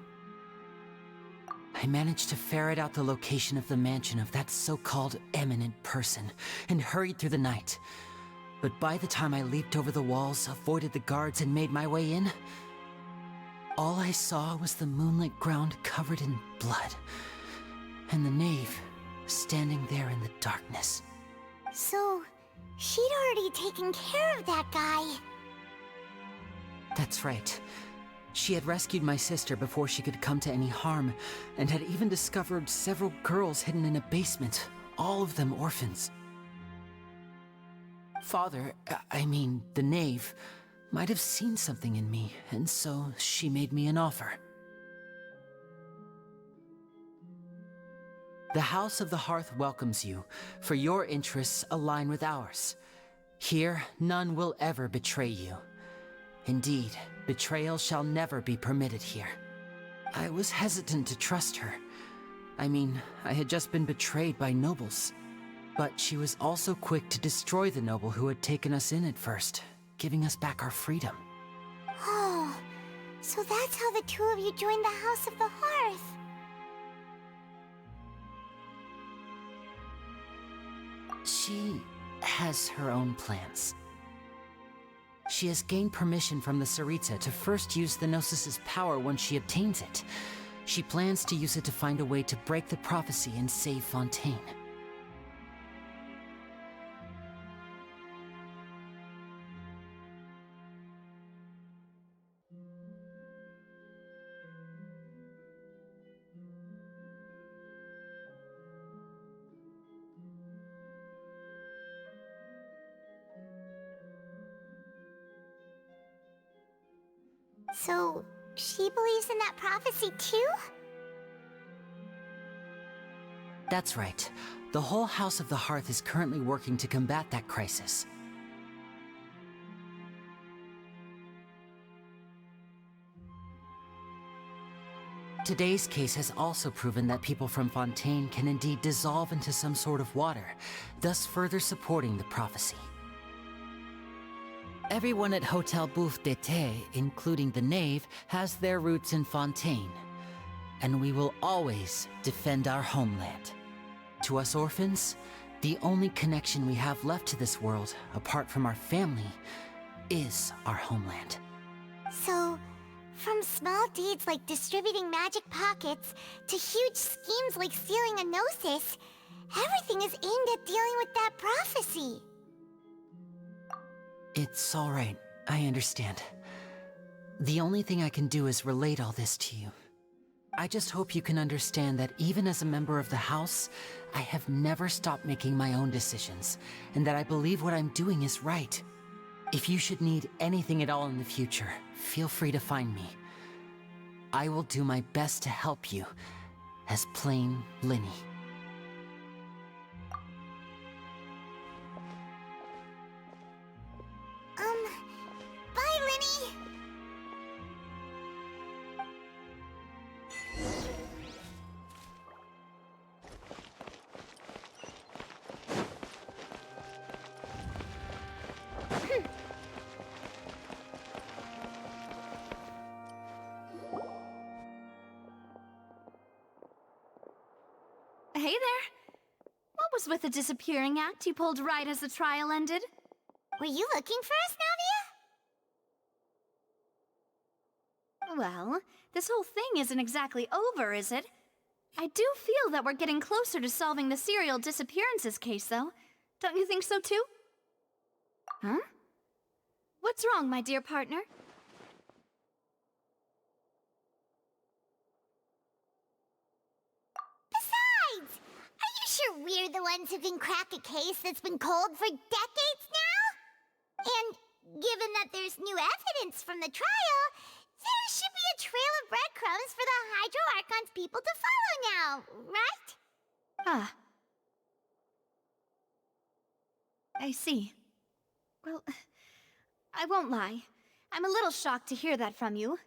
I managed to ferret out the location of the mansion of that so-called eminent person and hurried through the night. But by the time I leaped over the walls, avoided the guards, and made my way in, all I saw was the moonlit ground covered in blood, and the knave standing there in the darkness. So, she'd already taken care of that guy. That's right. She had rescued my sister before she could come to any harm, and had even discovered several girls hidden in a basement, all of them orphans. Father, I mean, the knave, might have seen something in me, and so she made me an offer. The House of the Hearth welcomes you, for your interests align with ours. Here, none will ever betray you. Indeed, betrayal shall never be permitted here. I was hesitant to trust her. I mean, I had just been betrayed by nobles. But she was also quick to destroy the noble who had taken us in at first, giving us back our freedom. Oh, so that's how the two of you joined the House of the Hearth. She has her own plans. She has gained permission from the Tsaritsa to first use the Gnosis' power once she obtains it. She plans to use it to find a way to break the prophecy and save Fontaine. So, she believes in that prophecy too? That's right. The whole House of the Hearth is currently working to combat that crisis. Today's case has also proven that people from Fontaine can indeed dissolve into some sort of water, thus further supporting the prophecy. Everyone at Hotel Bouffe d'été, including the knave, has their roots in Fontaine. And we will always defend our homeland. To us orphans, The only connection we have left to this world, apart from our family, is our homeland. So, from small deeds like distributing magic pockets to huge schemes like stealing a gnosis, everything is aimed at dealing with that prophecy. It's all right. I understand. The only thing I can do is relate all this to you. I just hope you can understand that even as a member of the house, I have never stopped making my own decisions, and that I believe what I'm doing is right. If you should need anything at all in the future, feel free to find me. I will do my best to help you, as plain Linny. Bye, Linny! Hey there. What was with the disappearing act you pulled right as the trial ended? Were you looking for us, Navia? Well, this whole thing isn't exactly over, is it? I do feel that we're getting closer to solving the serial disappearances case, though. Don't you think so, too? Huh? What's wrong, my dear partner? Besides, are you sure we're the ones who can crack a case that's been cold for decades now? And given that there's new evidence from the trial, there should be a trail of breadcrumbs for the Hydro Archon's people to follow now, right? Ah. I see. Well, I won't lie. I'm a little shocked to hear that from you.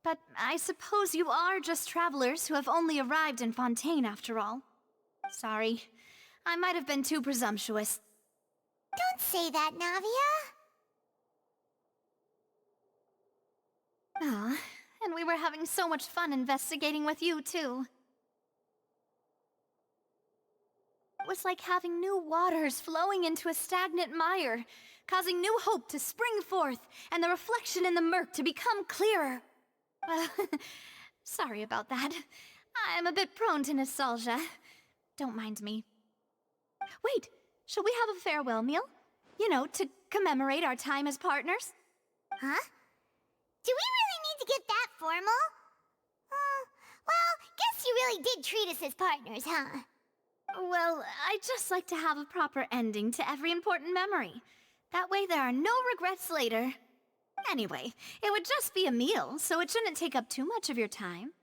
But I suppose you are just travelers who have only arrived in Fontaine after all. Sorry. I might have been too presumptuous. Don't say that, Navia. Ah, and we were having so much fun investigating with you, too. It was like having new waters flowing into a stagnant mire, causing new hope to spring forth, and the reflection in the murk to become clearer. Well, sorry about that. I'm a bit prone to nostalgia. Don't mind me. Wait, shall we have a farewell meal? You know, to commemorate our time as partners? Huh? Do we really need to get that formal? Well, guess you really did treat us as partners, huh? Well, I'd just like to have a proper ending to every important memory. That way there are no regrets later. Anyway, it would just be a meal, so it shouldn't take up too much of your time.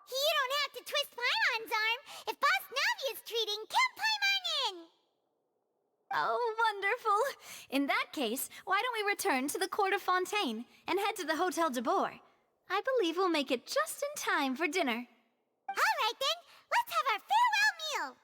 You don't have to twist Paimon's arm. If Boss Navi is treating, count Paimon in! Oh, wonderful. In that case, why don't we return to the court of Fontaine and head to the Hotel de Boer? I believe we'll make it just in time for dinner. All right then, let's have our farewell meal!